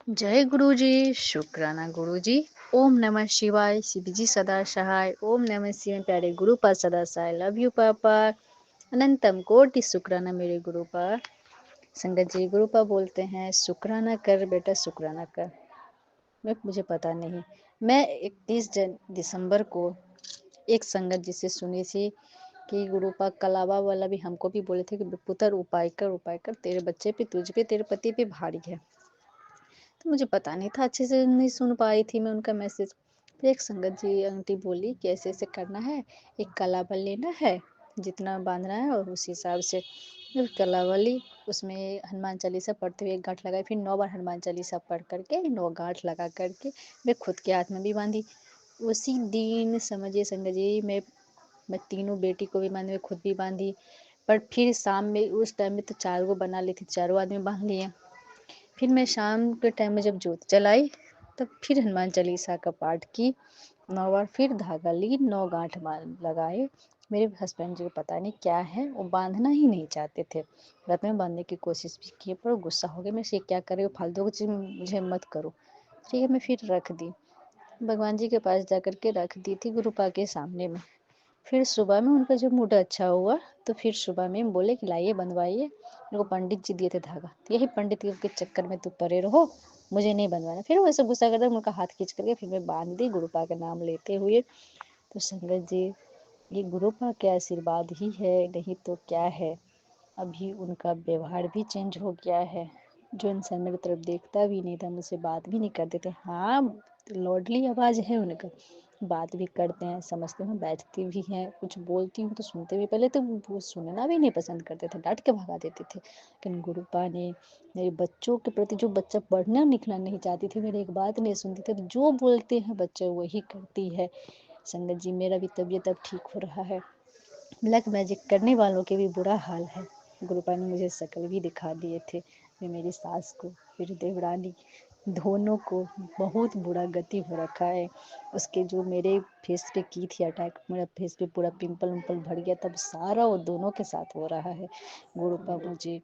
जय गुरुजी, शुक्राना गुरुजी। ओम नमः शिवाय, शिव जी सदा सहाय। ओम नमः शिवाय, प्यारे गुरु पर सदा सहाय। लव यू पापा। अनंतम कोटि शुक्राना मेरे गुरु पर। संगत जी, गुरु पर बोलते हैं शुक्राना कर बेटा, शुक्राना कर। मुझे पता नहीं, मैं 31 दिसंबर को एक संगत जी से सुनी थी कि गुरु पाक कलावा वाला भी हमको भी बोले थे कि पुत्र उपाय कर, तेरे बच्चे पे, तुझ पे, तेरे पति पे भारी है। तो मुझे पता नहीं था, अच्छे से नहीं सुन पाई थी मैं उनका मैसेज। फिर एक संगत जी आंटी बोली कि ऐसे ऐसे करना है, एक कलावल लेना है, जितना बांधना है और उस हिसाब से। फिर कलावली, उसमें हनुमान चालीसा पढ़ते हुए एक गांठ लगाई, फिर 9 बार हनुमान चालीसा पढ़ करके 9 गांठ लगा करके मैं खुद के हाथ में भी बांधी। उसी दिन समझिए संगत जी, मैं तीनों बेटी को भी बांधी, मैं खुद भी बांधी। पर फिर शाम में, उस टाइम में तो 4 को बना ली थी, चारों आदमी बांध लिए। फिर मैं शाम के टाइम में जब जोत जलाई, तब फिर हनुमान चालीसा का पाठ की 9 बार, फिर धागा ली, 9 गांठ लगाए। मेरे हस्बैंड जी को पता नहीं क्या है, वो बांधना ही नहीं चाहते थे। रात में बांधने की कोशिश भी की, पर गुस्सा हो गया, मैं से क्या करे, फालतू की चीज़ मुझे मत करो। ठीक है, मैं फिर रख दी, भगवान जी के पास जा कर के रख दी थी, गुरु पा के सामने में। फिर सुबह में उनका जब मूड अच्छा हुआ, तो फिर सुबह में बोले कि लाइए बनवाइए। मेरे को पंडित जी दिए थे धागा, तो यही पंडित जी के चक्कर में तू परे रहो, मुझे नहीं बनवाना। फिर वो ऐसे गुस्सा करते, उनका हाथ खींच करके फिर मैं बांध दी, गुरुपा का नाम लेते हुए। तो संगत जी, ये गुरुपा के आशीर्वाद ही है, नहीं तो क्या है। अभी उनका व्यवहार भी चेंज हो गया है। जो इंसान मेरी तरफ देखता भी नहीं था, मुझसे बात भी नहीं करते थे। हाँ, लॉडली आवाज़ है उनका, बात भी करते हैं, समझते हैं, बैठती भी हैं, कुछ बोलती हूँ तो सुनते भी। पहले तो वो सुनना भी नहीं पसंद करते थे, डांट के भगा देते थे। लेकिन गुरुपा ने मेरे बच्चों के प्रति, जो बच्चा पढ़ना लिखना नहीं चाहती थी, मेरी एक बात नहीं सुनती थी, तो जो बोलते हैं बच्चे वही करती है। संगत जी, मेरा भी तबीयत अब ठीक हो रहा है। ब्लैक मैजिक करने वालों के भी बुरा हाल है। गुरुपा ने मुझे शक्ल भी दिखा दिए थे, फिर मेरी सास को, फिर देवरानी, दोनों को बहुत बुरा गति हो रखा है। उसके जो मेरे फेस पे की थी अटैक, मेरा फेस पे पूरा पिंपल उम्पल भर गया, तब सारा वो दोनों के साथ हो रहा है। गुरुपा मुझे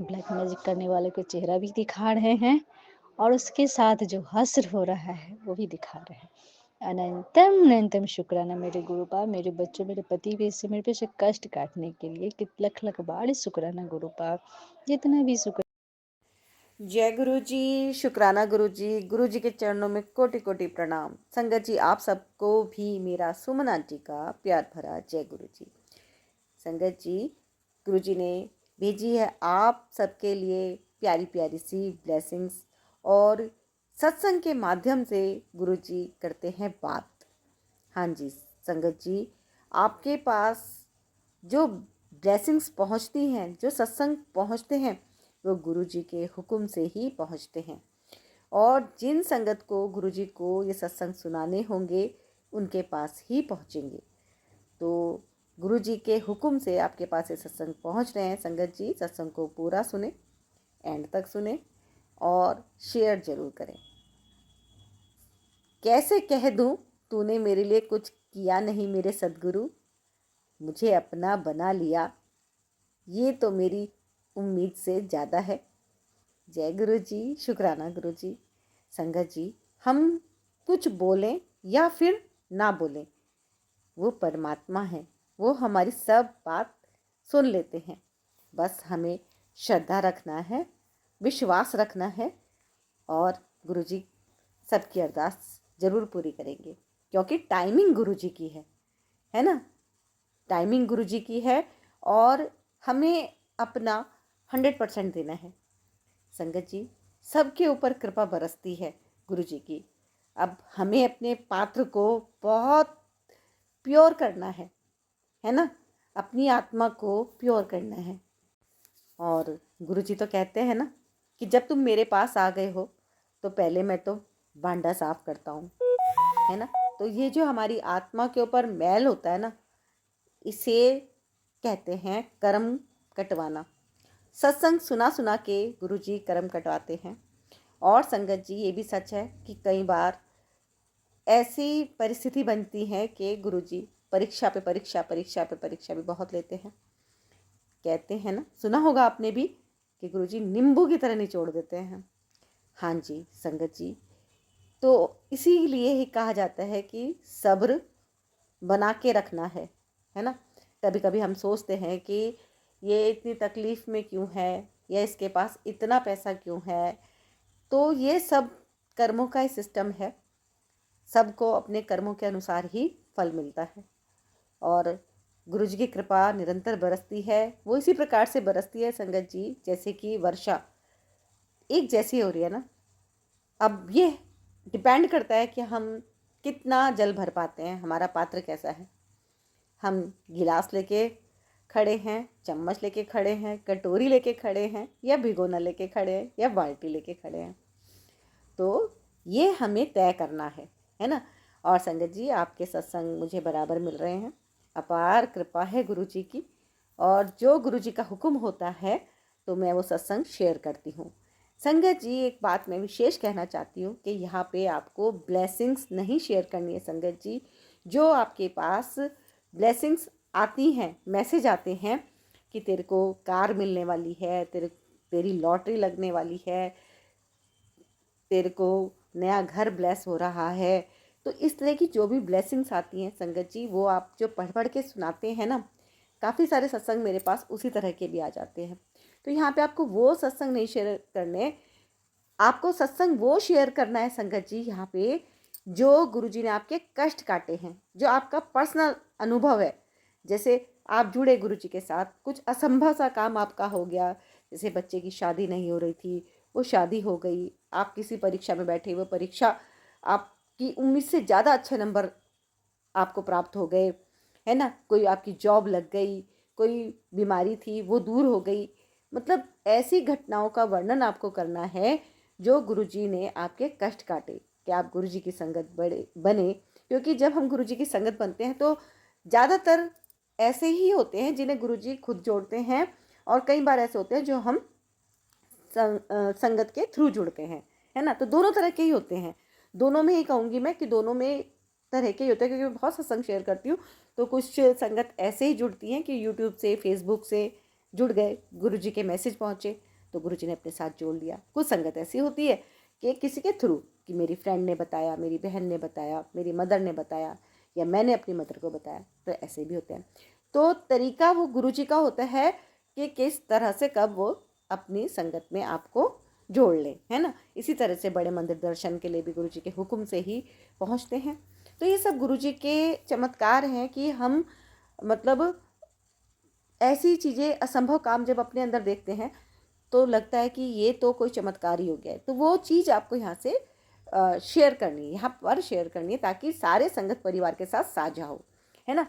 ब्लैक मैजिक करने वाले को चेहरा भी दिखा रहे हैं, और उसके साथ जो हश्र हो रहा है वो भी दिखा रहे हैं। अनंतम अनंतम शुक्राना मेरे गुरुपा, मेरे बच्चों, मेरे पति भी इससे मेरे पे से कष्ट काटने के लिए कि लख लख बार शुक्राना गुरुपा, जितना भी शुक्र। जय गुरु जी, शुक्राना गुरु जी। गुरु जी के चरणों में कोटि कोटि प्रणाम। संगत जी, आप सबको भी मेरा सुमन आंटी का प्यार भरा जय गुरु जी। संगत जी, गुरु जी ने भेजी है आप सबके लिए प्यारी प्यारी सी ब्लेसिंग्स, और सत्संग के माध्यम से गुरु जी करते हैं बात। हाँ जी संगत जी, आपके पास जो ब्लेसिंग्स पहुँचती हैं, जो सत्संग पहुँचते हैं, वो गुरु जी के हुक्म से ही पहुँचते हैं। और जिन संगत को गुरु जी को ये सत्संग सुनाने होंगे, उनके पास ही पहुँचेंगे। तो गुरु जी के हुक्म से आपके पास ये सत्संग पहुँच रहे हैं। संगत जी, सत्संग को पूरा सुने, एंड तक सुने और शेयर जरूर करें। कैसे कह दूँ, तूने मेरे लिए कुछ किया नहीं मेरे सद्गुरु, मुझे अपना बना लिया, ये तो मेरी उम्मीद से ज़्यादा है। जय गुरु जी, शुक्राना गुरु जी। संगत जी, हम कुछ बोलें या फिर ना बोलें, वो परमात्मा है, वो हमारी सब बात सुन लेते हैं। बस हमें श्रद्धा रखना है, विश्वास रखना है, और गुरु जी सबकी अरदास ज़रूर पूरी करेंगे, क्योंकि टाइमिंग गुरु जी की है ना। टाइमिंग गुरु जी की है, और हमें अपना 100% देना है। संगत जी, सबके ऊपर कृपा बरसती है गुरु जी की। अब हमें अपने पात्र को बहुत प्योर करना है ना, अपनी आत्मा को प्योर करना है। और गुरु जी तो कहते हैं ना कि जब तुम मेरे पास आ गए हो, तो पहले मैं तो भांडा साफ करता हूँ, है ना। तो ये जो हमारी आत्मा के ऊपर मैल होता है ना, इसे कहते हैं कर्म कटवाना। सत्संग सुना सुना के गुरु जी कर्म कटवाते हैं। और संगत जी, ये भी सच है कि कई बार ऐसी परिस्थिति बनती है कि गुरु जी परीक्षा पे परीक्षा, परीक्षा पे परीक्षा भी बहुत लेते हैं। कहते हैं ना, सुना होगा आपने भी, कि गुरु जी नींबू की तरह निचोड़ देते हैं। हाँ जी संगत जी, तो इसीलिए ही कहा जाता है कि सब्र बना के रखना है ना। कभी कभी हम सोचते हैं कि ये इतनी तकलीफ़ में क्यों है, या इसके पास इतना पैसा क्यों है। तो ये सब कर्मों का ही सिस्टम है, सबको अपने कर्मों के अनुसार ही फल मिलता है। और गुरु जी की कृपा निरंतर बरसती है, वो इसी प्रकार से बरसती है संगत जी जैसे कि वर्षा एक जैसी हो रही है ना। अब ये डिपेंड करता है कि हम कितना जल भर पाते हैं, हमारा पात्र कैसा है। हम गिलास लेके खड़े हैं, चम्मच लेके खड़े हैं, कटोरी लेके खड़े हैं, या भिगोना लेके खड़े हैं, या बाल्टी लेके खड़े हैं, तो ये हमें तय करना है ना। और संगत जी आपके सत्संग मुझे बराबर मिल रहे हैं, अपार कृपा है गुरु जी की। और जो गुरु जी का हुक्म होता है तो मैं वो सत्संग शेयर करती हूँ। संगत जी एक बात मैं विशेष कहना चाहती हूँ कि यहाँ पे आपको ब्लेसिंग्स नहीं शेयर करनी है संगत जी। जो आपके पास ब्लेसिंग्स आती हैं, मैसेज आते हैं कि तेरे को कार मिलने वाली है, तेरी लॉटरी लगने वाली है, तेरे को नया घर ब्लेस हो रहा है, तो इस तरह की जो भी ब्लेसिंग्स आती हैं संगत जी, वो आप जो पढ़ पढ़ के सुनाते हैं ना, काफ़ी सारे सत्संग मेरे पास उसी तरह के भी आ जाते हैं। तो यहाँ पे आपको वो सत्संग नहीं शेयर करने, आपको सत्संग वो शेयर करना है संगत जी यहाँ पे जो गुरुजी ने आपके कष्ट काटे हैं, जो आपका पर्सनल अनुभव है। जैसे आप जुड़े गुरुजी के साथ, कुछ असंभव सा काम आपका हो गया, जैसे बच्चे की शादी नहीं हो रही थी, वो शादी हो गई। आप किसी परीक्षा में बैठे, वो परीक्षा आपकी उम्मीद से ज़्यादा अच्छे नंबर आपको प्राप्त हो गए, है ना। कोई आपकी जॉब लग गई, कोई बीमारी थी वो दूर हो गई। मतलब ऐसी घटनाओं का वर्णन आपको करना है जो गुरुजी ने आपके कष्ट काटे, कि आप गुरुजी की संगत बने। क्योंकि जब हम गुरुजी की संगत बनते हैं तो ज़्यादातर ऐसे ही होते हैं जिन्हें गुरुजी खुद जोड़ते हैं, और कई बार ऐसे होते हैं जो हम संगत के थ्रू जुड़ते हैं, है ना। तो दोनों तरह के ही होते हैं, दोनों में ही कहूँगी मैं कि दोनों में तरह के ही होते हैं। क्योंकि मैं बहुत सत्संग शेयर करती हूँ, तो कुछ संगत ऐसे ही जुड़ती हैं कि यूट्यूब से, फेसबुक से जुड़ गए, गुरुजी के मैसेज पहुँचे तो गुरुजी ने अपने साथ जोड़ लिया। कुछ संगत ऐसी होती है कि किसी के थ्रू, कि मेरी फ्रेंड ने बताया, मेरी बहन ने बताया, मेरी मदर ने बताया, या मैंने अपनी मदर को बताया, तो ऐसे भी होते हैं। तो तरीका वो गुरुजी का होता है कि किस तरह से कब वो अपनी संगत में आपको जोड़ ले, है ना। इसी तरह से बड़े मंदिर दर्शन के लिए भी गुरुजी के हुक्म से ही पहुंचते हैं। तो ये सब गुरुजी के चमत्कार हैं कि हम मतलब ऐसी चीज़ें, असंभव काम जब अपने अंदर देखते हैं तो लगता है कि ये तो कोई चमत्कार ही हो गया है। तो वो चीज़ आपको यहाँ से शेयर करनी है, यहाँ पर शेयर करनी है, ताकि सारे संगत परिवार के साथ साझा हो, है ना।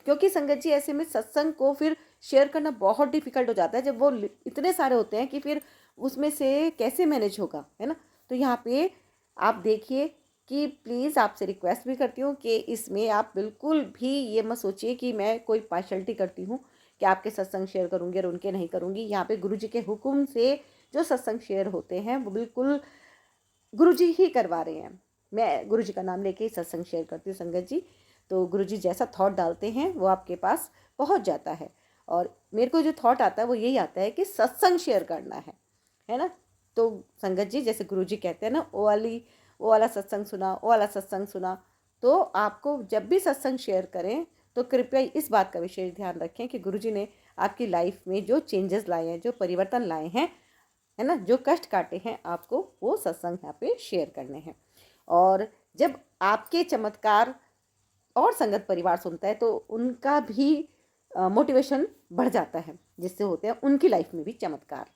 क्योंकि संगत जी ऐसे में सत्संग को फिर शेयर करना बहुत डिफिकल्ट हो जाता है, जब वो इतने सारे होते हैं कि फिर उसमें से कैसे मैनेज होगा, है ना। तो यहाँ पे आप देखिए कि प्लीज़ आपसे रिक्वेस्ट भी करती हूँ कि इसमें आप बिल्कुल भी ये मत सोचिए कि मैं कोई पार्शलिटी करती हूँ कि आपके सत्संग शेयर करूँगी और उनके नहीं करूँगी। यहाँ पे गुरुजी के हुक्म से जो सत्संग शेयर होते हैं वो बिल्कुल गुरुजी ही करवा रहे हैं। मैं गुरुजी का नाम लेके ही सत्संग शेयर करती हूँ संगत जी। तो गुरुजी जैसा थॉट डालते हैं वो आपके पास पहुँच जाता है। और मेरे को जो थॉट आता है वो यही आता है कि सत्संग शेयर करना है ना। तो संगत जी जैसे गुरुजी कहते हैं ना, वो वाला सत्संग सुना, वो वाला सत्संग सुना। तो आपको जब भी सत्संग शेयर करें तो कृपया इस बात का विशेष ध्यान रखें कि गुरुजी ने आपकी लाइफ में जो चेंजेस लाए हैं, जो परिवर्तन लाए हैं, है ना, जो कष्ट काटे हैं, आपको वो सत्संग यहाँ पे शेयर करने हैं। और जब आपके चमत्कार और संगत परिवार सुनता है तो उनका भी मोटिवेशन बढ़ जाता है, जिससे होते हैं उनकी लाइफ में भी चमत्कार।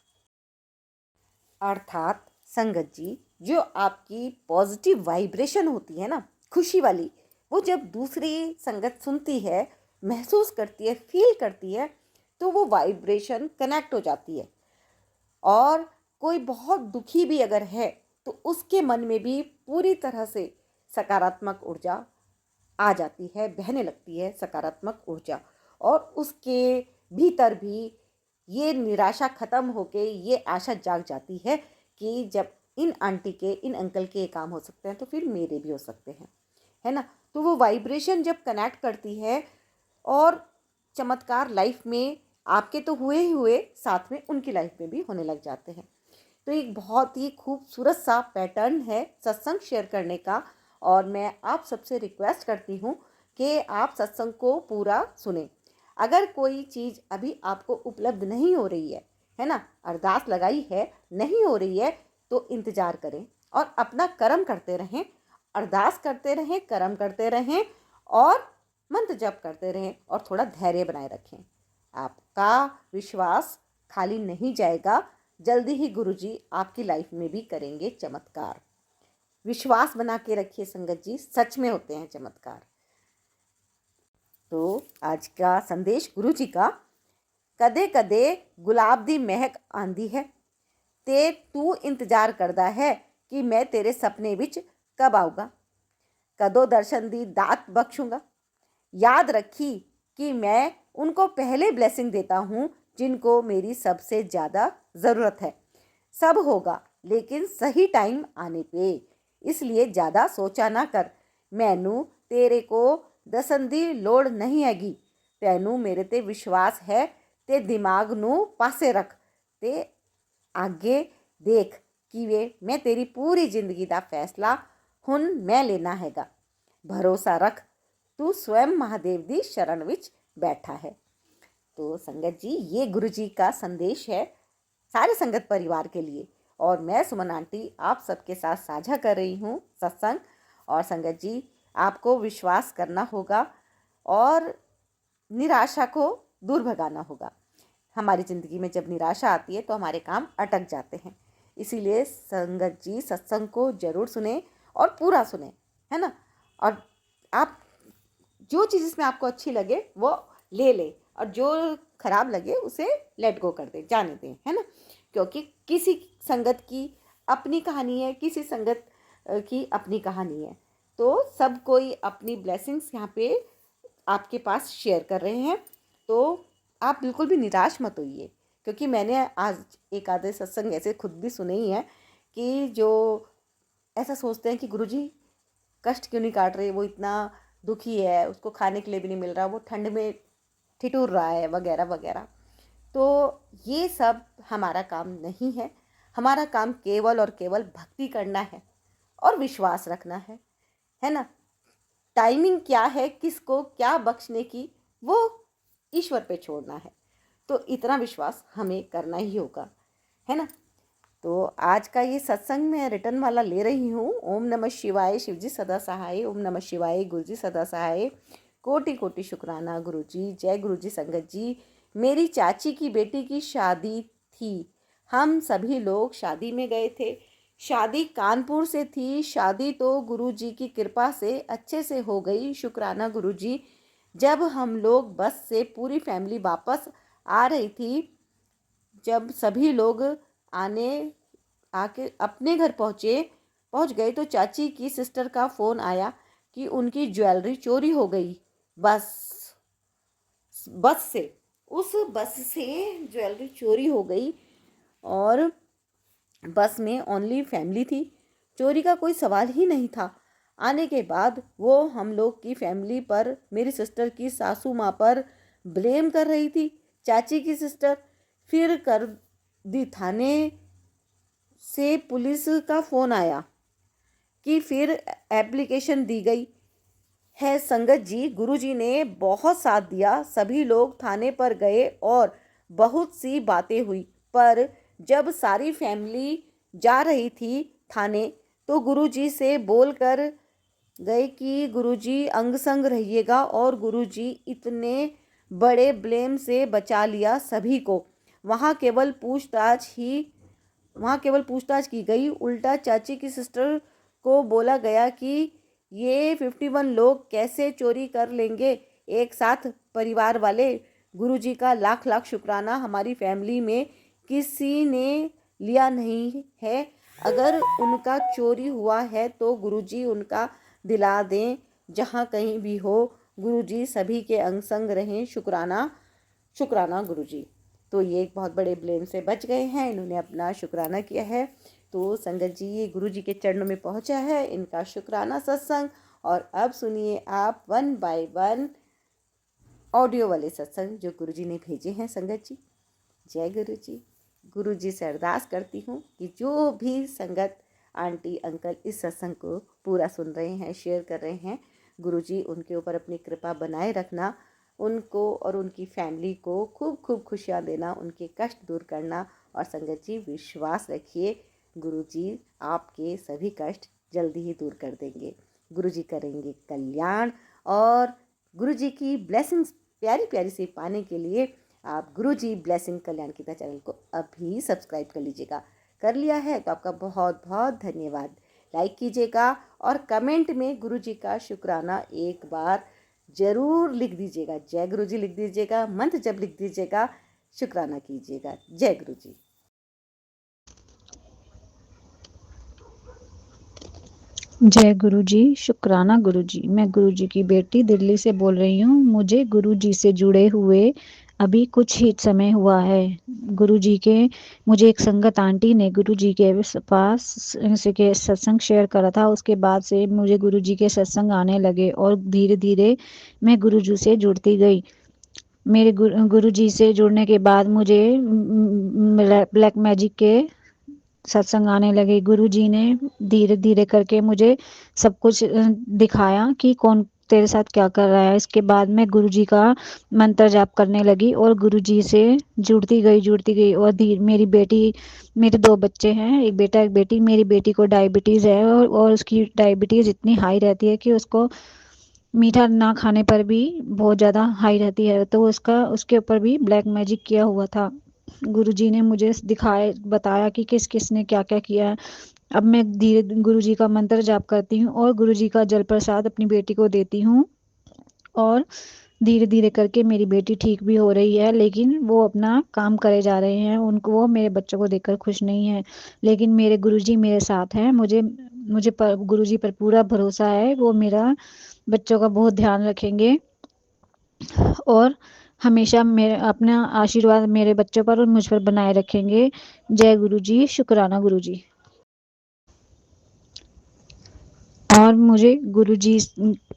अर्थात संगत जी जो आपकी पॉजिटिव वाइब्रेशन होती है ना, खुशी वाली, वो जब दूसरी संगत सुनती है, महसूस करती है, फील करती है, तो वो वाइब्रेशन कनेक्ट हो जाती है। और कोई बहुत दुखी भी अगर है तो उसके मन में भी पूरी तरह से सकारात्मक ऊर्जा आ जाती है, बहने लगती है सकारात्मक ऊर्जा। और उसके भीतर भी ये निराशा खत्म होके ये आशा जाग जाती है कि जब इन आंटी के, इन अंकल के ये काम हो सकते हैं तो फिर मेरे भी हो सकते हैं, है ना। तो वो वाइब्रेशन जब कनेक्ट करती है और चमत्कार लाइफ में आपके तो हुए ही हुए, साथ में उनकी लाइफ में भी होने लग जाते हैं। तो एक बहुत ही खूबसूरत सा पैटर्न है सत्संग शेयर करने का, और मैं आप सबसे रिक्वेस्ट करती हूँ कि आप सत्संग को पूरा सुने। अगर कोई चीज़ अभी आपको उपलब्ध नहीं हो रही है ना, अरदास लगाई है, नहीं हो रही है, तो इंतज़ार करें और अपना कर्म करते रहें, अरदास करते रहें, कर्म करते रहें और मंत्र जप करते रहें और थोड़ा धैर्य बनाए रखें। आपका विश्वास खाली नहीं जाएगा, जल्दी ही गुरुजी आपकी लाइफ में भी करेंगे चमत्कार। विश्वास बना के रखिए संगत जी, सच में होते हैं चमत्कार। तो आज का संदेश गुरुजी का, कदे कदे गुलाब दी महक आंदी है, ते तू इंतजार करदा है कि मैं तेरे सपने विच कब आऊँगा, कदों दर्शन दी दात बख्शूँगा। याद रखी कि मैं उनको पहले ब्लेसिंग देता हूँ जिनको मेरी सबसे ज़्यादा ज़रूरत है। सब होगा लेकिन सही टाइम आने पे, इसलिए ज़्यादा सोचा ना कर। मैनू तेरे को दसन दी लोड़ नहीं हैगी, तैनू मेरे ते विश्वास है ते दिमाग नू पासे रख ते आगे देख कि वे मैं तेरी पूरी जिंदगी का फैसला हुन मैं लेना हैगा। भरोसा रख, तू स्वयं महादेव दी शरण विच बैठा है। तो संगत जी, ये गुरु जी का संदेश है सारे संगत परिवार के लिए, और मैं सुमन आंटी आप सबके साथ साझा कर रही हूँ सत्संग। और संगत जी, आपको विश्वास करना होगा और निराशा को दूर भगाना होगा। हमारी ज़िंदगी में जब निराशा आती है तो हमारे काम अटक जाते हैं, इसीलिए संगत जी सत्संग को ज़रूर सुने और पूरा सुने, है ना। और आप जो चीज़ इसमें आपको अच्छी लगे वो ले ले, और जो खराब लगे उसे लेट गो कर दे, जाने दें, है ना। क्योंकि किसी संगत की अपनी कहानी है, किसी संगत की अपनी कहानी है, तो सब कोई अपनी ब्लेसिंग्स यहाँ पे आपके पास शेयर कर रहे हैं। तो आप बिल्कुल भी निराश मत होइए, क्योंकि मैंने आज एक आधे सत्संग ऐसे खुद भी सुने ही हैं कि जो ऐसा सोचते हैं कि गुरुजी कष्ट क्यों नहीं काट रहे, वो इतना दुखी है, उसको खाने के लिए भी नहीं मिल रहा, वो ठंड में ठिठुर रहा है, वगैरह वगैरह। तो ये सब हमारा काम नहीं है। हमारा काम केवल और केवल भक्ति करना है और विश्वास रखना है ना। टाइमिंग क्या है, किसको क्या बख्शने की, वो ईश्वर पे छोड़ना है। तो इतना विश्वास हमें करना ही होगा, है ना। तो आज का ये सत्संग मैं रिटर्न वाला ले रही हूँ। ओम नमः शिवाय, शिवजी सदा सहाय। ओम नमः शिवाय, गुरुजी सदा सहाय। कोटि कोटि शुक्राना गुरुजी। जय गुरुजी। संगत जी, मेरी चाची की बेटी की शादी थी, हम सभी लोग शादी में गए थे। शादी कानपुर से थी। शादी तो गुरुजी की कृपा से अच्छे से हो गई, शुक्राना गुरुजी। जब हम लोग बस से पूरी फैमिली वापस आ रही थी, जब सभी लोग आके अपने घर पहुंच गए तो चाची की सिस्टर का फ़ोन आया कि उनकी ज्वेलरी चोरी हो गई। बस बस से उस बस से ज्वेलरी चोरी हो गई, और बस में ओनली फैमिली थी, चोरी का कोई सवाल ही नहीं था। आने के बाद वो हम लोग की फैमिली पर, मेरी सिस्टर की सासू माँ पर ब्लेम कर रही थी, चाची की सिस्टर। फिर कर दी थाने से पुलिस का फ़ोन आया कि फिर एप्लीकेशन दी गई है। संगत जी, गुरुजी ने बहुत साथ दिया, सभी लोग थाने पर गए और बहुत सी बातें हुई। पर जब सारी फैमिली जा रही थी थाने, तो गुरुजी से बोल कर गए कि गुरुजी अंग संग रहिएगा, और गुरुजी इतने बड़े ब्लेम से बचा लिया सभी को। वहाँ केवल पूछताछ की गई। उल्टा चाची की सिस्टर को बोला गया कि ये 51 लोग कैसे चोरी कर लेंगे एक साथ, परिवार वाले। गुरुजी का लाख लाख शुक्राना, हमारी फैमिली में किसी ने लिया नहीं है। अगर उनका चोरी हुआ है तो गुरुजी उनका दिला दें, जहाँ कहीं भी हो। गुरुजी सभी के अंग संग रहें, शुक्राना शुक्राना गुरुजी। तो ये एक बहुत बड़े ब्लेम से बच गए हैं, इन्होंने अपना शुक्राना किया है। तो संगत जी, ये गुरु जी के चरणों में पहुंचा है इनका शुक्राना सत्संग। और अब सुनिए आप 1 बाय 1 ऑडियो वाले सत्संग जो गुरु जी ने भेजे हैं। संगत जी, जय गुरु जी। गुरु जी से अरदास करती हूँ कि जो भी संगत आंटी अंकल इस सत्संग को पूरा सुन रहे हैं, शेयर कर रहे हैं, गुरु जी उनके ऊपर अपनी कृपा बनाए रखना, उनको और उनकी फैमिली को खूब खूब खुशियाँ देना, उनके कष्ट दूर करना। और संगत जी विश्वास रखिए, गुरु जी आपके सभी कष्ट जल्दी ही दूर कर देंगे। गुरु जी करेंगे कल्याण। और गुरु जी की ब्लेसिंग्स प्यारी प्यारी सी पाने के लिए आप गुरु जी ब्लेसिंग कल्याण गीता चैनल को अभी सब्सक्राइब कर लीजिएगा। कर लिया है तो आपका बहुत बहुत धन्यवाद। लाइक कीजिएगा और कमेंट में गुरु जी का शुक्राना एक बार जरूर लिख दीजिएगा। जय गुरु जी लिख दीजिएगा, मंत्र जब लिख दीजिएगा, शुक्राना कीजिएगा। जय गुरु जी। जय गुरु जी, शुक्राना गुरु जी। मैं गुरु जी की बेटी दिल्ली से बोल रही हूँ। मुझे गुरु जी से जुड़े हुए अभी कुछ ही समय हुआ है। गुरु जी के मुझे एक संगत आंटी ने गुरु जी के पास के सत्संग शेयर करा था। उसके बाद से मुझे गुरु जी के सत्संग आने लगे और धीरे धीरे मैं गुरु जी से जुड़ती गई। मेरे गुरु जी से जुड़ने के बाद मुझे ब्लैक मैजिक के सत्संग आने लगे। गुरु जी ने धीरे धीरे करके मुझे सब कुछ दिखाया कि कौन तेरे साथ क्या कर रहा है। इसके बाद मैं गुरु जी का मंत्र जाप करने लगी और गुरु जी से जुड़ती गई। और मेरी बेटी, मेरे 2 बच्चे हैं, एक बेटा एक बेटी। मेरी बेटी को डायबिटीज़ है और उसकी डायबिटीज़ इतनी हाई रहती है कि उसको मीठा ना खाने पर भी बहुत ज़्यादा हाई रहती है। तो उसके ऊपर भी ब्लैक मैजिक किया हुआ था। गुरुजी ने मुझे बताया कि किस किस ने क्या क्या किया है। अब मैं धीरे गुरुजी का मंत्र जाप करती हूँ और गुरुजी का जल प्रसाद अपनी बेटी को देती हूँ। और धीरे धीरे करके मेरी बेटी ठीक भी हो रही है, लेकिन वो अपना काम करे जा रहे हैं। उनको, वो मेरे बच्चों को देखकर खुश नहीं है, लेकिन मेरे गुरुजी मेरे साथ हैं। मुझे मुझे पर गुरुजी पर पूरा भरोसा है। वो मेरा बच्चों का बहुत ध्यान रखेंगे और हमेशा मेरे अपना आशीर्वाद मेरे बच्चों पर और मुझ पर बनाए रखेंगे। जय गुरु जी, शुक्राना गुरु जी। और मुझे गुरु जी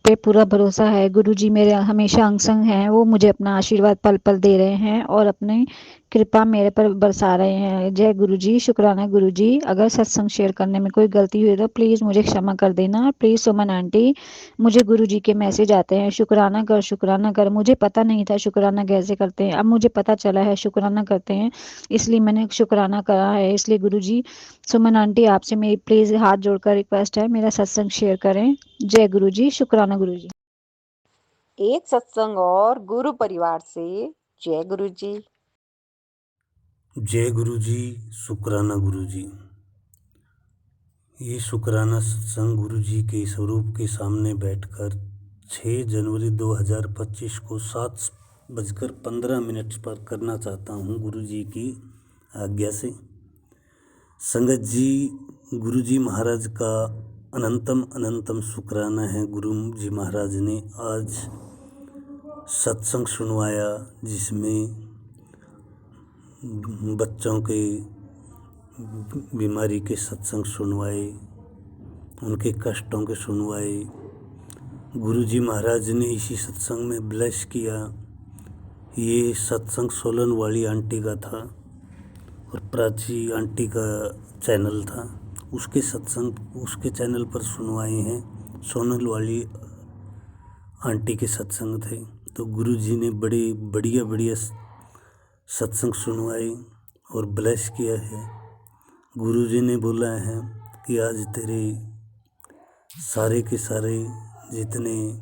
पे पूरा भरोसा है। गुरु जी मेरे हमेशा अंग संग हैं। वो मुझे अपना आशीर्वाद पल पल दे रहे हैं और अपनी कृपा मेरे पर बरसा रहे हैं। जय गुरु जी, शुक्राना गुरु जी। अगर सत्संग शेयर करने में कोई गलती हुई तो प्लीज़ मुझे क्षमा कर देना। प्लीज़ सुमन आंटी, मुझे गुरु जी के मैसेज आते हैं, शुक्राना कर, शुक्राना कर। मुझे पता नहीं था शुक्राना कैसे करते हैं, अब मुझे पता चला है शुक्राना करते हैं, इसलिए मैंने शुक्राना करा है। इसलिए गुरु जी, सुमन आंटी, आपसे मेरी प्लीज़ हाथ जोड़कर रिक्वेस्ट है, मेरा सत्संग शेयर करें। जय गुरु जी, शुक्राना गुरु जी। एक सत्संग और गुरु परिवार से। जय गुरु जी। जय गुरु जी, शुक्राना गुरु जी। ये शुक्राना सत्संग गुरु जी के स्वरूप के सामने बैठकर 6 जनवरी 2025 को 7:15 पर करना चाहता हूँ गुरु जी की आज्ञा से। संगत जी, गुरु जी महाराज का अनंतम अनंतम शुक्राना है। गुरु जी महाराज ने आज सत्संग सुनवाया, जिसमें बच्चों के बीमारी के सत्संग सुनवाए, उनके कष्टों के सुनवाए। गुरु जी महाराज ने इसी सत्संग में ब्लेस किया। ये सत्संग सोलन वाली आंटी का था और प्राची आंटी का चैनल था, उसके सत्संग उसके चैनल पर सुनवाए हैं। सोनल वाली आंटी के सत्संग थे। तो गुरु जी ने बड़े बढ़िया बढ़िया सत्संग सुनवाए और ब्लेस किया है। गुरु जी ने बोला है कि आज तेरे सारे के सारे जितने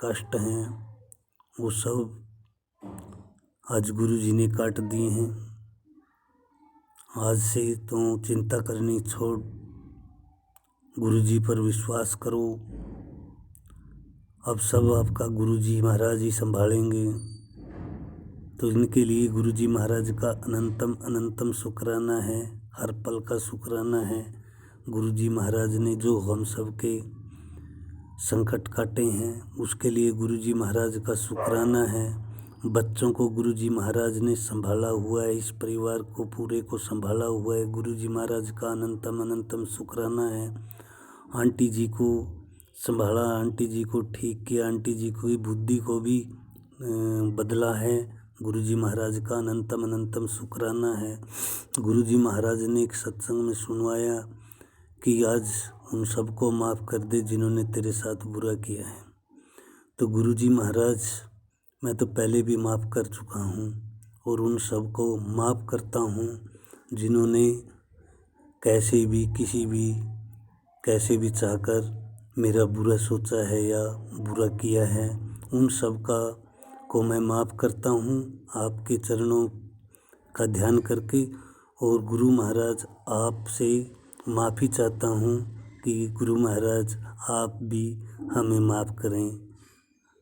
कष्ट हैं वो सब आज गुरु जी ने काट दिए हैं। आज से तो चिंता करनी छोड़, गुरु जी पर विश्वास करो। अब सब आपका गुरु जी महाराज ही संभालेंगे। तो इनके लिए गुरु जी महाराज का अनंतम अनंतम शुक्राना है, हर पल का शुक्राना है। गुरु जी महाराज ने जो हम सब के संकट काटे हैं उसके लिए गुरु जी महाराज का शुक्राना है। बच्चों को गुरु जी महाराज ने संभाला हुआ है, इस परिवार को पूरे को संभाला हुआ है, गुरु जी महाराज का अनंतम अनंतम शुक्राना है। आंटी जी को संभाला, आंटी जी को ठीक किया, आंटी जी की बुद्धि को भी बदला है। गुरु जी महाराज का अनंतम अनंतम शुक्राना है। गुरु जी महाराज ने एक सत्संग में सुनवाया कि आज उन सबको माफ़ कर दे जिन्होंने तेरे साथ बुरा किया है। तो गुरु जी महाराज, मैं तो पहले भी माफ़ कर चुका हूँ और उन सबको माफ़ करता हूँ जिन्होंने कैसे भी कैसे भी चाहकर मेरा बुरा सोचा है या बुरा किया है। उन सब को मैं माफ़ करता हूँ आपके चरणों का ध्यान करके। और गुरु महाराज, आपसे माफ़ी चाहता हूँ कि गुरु महाराज आप भी हमें माफ़ करें,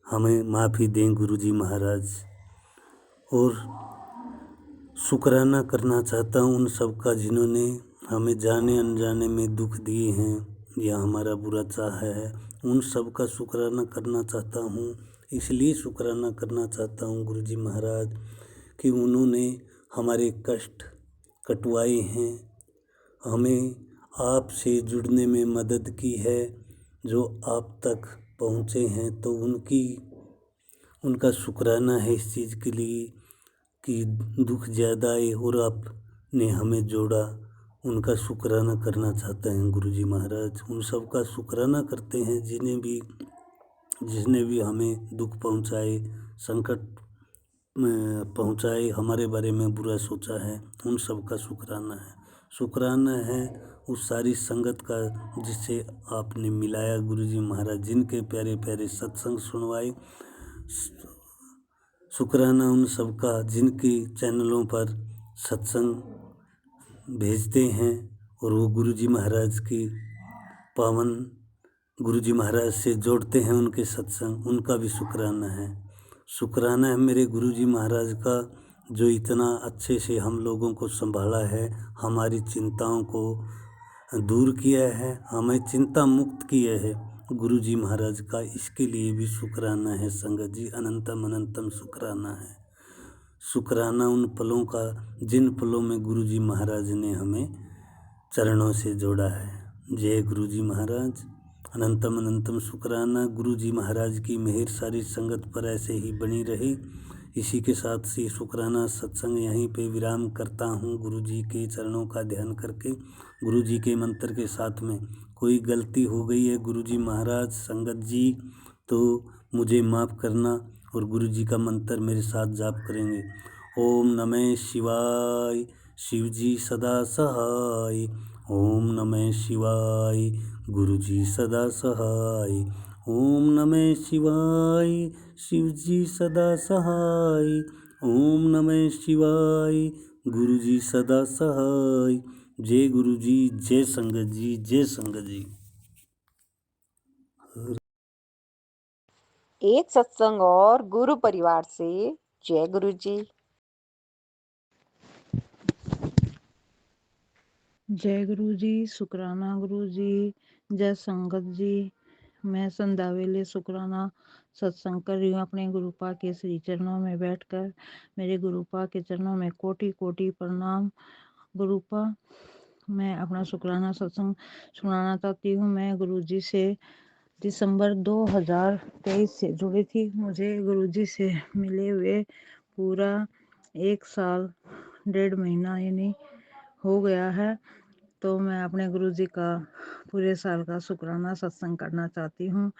हमें माफ़ी दें गुरु जी महाराज। और शुक्राना करना चाहता हूँ उन सब का जिन्होंने हमें जाने अनजाने में दुख दिए हैं या हमारा बुरा चाहा है। उन सब का शुक्राना करना चाहता हूँ। इसलिए शुक्राना करना चाहता हूँ गुरु जी महाराज कि उन्होंने हमारे कष्ट कटवाए हैं, हमें आपसे जुड़ने में मदद की है, जो आप तक पहुँचे हैं। तो उनका शुक्राना है इस चीज़ के लिए कि दुख ज़्यादा आए और आपने हमें जोड़ा। उनका शुक्राना करना चाहते हैं गुरु जी महाराज। उन सब का शुक्राना करते हैं जिसने भी हमें दुख पहुँचाए, संकट पहुँचाए, हमारे बारे में बुरा सोचा है, उन सब का शुक्राना है उस सारी संगत का जिससे आपने मिलाया गुरु जी महाराज, जिनके प्यारे प्यारे सत्संग सुनवाए। शुक्राना उन सब का जिनके चैनलों पर सत्संग भेजते हैं और वो गुरु जी महाराज की पावन गुरु जी महाराज से जोड़ते हैं उनके सत्संग, उनका भी शुक्राना है। शुक्राना है मेरे गुरु जी महाराज का जो इतना अच्छे से हम लोगों को संभाला है, हमारी चिंताओं को दूर किया है, हमें चिंता मुक्त किया है गुरु जी महाराज का। इसके लिए भी शुक्राना है संगत जी, अनंतम अनंतम शुक्राना है। शुक्राना उन पलों का जिन पलों में गुरु जी महाराज ने हमें चरणों से जोड़ा है। जय गुरु जी महाराज। अनंतम अनंतम शुक्राना। गुरु जी महाराज की मेहर सारी संगत पर ऐसे ही बनी रहे। इसी के साथ से शुक्राना सत्संग यहीं पे विराम करता हूँ गुरु जी के चरणों का ध्यान करके। गुरु जी के मंत्र के साथ में कोई गलती हो गई है गुरु जी महाराज संगत जी तो मुझे माफ़ करना और गुरु जी का मंत्र मेरे साथ जाप करेंगे। ओम नमः शिवाय, शिव जी सदा सहाय। ओम नमः शिवाय, गुरु जी सदा सहाय। ओम नमः शिवाय, शिव जी सदा सहाय। ओम नमः शिवाय, गुरु जी सदा सहाय। जय गुरु जी, जय संगत जी, जय संगत जी। एक सत्संग और गुरु परिवार से जय गुरु जी। जय गुरु जी, शुक्राना गुरु जी, जय संगत जी। मैं संध्या वेले शुक्राना सत्संग कर रही हूँ अपने गुरुपा के श्री चरणों में बैठकर। मेरे गुरुपा के चरणों में कोटि कोटि प्रणाम। गुरुपा, मैं अपना शुक्राना सत्संग सुनाना चाहती हूँ। मैं गुरु जी से दिसंबर 2023 से जुड़ी थी। मुझे गुरु जी से मिले हुए पूरा 1 साल 1.5 महीना यानी हो गया है। तो मैं अपने गुरु जी का पूरे साल का शुक्राना सत्संग करना चाहती हूँ।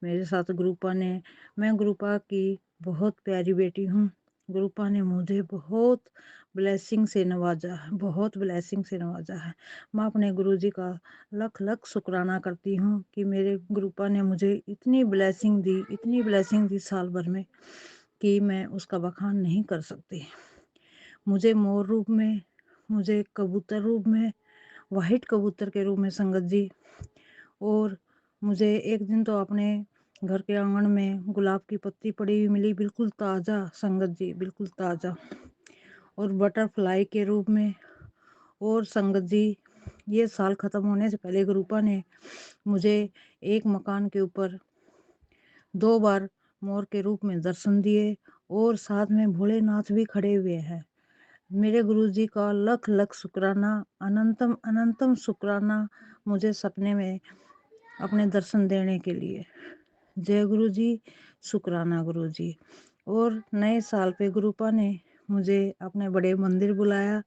मेरे साथ गुरुपा ने, मैं गुरुपा की बहुत प्यारी बेटी हूँ। गुरुपा ने मुझे बहुत ब्लेसिंग से नवाजा है, बहुत ब्लेसिंग से नवाजा है। मैं अपने गुरु जी का लख लख शुक्राना करती हूँ कि मेरे गुरुपा ने मुझे इतनी ब्लेसिंग दी साल भर में कि मैं उसका बखान नहीं कर सकती। मुझे मोर रूप में, मुझे कबूतर रूप में, वाइट कबूतर के रूप में संगत जी, और मुझे एक दिन तो अपने घर के आंगन में गुलाब की पत्ती पड़ी हुई मिली, बिल्कुल ताज़ा संगत जी, बिल्कुल ताज़ा, और बटरफ्लाई के रूप में। और संगत जी, ये साल ख़त्म होने से पहले गुरुपा ने मुझे एक मकान के ऊपर 2 बार मोर के रूप में दर्शन दिए और साथ में भोलेनाथ भी खड़े हुए हैं। मेरे गुरुजी का लख लख शुक्राना, अनंतम अनंतम शुक्राना मुझे सपने में अपने दर्शन देने के लिए। जय गुरु जी, शुक्राना गुरु जी। और नए साल पे गुरुपा ने मुझे अपने बड़े मंदिर बुलाया।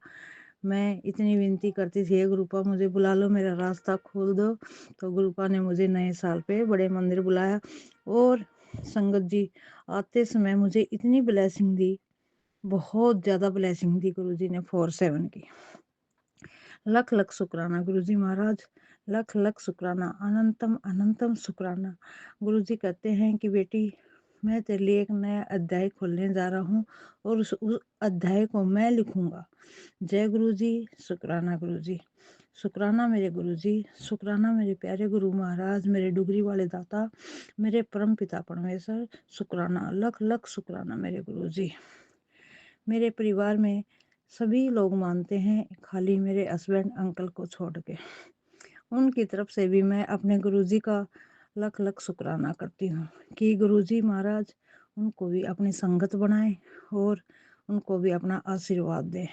मैं इतनी विनती करती थी, हे गुरुपा मुझे बुला लो, मेरा रास्ता खोल दो। तो गुरुपा ने मुझे नए साल पे बड़े मंदिर बुलाया। और संगत जी, आते समय मुझे इतनी ब्लेसिंग दी, बहुत ज़्यादा ब्लेसिंग दी गुरु जी ने 47 की। लख लख शुक्राना गुरु जी महाराज, लख लख शुक्राना, अनंतम अनंतम शुक्राना। गुरु जी कहते हैं कि बेटी, मैं तेरे लिए एक नया अध्याय खोलने जा रहा हूँ और उस अध्याय को मैं लिखूंगा। जय गुरु जी, शुक्राना गुरु जी, शुक्राना मेरे गुरु जी, शुक्राना मेरे प्यारे गुरु महाराज, मेरे डुगरी वाले दाता, मेरे परम पिता परमेश्वर, शुक्राना, लख लख शुक्राना मेरे गुरु जी। मेरे परिवार में सभी लोग मानते हैं, खाली मेरे हस्बैंड अंकल को छोड़ के। उनकी तरफ से भी मैं अपने गुरुजी का लख लख शुक्राना करती हूँ कि गुरुजी महाराज उनको भी अपनी संगत बनाए और उनको भी अपना आशीर्वाद दे,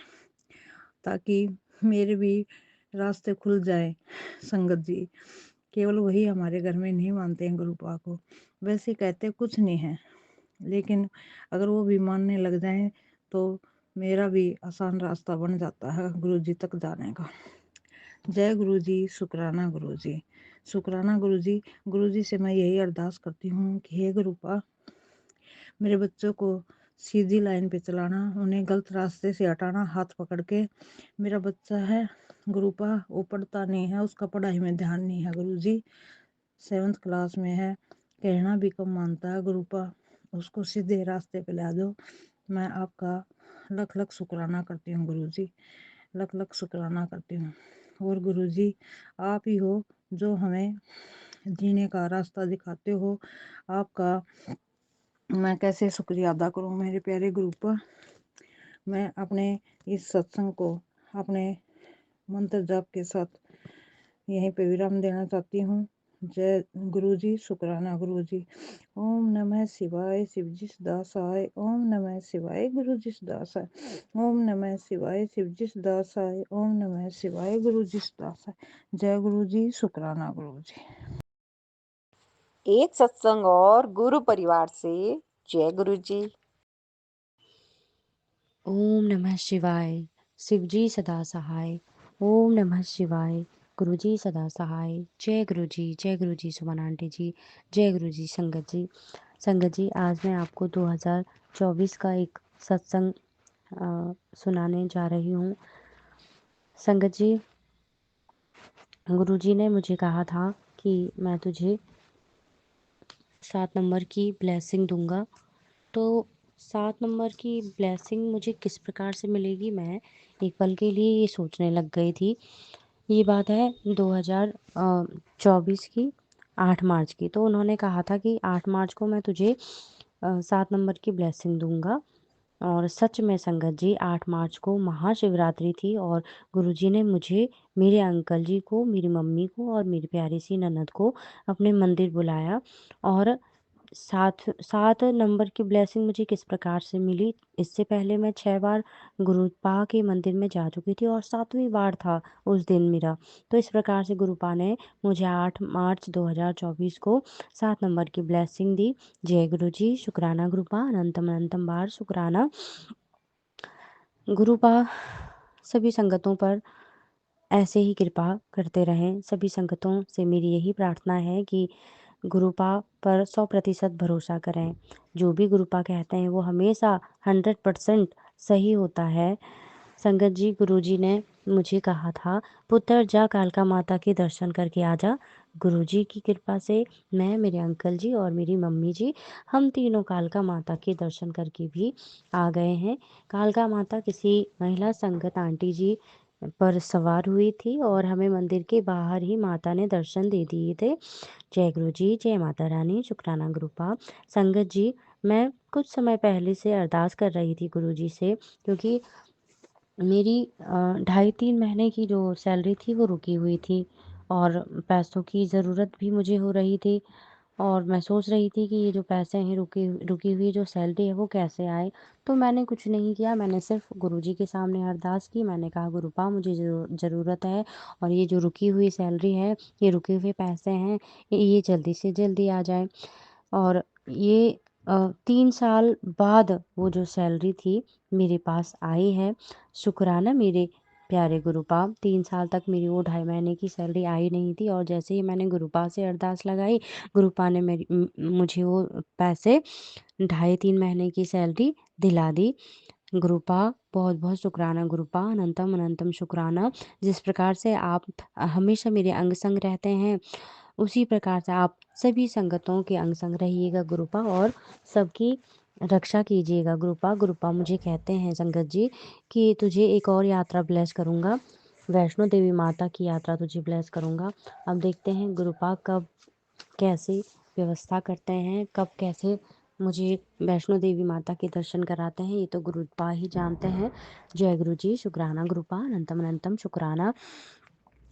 ताकि मेरे भी रास्ते खुल जाए। संगत जी केवल वही हमारे घर में नहीं मानते हैं गुरुपा को, वैसे कहते कुछ नहीं है, लेकिन अगर वो भी मानने लग जाएं तो मेरा भी आसान रास्ता बन जाता है गुरुजी तक जाने का। जय गुरु जी, शुक्राना गुरु जी, शुक्राना गुरु जी। गुरु जी से मैं यही अरदास करती हूँ कि हे गुरुपा, मेरे बच्चों को सीधी लाइन पे चलाना, उन्हें गलत रास्ते से हटाना हाथ पकड़ के। मेरा बच्चा है गुरुपा, वो पढ़ता नहीं है, उसका पढ़ाई में ध्यान नहीं है गुरु जी, 7th क्लास में है, कहना भी कम मानता है गुरुपा, उसको सीधे रास्ते पे ला दो। मैं आपका लख लख शुक्राना करती हूँ गुरु जी, लख लख शुक्राना करती हूँ। और गुरु जी आप ही हो जो हमें जीने का रास्ता दिखाते हो, आपका मैं कैसे शुक्रिया अदा करूँ मेरे प्यारे गुरुपा। मैं अपने इस सत्संग को अपने मंत्र जाप के साथ यहीं पे विराम देना चाहती हूँ। जय गुरु जी, शुक्राना गुरु जी। ओम नमः शिवाय शिवजी सदासाय, ओम नमः शिवाय गुरु जी सदासाय, ओम नमः शिवाय शिवजी सदासाय, ओम नमः शिवाय गुरु जी सदासाय। जय गुरु जी, शुक्राना गुरु जी। एक सत्संग और गुरु परिवार से जय गुरु जी। ओम नमः शिवाय, शिवजी सदा सहाय। ओम नमः शिवाय, गुरुजी सदा सहाय। जय गुरु जी सुमन आंटी जी, जय गुरु जी संगत जी। संगत जी, आज मैं आपको 2024 का एक सत्संग सुनाने जा रही हूँ। संगत जी, गुरुजी ने मुझे कहा था कि मैं तुझे 7 नंबर की ब्लेसिंग दूंगा। तो 7 नंबर की ब्लेसिंग मुझे किस प्रकार से मिलेगी, मैं एक पल के लिए ये सोचने लग गई थी। ये बात है 2024 की 8 मार्च की। तो उन्होंने कहा था कि 8 मार्च को मैं तुझे 7 नंबर की ब्लेसिंग दूंगा। और सच में संगत जी, 8 मार्च को महाशिवरात्रि थी और गुरुजी ने मुझे, मेरे अंकल जी को, मेरी मम्मी को और मेरी प्यारी सी ननद को अपने मंदिर बुलाया। और 7 नंबर की ब्लेसिंग मुझे किस प्रकार से मिली, इससे पहले मैं 6 बार गुरुपा के मंदिर में जा चुकी थी और 7वीं बार था उस दिन मेरा। तो इस प्रकार से गुरुपा ने मुझे 8 मार्च 2024 को 7 नंबर की ब्लेसिंग दी। जय गुरु जी, शुक्राना गुरुपा, अनंतम अनंतम बार शुक्राना। गुरुपा सभी संगतों पर ऐसे ही कृपा करते रहें। सभी संगतों से मेरी यही प्रार्थना है कि गुरुपा पर 100% भरोसा करें। जो भी गुरुपा कहते हैं वो हमेशा 100% सही होता है। संगत जी, गुरुजी ने मुझे कहा था, पुत्र जा कालका माता के दर्शन करके आ जा। गुरुजी की कृपा से मैं, मेरे अंकल जी और मेरी मम्मी जी, हम तीनों कालका माता के दर्शन करके भी आ गए हैं। कालका माता किसी महिला संगत आंटी जी पर सवार हुई थी और हमें मंदिर के बाहर ही माता ने दर्शन दे दिए थे। जय गुरु जी, जय माता रानी, शुक्राना गुरुपा। संगत जी, मैं कुछ समय पहले से अरदास कर रही थी गुरु जी से, क्योंकि मेरी 2.5-3 महीने की जो सैलरी थी वो रुकी हुई थी और पैसों की ज़रूरत भी मुझे हो रही थी। और मैं सोच रही थी कि ये जो पैसे हैं, रुकी रुकी हुई जो सैलरी है वो कैसे आए। तो मैंने कुछ नहीं किया, मैंने सिर्फ गुरुजी के सामने अरदास की। मैंने कहा, गुरुपा मुझे ज़रूरत है और ये जो रुकी हुई सैलरी है, ये रुके हुए पैसे हैं, ये जल्दी से जल्दी आ जाए। और ये 3 साल बाद वो जो सैलरी थी मेरे पास आई है। शुक्राना मेरे प्यारे गुरुपाद, 3 साल तक मेरी वो 2.5 महीने की सैलरी आई नहीं थी और जैसे ही मैंने गुरुपाद से अरदास लगाई, गुरुपाद ने मुझे वो पैसे 2.5-3 महीने की सैलरी दिला दी। गुरुपाद, बहुत-बहुत शुक्राना गुरुपाद, अनंतम अनंतम शुक्राना। जिस प्रकार से आप हमेशा मेरे अंग-संग रहते हैं, उसी प्रकार से आप सभी संगतों के अंग-संग रहिएगा गुरुपाद और सबकी रक्षा कीजिएगा गुरुपाद। गुरुपाद मुझे कहते हैं संगत जी कि तुझे एक और यात्रा ब्लेस करूँगा, वैष्णो देवी माता की यात्रा तुझे ब्लेस करूँगा। अब देखते हैं गुरुपाद कब कैसे व्यवस्था करते हैं, कब कैसे मुझे वैष्णो देवी माता के दर्शन कराते हैं, ये तो गुरुपाद ही जानते हैं। जय गुरु जी, शुक्राना गुरुपाद, अनंतम अनंतम शुक्राना।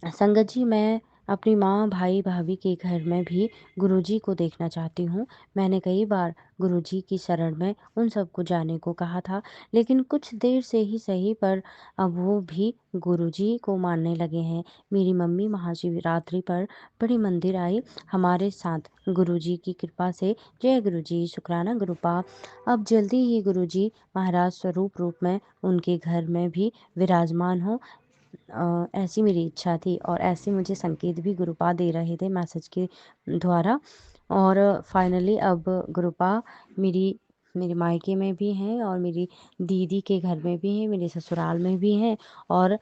संगत जी, मैं अपनी माँ, भाई, भाभी के घर में भी गुरुजी को देखना चाहती हूँ। मैंने कई बार गुरुजी की शरण में उन सबको जाने को कहा था, लेकिन कुछ देर से ही सही पर अब वो भी गुरुजी को मानने लगे हैं। मेरी मम्मी महाशिवरात्रि पर बड़ी मंदिर आई हमारे साथ गुरुजी की कृपा से। जय गुरुजी, शुक्राना गुरुपाद। अब जल्दी ही गुरुजी महाराज स्वरूप रूप में उनके घर में भी विराजमान हो, ऐसी मेरी इच्छा थी और ऐसे मुझे संकेत भी गुरुपाद दे रहे थे मैसेज के द्वारा। और फाइनली अब गुरुपाद मेरे मायके में भी हैं और मेरी दीदी के घर में भी हैं, मेरे ससुराल में भी हैं और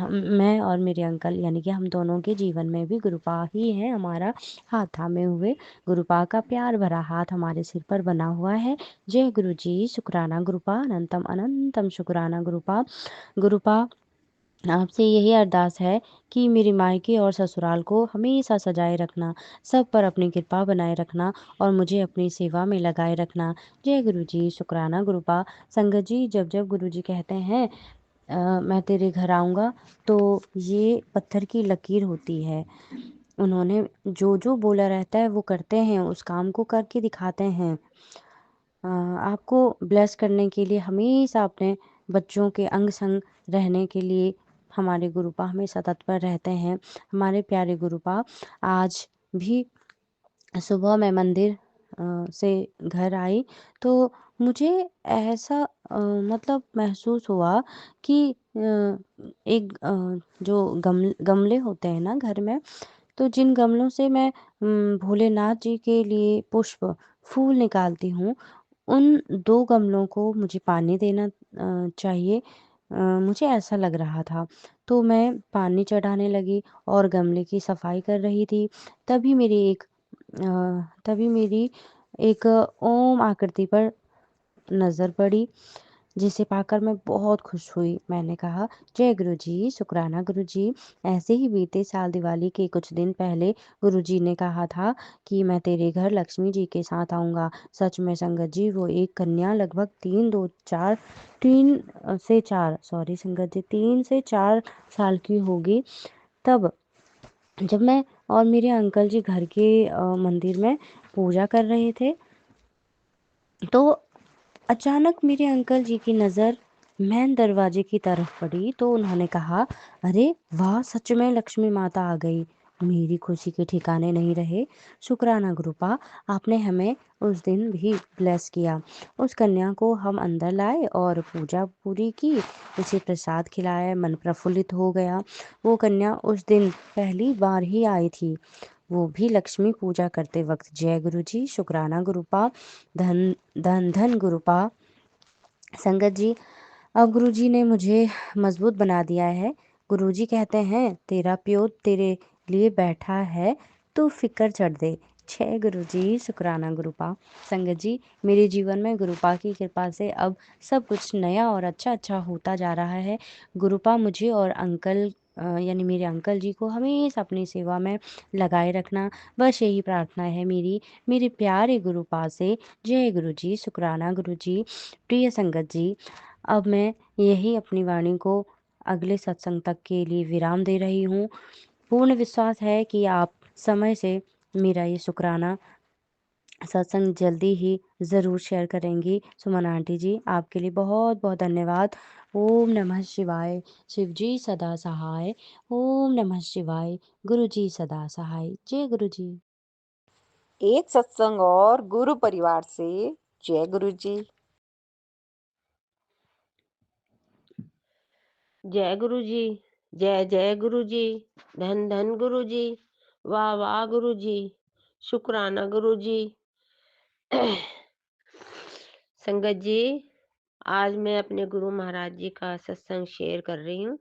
मैं और मेरे अंकल यानी कि हम दोनों के जीवन में भी गुरुपाद ही हैं हमारा हाथ थामे हुए। गुरुपाद का प्यार भरा हाथ हमारे सिर पर बना हुआ है। जय गुरु जी, शुक्राना गुरुपाद, अनंतम अनंतम शुक्राना गुरुपाद। गुरुपाद, आपसे यही अरदास है कि मेरे मायके और ससुराल को हमेशा सजाए रखना, सब पर अपनी कृपा बनाए रखना और मुझे अपनी सेवा में लगाए रखना। जय गुरु जी, शुक्राना गुरुपाद। संगत जी, जब जब गुरु जी कहते हैं मैं तेरे घर आऊँगा, तो ये पत्थर की लकीर होती है। उन्होंने जो जो बोला रहता है वो करते हैं, उस काम को करके दिखाते हैं। आपको ब्लेस करने के लिए हमेशा अपने बच्चों के अंग संग रहने के लिए हमारे गुरुपा हमेशा तत्पर रहते हैं। हमारे प्यारे गुरुपा, आज भी सुबह मैं मंदिर से घर आई तो मुझे ऐसा मतलब महसूस हुआ कि एक जो गमले होते हैं ना घर में, तो जिन गमलों से मैं भोलेनाथ जी के लिए पुष्प, फूल निकालती हूँ, उन 2 गमलों को मुझे पानी देना चाहिए। मुझे ऐसा लग रहा था। तो मैं पानी चढ़ाने लगी और गमले की सफाई कर रही थी। तभी तभी मेरी एक ओम आकृति पर नज़र पड़ी, जिसे पाकर मैं बहुत खुश हुई। मैंने कहा, जय गुरुजी, शुक्राना गुरुजी। ऐसे ही बीते साल दिवाली के कुछ दिन पहले गुरुजी ने कहा था कि मैं तेरे घर लक्ष्मी जी के साथ आऊँगा। सच में संगत जी, वो एक कन्या लगभग 3 से 4 साल की होगी। तब जब मैं और मेरे अंकल जी घर के मंदिर में पूजा कर रहे थे, तो अचानक मेरे अंकल जी की नज़र मेन दरवाजे की तरफ पड़ी तो उन्होंने कहा, अरे वाह, सच में लक्ष्मी माता आ गई। मेरी खुशी के ठिकाने नहीं रहे। शुक्राना गुरुपा, आपने हमें उस दिन भी ब्लेस किया। उस कन्या को हम अंदर लाए और पूजा पूरी की, उसे प्रसाद खिलाया, मन प्रफुल्लित हो गया। वो कन्या उस दिन पहली बार ही आई थी, वो भी लक्ष्मी पूजा करते वक्त। जय गुरु जी, शुक्राना गुरुपा, धन धन धन गुरुपा। संगत जी, अब गुरुजी ने मुझे मजबूत बना दिया है। गुरुजी कहते हैं, तेरा प्यो तेरे लिए बैठा है, तू फिक्र छੱਡ दे। जय गुरुजी, शुक्राना गुरुपा। संगत जी, मेरे जीवन में गुरुपा की कृपा से अब सब कुछ नया और अच्छा होता जा रहा है। गुरुपा मुझे और अंकल यानी मेरे अंकल जी को हमेशा अपनी सेवा में लगाए रखना, बस यही प्रार्थना है मेरी, मेरे प्यारे गुरुपा से। जय गुरुजी, शुक्राना गुरुजी। प्रिय संगत जी, अब मैं यही अपनी वाणी को अगले सत्संग तक के लिए विराम दे रही हूँ। पूर्ण विश्वास है कि आप समय से मेरा ये शुक्राना सत्संग जल्दी ही ज़रूर शेयर करेंगी। सुमन आंटी जी, आपके लिए बहुत बहुत धन्यवाद। ओम नमः शिवाय। शिव जी सदा सहाय। ओम नमः शिवाय। गुरु जी सदा सहाय। जय गुरु जी। एक सत्संग और गुरु परिवार से जय गुरु जी। जय गुरु जी। जय जय गुरु जी। धन धन गुरु जी। वाह वाह गुरु जी। शुक्राना गुरु जी। संगत जी, आज मैं अपने गुरु महाराज जी का सत्संग शेयर कर रही हूँ।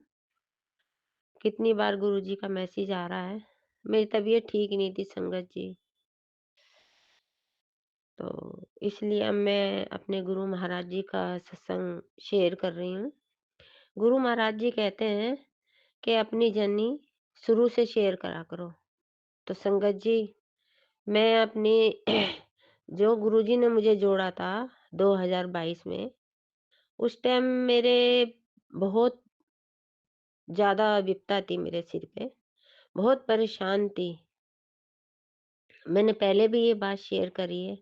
कितनी बार गुरु जी का मैसेज आ रहा है। मेरी तबीयत ठीक नहीं थी संगत जी, तो इसलिए अब मैं अपने गुरु महाराज जी का सत्संग शेयर कर रही हूँ। गुरु महाराज जी कहते हैं कि अपनी जर्नी शुरू से शेयर करा करो। तो संगत जी, मैं अपनी जो गुरुजी ने मुझे जोड़ा था 2022 में, उस टाइम मेरे बहुत ज़्यादा विपदा थी मेरे सिर पे, बहुत परेशान थी। मैंने पहले भी ये बात शेयर करी है,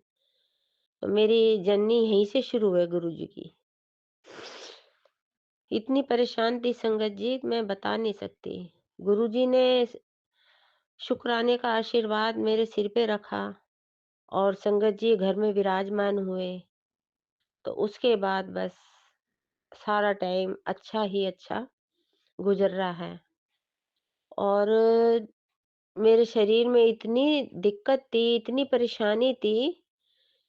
तो मेरी जर्नी यहीं से शुरू है गुरुजी की। इतनी परेशान थी संगत जी, मैं बता नहीं सकती। गुरुजी ने शुक्राने का आशीर्वाद मेरे सिर पे रखा और संगत जी घर में विराजमान हुए, तो उसके बाद बस सारा टाइम अच्छा ही अच्छा गुजर रहा है। और मेरे शरीर में इतनी दिक्कत थी, इतनी परेशानी थी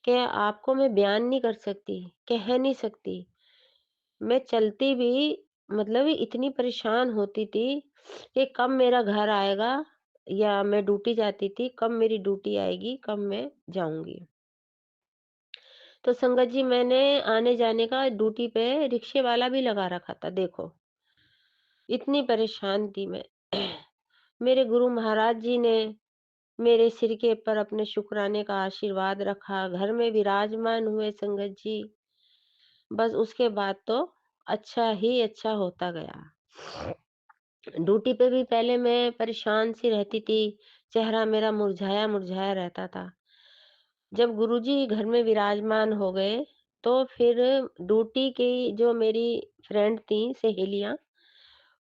कि आपको मैं बयान नहीं कर सकती, कह नहीं सकती। मैं चलती भी मतलब इतनी परेशान होती थी कि कब मेरा घर आएगा, या मैं ड्यूटी जाती थी, कब मेरी ड्यूटी आएगी, कब मैं जाऊँगी। तो संगत जी, मैंने आने-जाने का ड्यूटी पे रिक्शे वाला भी लगा रखा था, देखो। इतनी परेशान थी मैं। मेरे गुरु महाराज जी ने मेरे सिर के ऊपर अपने शुक्राने का आशीर्वाद रखा, घर में विराजमान हुए संगत जी। बस उसके बाद तो अच्छा ही अच्छा होता गया। ड्यूटी पे भी पहले मैं परेशान सी रहती थी, चेहरा मेरा मुरझाया-मुरझाया रहता था। जब गुरुजी घर में विराजमान हो गए, तो फिर ड्यूटी की जो मेरी फ्रेंड थी, सहेलियाँ,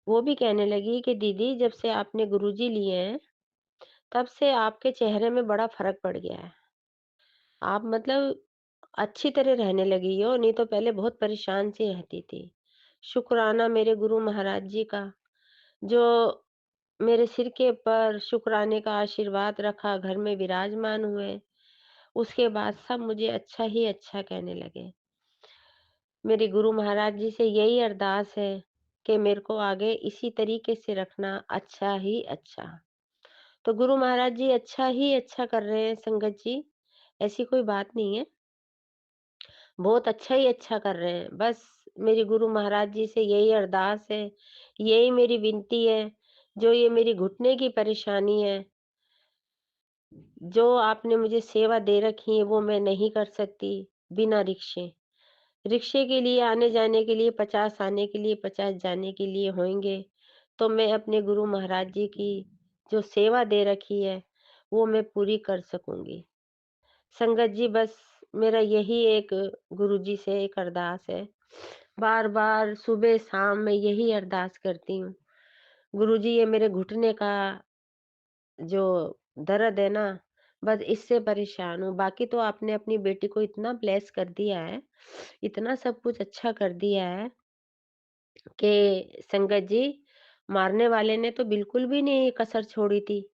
वो भी कहने लगी कि दीदी, जब से आपने गुरुजी लिए हैं, तब से आपके चेहरे में बड़ा फ़र्क पड़ गया है। आप मतलब अच्छी तरह रहने लगी हो, नहीं तो पहले बहुत परेशान सी रहती थी। शुक्राना मेरे गुरु महाराज जी का, जो मेरे सिर के ऊपर शुक्राने का आशीर्वाद रखा, घर में विराजमान हुए। उसके बाद सब मुझे अच्छा ही अच्छा कहने लगे। मेरे गुरु महाराज जी से यही अरदास है कि मेरे को आगे इसी तरीके से रखना, अच्छा ही अच्छा। तो गुरु महाराज जी अच्छा ही अच्छा कर रहे हैं संगत जी, ऐसी कोई बात नहीं है। बहुत अच्छा ही अच्छा कर रहे हैं। बस मेरे गुरु महाराज जी से यही अरदास है, यही मेरी विनती है, जो ये मेरी घुटने की परेशानी है, जो आपने मुझे सेवा दे रखी है, वो मैं नहीं कर सकती बिना रिक्शे। रिक्शे के लिए आने-जाने के लिए 50 आने के लिए 50 जाने के लिए होंगे, तो मैं अपने गुरु महाराज जी की जो सेवा दे रखी है, वो मैं पूरी कर सकूँगी। संगत जी, बस मेरा यही एक गुरुजी से एक अरदास है। बार-बार सुबह-शाम मैं यही अरदास करती हूँ। गुरुजी, ये मेरे घुटने का जो दर्द है ना, बस इससे परेशान हूँ। बाकी तो आपने अपनी बेटी को इतना ब्लेस कर दिया है, इतना सब कुछ अच्छा कर दिया है कि संगत जी, मारने वाले ने तो बिल्कुल भी नहीं कसर छोड़ी थी,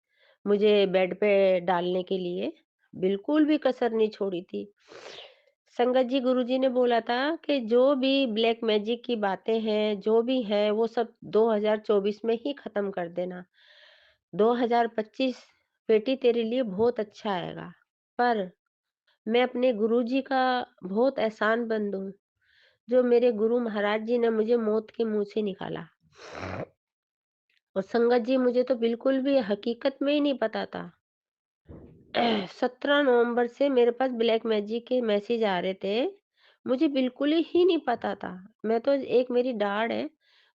मुझे बेड पे डालने के लिए, बिल्कुल भी कसर नहीं छोड़ी थी। संगत जी, गुरुजी ने बोला था कि जो भी ब्लैक मैजिक की बातें हैं, जो भी है, वो सब 2024 में ही खत्म कर देना। 2025 बेटी तेरे लिए बहुत अच्छा आएगा। पर मैं अपने गुरुजी का बहुत एहसानमंद हूँ, जो मेरे गुरु महाराज जी ने मुझे मौत के मुँह से निकाला। और संगत जी, मुझे तो बिल्कुल भी हकीकत में ही नहीं पता था। 17 नवंबर से मेरे पास ब्लैक मैजिक के मैसेज आ रहे थे। मुझे बिल्कुल ही नहीं पता था। मैं तो, एक मेरी दाढ़ है,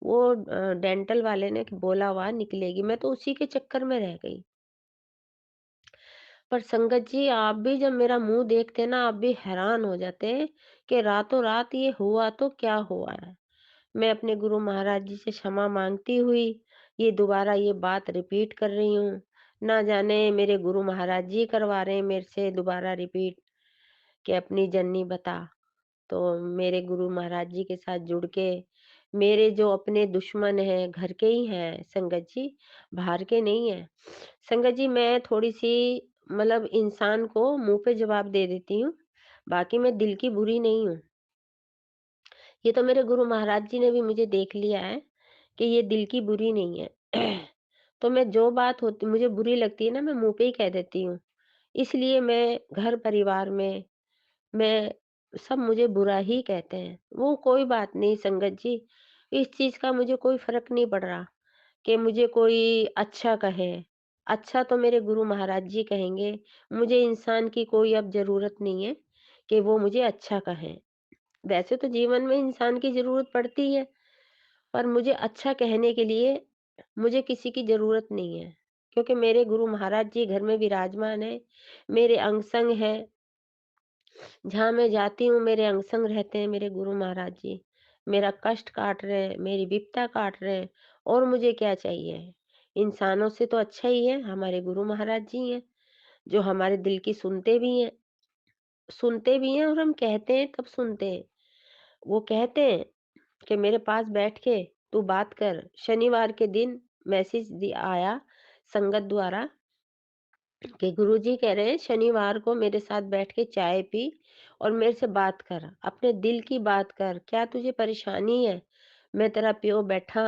वो डेंटल वाले ने बोला हुआ निकलेगी, मैं तो उसी के चक्कर में रह गई। पर संगत जी, आप भी जब मेरा मुँह देखते ना, आप भी हैरान हो जाते कि रातों रात ये हुआ तो क्या हुआ है। मैं अपने गुरु महाराज जी से क्षमा माँगती हुई, ये दोबारा ये बात रिपीट कर रही हूँ। ना जाने मेरे गुरु महाराज जी करवा रहे हैं मेरे से दोबारा रिपीट कि अपनी जर्नी बता। तो मेरे गुरु महाराज जी के साथ जुड़ के मेरे जो अपने दुश्मन हैं, घर के ही हैं संगत जी, बाहर के नहीं हैं। संगत जी मैं थोड़ी-सी मतलब इंसान को मुँह पे जवाब दे देती हूँ, बाकी मैं दिल की बुरी नहीं हूँ। ये तो मेरे गुरु महाराज जी ने भी मुझे देख लिया है कि ये दिल की बुरी नहीं है। तो मैं जो बात होती मुझे बुरी लगती है ना, मैं मुँह पे ही कह देती हूँ। इसलिए मैं घर परिवार में मैं सब मुझे बुरा ही कहते हैं। वो कोई बात नहीं संगत जी, इस चीज़ का मुझे कोई फ़र्क नहीं पड़ रहा कि मुझे कोई अच्छा कहे। अच्छा तो मेरे गुरु महाराज जी कहेंगे, मुझे इंसान की कोई अब ज़रूरत नहीं है कि वो मुझे अच्छा कहें। वैसे तो जीवन में इंसान की ज़रूरत पड़ती है, पर मुझे अच्छा कहने के लिए मुझे किसी की ज़रूरत नहीं है। क्योंकि मेरे गुरु महाराज जी घर में विराजमान हैं, मेरे अंग-संग हैं। जहाँ मैं जाती हूँ मेरे अंग-संग रहते हैं मेरे गुरु महाराज जी। मेरा कष्ट काट रहे हैं, मेरी विपदा काट रहे हैं और मुझे क्या चाहिए? इंसानों से तो अच्छा ही है, हमारे गुरु महाराज जी हैं, जो हमारे दिल की सुनते भी हैं और हम कहते हैं तब सुनते हैं। वो कहते हैं कि मेरे पास बैठ के तू बात कर। शनिवार के दिन मैसेज आया संगत द्वारा कि गुरुजी कह रहे हैं शनिवार को मेरे साथ बैठ के चाय पी और मेरे से बात कर, अपने दिल की बात कर, क्या तुझे परेशानी है? मैं तेरा प्यो बैठा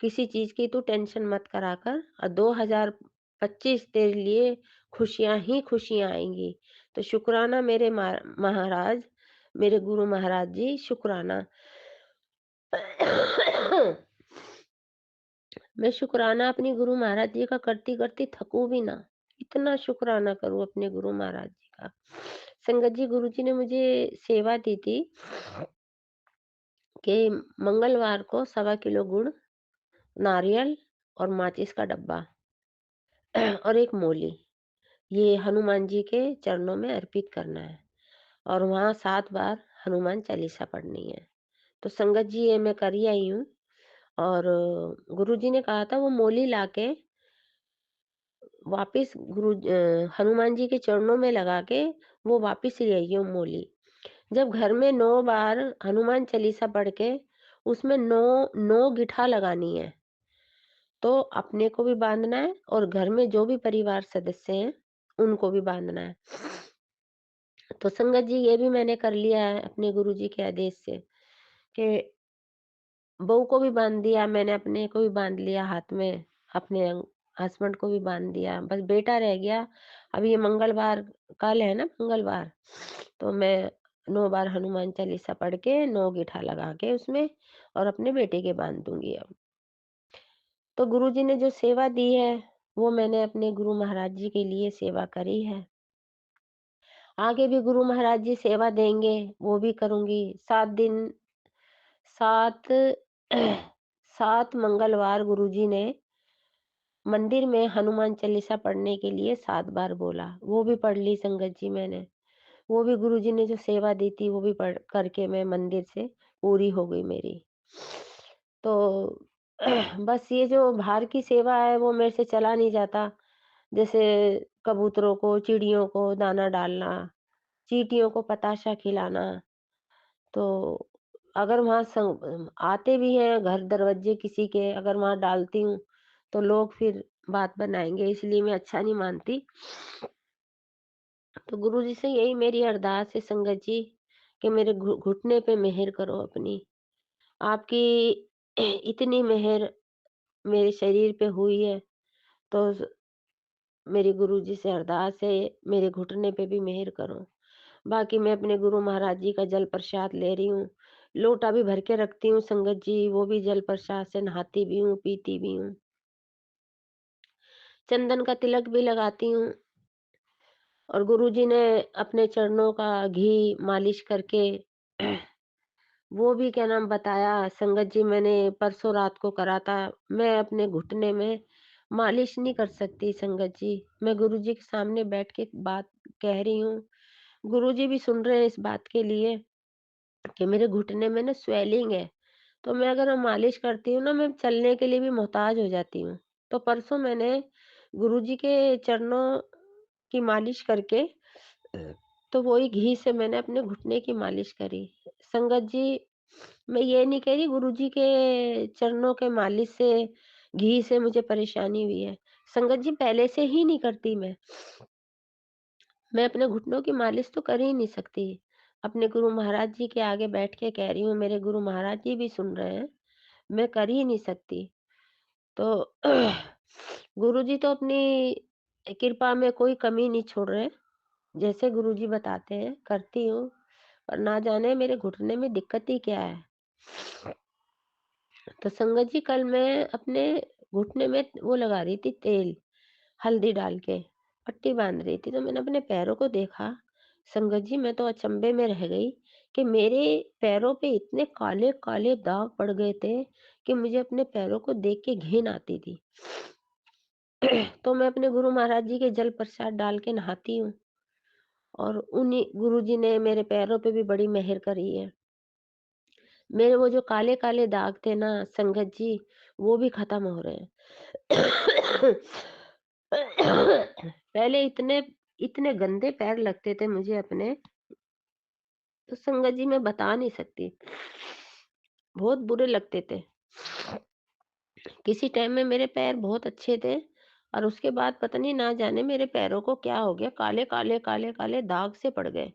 किसी चीज की तू टेंशन मत करा कर और 2025 तेरे लिए खुशियां ही खुशियां आएंगी। तो शुक्राना मेरे महाराज, मेरे गुरु महाराज जी, शुक्राना। मैं शुक्राना अपने गुरु महाराज जी का करती-करती थकूँ भी ना। इतना शुक्राना करूँ अपने गुरु महाराज जी का। संगत जी गुरुजी ने मुझे सेवा दी थी कि मंगलवार को 1.25 किलो गुड़, नारियल और माचिस का डब्बा और एक मोली, ये हनुमान जी के चरणों में अर्पित करना है और वहाँ 7 बार हनुमान चालीसा पढ़नी है। तो संगत जी ये मैं कर ही आई हूँ और गुरुजी ने कहा था वो मोली लाके वापिस हनुमान जी के चरणों में लगा के वो वापिस ले आई हूँ मोली। जब घर में 9 बार हनुमान चालीसा पढ़ के उसमें 9 9 गिठा लगानी है, तो अपने को भी बाँधना है और घर में जो भी परिवार सदस्य हैं, उनको भी बाँधना है। तो संगत जी ये भी मैंने कर लिया है अपने गुरुजी के आदेश से कि बहू को भी बाँध दिया मैंने, अपने को भी बाँध लिया हाथ में, अपने हस्बैंड को भी बाँध दिया, बस बेटा रह गया। अब ये मंगलवार कल है ना मंगलवार, तो मैं 9 बार हनुमान चालीसा पढ़ के 9 गीठा लगा के उसमें और अपने बेटे के बाँध दूँगी अब। तो गुरुजी ने जो सेवा दी है, वो मैंने अपने गुरु महाराज जी के लिए सेवा करी है। आगे भी गुरु महाराज जी सेवा देंगे, वो भी करूँगी। 7 दिन 7 7 मंगलवार गुरुजी ने मंदिर में हनुमान चालीसा पढ़ने के लिए 7 बार बोला, वो भी पढ़ ली संगत जी मैंने। वो भी गुरुजी ने जो सेवा दी थी वो भी पढ़ करके मैं मंदिर से पूरी हो गई मेरी। तो बस ये जो बाहर की सेवा है वो मेरे से चला नहीं जाता। जैसे कबूतरों को, चिड़ियों को दाना डालना, चींटियों को पताशा खिलाना। तो अगर वहाँ आते भी हैं घर दरवाजे किसी के, अगर वहाँ डालती हूँ, तो लोग फिर बात बनाएँगे, इसलिए मैं अच्छा नहीं मानती। तो गुरुजी से यही मेरी अरदास है संगत जी कि मेरे घुटने पे मेहर करो अपनी। आपकी इतनी मेहर मेरे शरीर पे हुई है, तो मेरे गुरुजी से अरदास है मेरे घुटने पे भी मेहर करो। बाकी मैं अपने गुरु महाराज जी का जल प्रसाद ले रही हूँ। लोटा भी भर के रखती हूँ संगत जी, वो भी जल प्रसाद से नहाती भी हूँ, पीती भी हूँ। चंदन का तिलक भी लगाती हूँ और गुरुजी ने अपने चरणों का घी मालिश करके वो भी क्या नाम बताया संगत जी, मैंने परसों रात को करा था। मैं अपने घुटने में मालिश नहीं कर सकती संगत जी। मैं गुरुजी के सामने बैठ के बात कह रही हूँ। गुरुजी भी सुन रहे हैं इस बात के लिए कि मेरे घुटने में ना स्वेलिंग है। तो मैं अगर मालिश करती हूँ ना, मैं चलने के लिए भी मोहताज हो जाती हूँ। तो परसों मैंने गुरुजी के चरणों की मालिश करके तो वही घी से मैंने अपने घुटने की मालिश करी। संगत जी, मैं ये नहीं कह रही गुरुजी के चरणों के मालिश से, घी से मुझे परेशानी हुई है। संगत जी, पहले से ही नहीं करती मैं। मैं अपने घुटनों की मालिश तो कर ही नहीं सकती। अपने गुरु महाराज जी के आगे बैठ के कह रही हूँ, मेरे गुरु महाराज जी भी सुन रहे हैं, मैं कर ही नहीं सकती। तो गुरुजी तो अपनी कृपा में कोई कमी नहीं छोड़ रहे। जैसे गुरुजी बताते हैं, करती हूँ, पर ना जाने मेरे घुटने में दिक्कत ही क्या है। तो संगत जी, कल मैं अपने घुटने में वो लगा रही थी तेल, हल्दी डाल के, पट्टी बाँध रही थी, तो मैंने अपने पैरों को देखा। संगत जी, मैं तो अचंभे में रह गई कि मेरे पैरों पे इतने काले-काले दाग पड़ गए थे कि मुझे अपने पैरों को देख के घिन आती थी। तो मैं अपने गुरु महाराज जी के जल प्रसाद डाल के नहाती हूँ, और उन्हीं गुरुजी ने मेरे पैरों पे भी बड़ी मेहर करी है। मेरे वो जो काले-काले दाग थे ना संगत जी, वो भी खत्म हो रहे हैं। पहले इतने इतने गंदे पैर लगते थे मुझे अपने, तो संगत जी मैं बता नहीं सकती। बहुत बुरे लगते थे। किसी टाइम में मेरे पैर बहुत अच्छे थे, और उसके बाद पता नहीं ना जाने मेरे पैरों को क्या हो गया, काले-काले, काले-काले दाग से पड़ गए।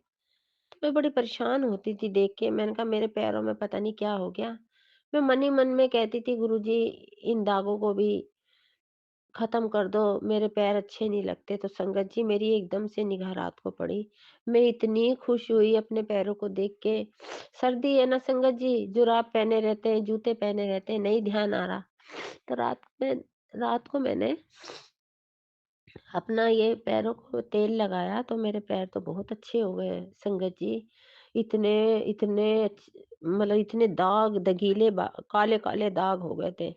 तो मैं बड़ी परेशान होती थी देख के, मैंने कहा मेरे पैरों में पता नहीं क्या हो गया। मैं मन ही मन में कहती थी, गुरुजी इन दागों को भी खत्म कर दो, मेरे पैर अच्छे नहीं लगते। तो संगत जी, मेरी एकदम से निगाह रात को पड़ी। मैं इतनी खुश हुई अपने पैरों को देख के। सर्दी है ना संगत जी, जुराब पहने रहते हैं, जूते पहने रहते हैं, नहीं ध्यान आ रहा। तो रात को मैंने अपना ये पैरों को तेल लगाया, तो मेरे पैर तो बहुत अच्छे हो गए संगत जी। इतने इतने मतलब इतने दाग दगीले काले काले दाग हो गए थे।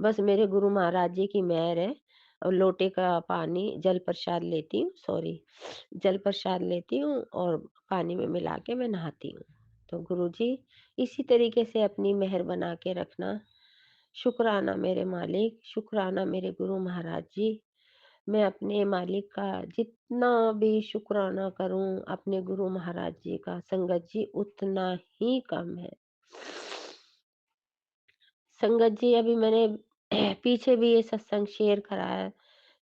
बस मेरे गुरु महाराज जी की मेहर है। और लोटे का पानी जल प्रसाद लेती हूँ, सॉरी, जल प्रसाद लेती हूँ और पानी में मिला के मैं नहाती हूँ। तो गुरु जी, इसी तरीके से अपनी मेहर बना के रखना। शुक्राना मेरे मालिक, शुक्राना मेरे गुरु महाराज जी। मैं अपने मालिक का जितना भी शुक्राना करूं, अपने गुरु महाराज जी का संगत जी, उतना ही कम है। संगत जी, अभी मैंने पीछे भी ये सत्संग शेयर करा है,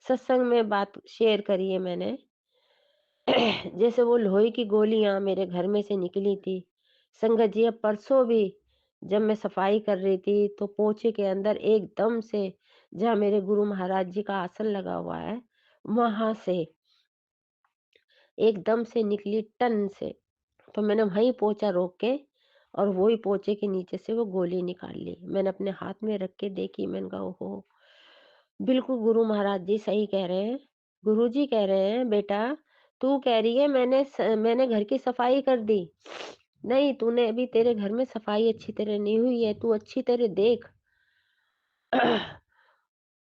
सत्संग में बात शेयर करी है मैंने। जैसे वो लोहे की गोलियां मेरे घर में से निकली थी संगत जी, अब परसों भी जब मैं सफाई कर रही थी, तो पोछे के अंदर एकदम से, जहाँ मेरे गुरु महाराज जी का आसन लगा हुआ है, वहां से एकदम से निकली टन से। तो मैंने वहीं पोंछा रोक के, और वही पोंछे के नीचे से वो गोली निकाल ली। मैंने अपने हाथ में रख के देखी, मैंने कहा ओहो! बिल्कुल गुरु महाराज जी सही कह रहे हैं। गुरुजी कह रहे हैं, बेटा तू कह रही है मैंने घर की सफाई कर दी। नहीं, तूने अभी, तेरे घर में सफाई अच्छी तरह नहीं हुई है, तू अच्छी तरह देख।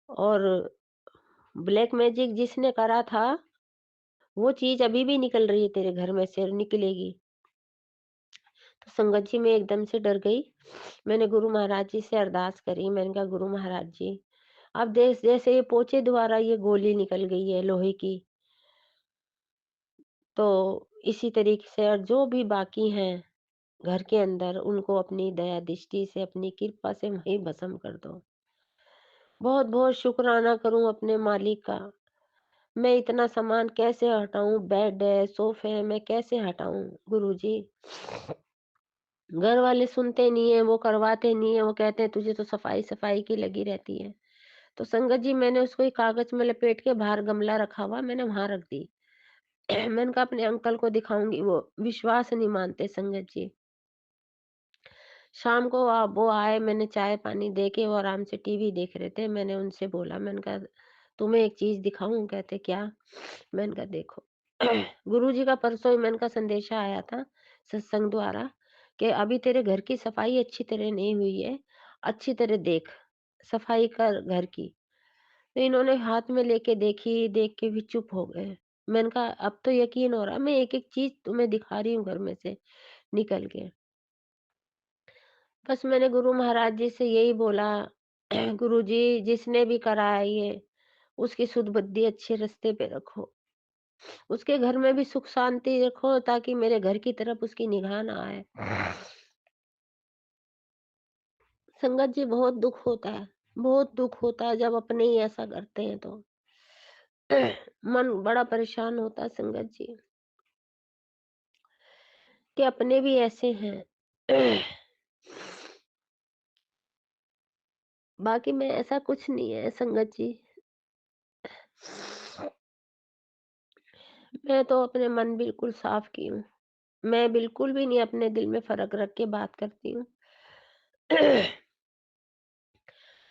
और ब्लैक मैजिक जिसने करा था, वो चीज़ अभी भी निकल रही है तेरे घर में से, और निकलेगी। तो संगत जी, मैं एकदम से डर गई। मैंने गुरु महाराज जी से अरदास करी। मैंने कहा गुरु महाराज जी, अब जैसे ये पोछे द्वारा ये गोली निकल गई है लोहे की, तो इसी तरीके से और जो भी बाकी हैं घर के अंदर, उनको अपनी दया दृष्टि से, अपनी कृपा से वहीं भस्म कर दो। बहुत बहुत शुक्राना करूं अपने मालिक का। मैं इतना सामान कैसे हटाऊं, बेड है, सोफे है, मैं कैसे हटाऊं गुरुजी। घर वाले सुनते नहीं है, वो करवाते नहीं है, वो कहते हैं तुझे तो सफाई सफाई की लगी रहती है। तो संगत जी, मैंने उसको एक कागज में लपेट के, बाहर गमला रखा हुआ, मैंने वहां रख दी। मैंने कहा अपने अंकल को दिखाऊंगी, वो विश्वास नहीं मानते संगत जी। शाम को वो आए, मैंने चाय पानी दे के, वो आराम से टीवी देख रहे थे। मैंने उनसे बोला, मैंने कहा तुम्हें एक चीज दिखाऊं? कहते क्या? मैंने कहा देखो। गुरुजी का परसों ही मैंने कहा संदेशा आया था सत्संग द्वारा, कि अभी तेरे घर की सफाई अच्छी तरह नहीं हुई है, अच्छी तरह देख, सफाई कर घर की। तो इन्होंने हाथ में लेके देखी, देख के भी चुप हो गए। मैंने कहा अब तो यकीन हो रहा, मैं एक एक चीज तुम्हें दिखा रही हूँ घर में से निकल के। बस मैंने गुरु महाराज जी से यही बोला, गुरु जी जिसने भी करा है ये, उसकी सुध बुद्धि अच्छे रास्ते पे रखो। उसके घर में भी सुख शांति रखो ताकि मेरे घर की तरफ उसकी निगाह ना आए। संगत जी बहुत दुःख होता है, बहुत दुःख होता है जब अपने ही ऐसा करते हैं तो। मन बड़ा परेशान होता है संगत जी, कि अपने भी ऐसे हैं। बाकी में ऐसा कुछ नहीं है संगत जी। मैं तो अपने मन बिल्कुल साफ की हूँ। मैं बिल्कुल भी नहीं अपने दिल में फ़र्क रख के बात करती हूँ।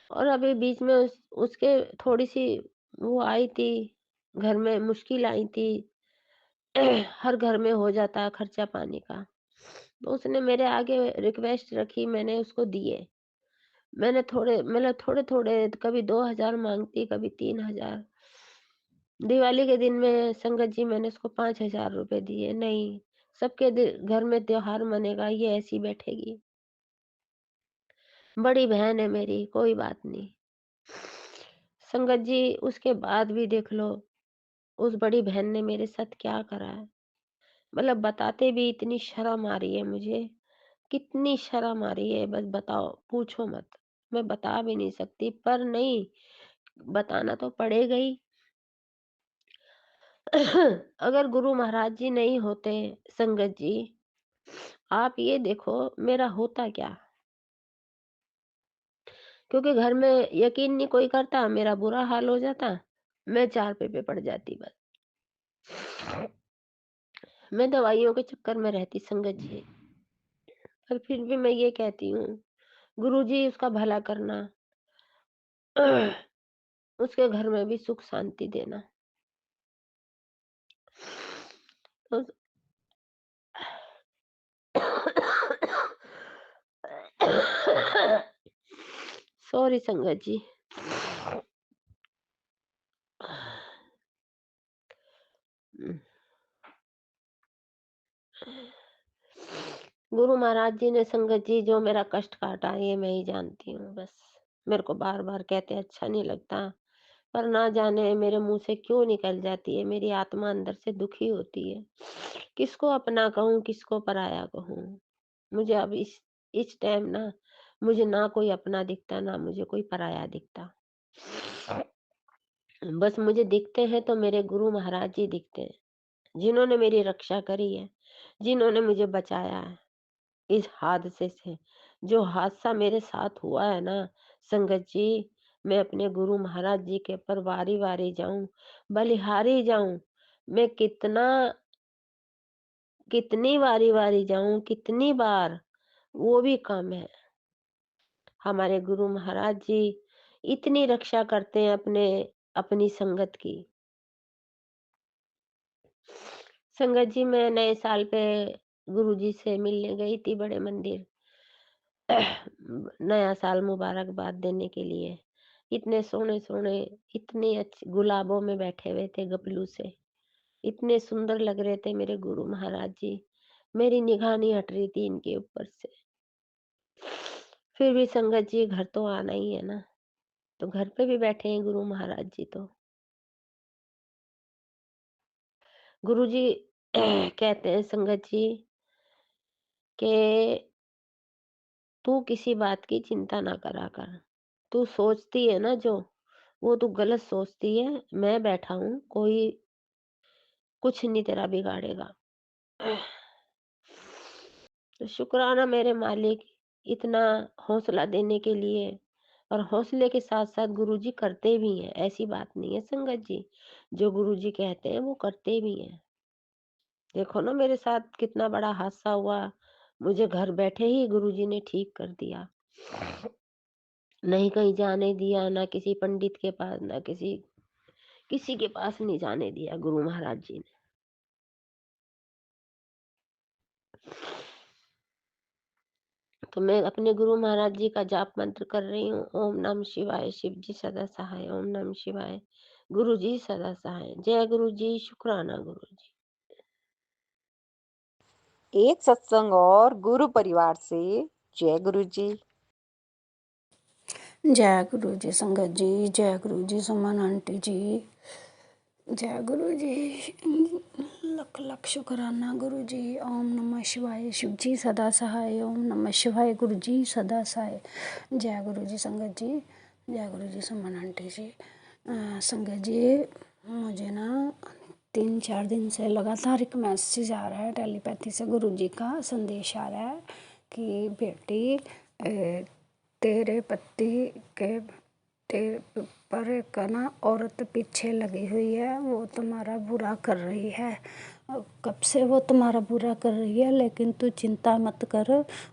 और अभी बीच में उसके थोड़ी-सी वो आई थी, घर में मुश्किल आई थी। हर घर में हो जाता है खर्चा पानी का। तो उसने मेरे आगे रिक्वेस्ट रखी, मैंने उसको दिए। मैंने थोड़े मतलब थोड़े-थोड़े कभी 2000 माँगती, कभी 3000। दिवाली के दिन में संगत जी मैंने उसको 5000 रुपए दिए। नहीं, सबके घर में त्योहार मनेगा, ये ऐसी बैठेगी। बड़ी बहन है मेरी, कोई बात नहीं। संगत जी उसके बाद भी देख लो, उस बड़ी बहन ने मेरे साथ क्या करा है। मतलब बताते भी इतनी शर्म आ रही है मुझे, कितनी शर्म आ रही है बस बताओ, पूछो मत। मैं बता भी नहीं सकती, पर नहीं, बताना तो पड़ेगा ही। अगर गुरु महाराज जी नहीं होते संगत जी, आप ये देखो मेरा होता क्या? क्योंकि घर में यकीन नहीं कोई करता, मेरा बुरा हाल हो जाता, मैं 4 पे पड़ जाती बस। मैं दवाइयों के चक्कर में रहती संगत जी, पर फिर भी मैं ये कहती हूँ, गुरुजी उसका भला करना, उसके घर में भी सुख शांति देना। तो सॉरी संगत जी। गुरु महाराज जी ने संगत जी जो मेरा कष्ट काटा ये मैं ही जानती हूँ बस। मेरे को बार-बार कहते अच्छा नहीं लगता, पर ना जाने मेरे मुँह से क्यों निकल जाती है, मेरी आत्मा अंदर से दुखी होती है। किसको अपना कहूँ, किसको पराया कहूँ? मुझे अब इस टाइम ना मुझे ना कोई अपना दिखता, ना मुझे कोई पराया दिखता। बस मुझे दिखते हैं तो मेरे गुरु महाराज जी दिखते हैं, जिन्होंने मेरी रक्षा करी है, जिन्होंने मुझे बचाया है इस हादसे से। जो हादसा मेरे साथ हुआ है ना संगत जी, मैं अपने गुरु महाराज जी के ऊपर वारी-वारी जाऊँ, बलिहारी जाऊँ, मैं कितनी वारी-वारी जाऊँ, कितनी बार, वो भी कम है। हमारे गुरु महाराज जी इतनी रक्षा करते हैं अपनी संगत की। संगत जी मैं नए साल पे गुरुजी से मिलने गई थी बड़े मंदिर। नया साल मुबारकबाद देने के लिए। इतने सोने-सोने, इतने अच्छे गुलाबों में बैठे हुए थे गपलू से। इतने सुंदर लग रहे थे मेरे गुरु महाराज जी। मेरी निगाह नहीं हट रही थी इनके ऊपर से। फिर भी संगत जी घर तो आना ही है ना, तो घर पे भी बैठे हैं गुरु महाराज जी तो। गुरुजी कहते हैं संगत जी कि तू किसी बात की चिंता ना करा कर। तू सोचती है ना जो, वो तू गलत सोचती है। मैं बैठा हूँ, कोई कुछ नहीं तेरा बिगाड़ेगा। तो शुक्राना मेरे मालिक इतना हौसला देने के लिए, और हौसले के साथ-साथ गुरुजी करते भी हैं, ऐसी बात नहीं है संगत जी। जो गुरुजी कहते हैं वो करते भी हैं। देखो ना मेरे साथ कितना बड़ा हादसा हुआ, मुझे घर बैठे ही गुरुजी ने ठीक कर दिया। नहीं कहीं जाने दिया, ना किसी पंडित के पास, ना किसी किसी के पास नहीं जाने दिया गुरु महाराज जी ने। तो मैं अपने गुरु महाराज जी का जाप मंत्र कर रही हूँ, ओम नमः शिवाय, शिव जी सदा सहाय, ओम नमः शिवाय, गुरु जी सदा सहाय, जय गुरु जी, शुक्राना गुरु जी। एक सत्संग और गुरु परिवार से जय गुरु जी। जय गुरु जी संगत जी, जय गुरु जी सुमन आंटी जी। जय गुरु जी। लख लख शुक्राना गुरु जी। ओम नमः शिवाय। शिव जी सदा सहाय। ओम नमः शिवाय। गुरु जी सदा सहाय। जय गुरु जी संगत जी। जय गुरु जी सुमन आंटी जी। संगत जी, मुझे ना 3-4 दिन से लगातार एक मैसेज आ रहा है, टेलीपैथी से गुरु जी का संदेश आ रहा है कि बेटी तेरे पति के तेरे पर एक ना औरत पीछे लगी हुई है, वो तुम्हारा बुरा कर रही है। कब से वो तुम्हारा बुरा कर रही है, लेकिन तू चिंता मत कर,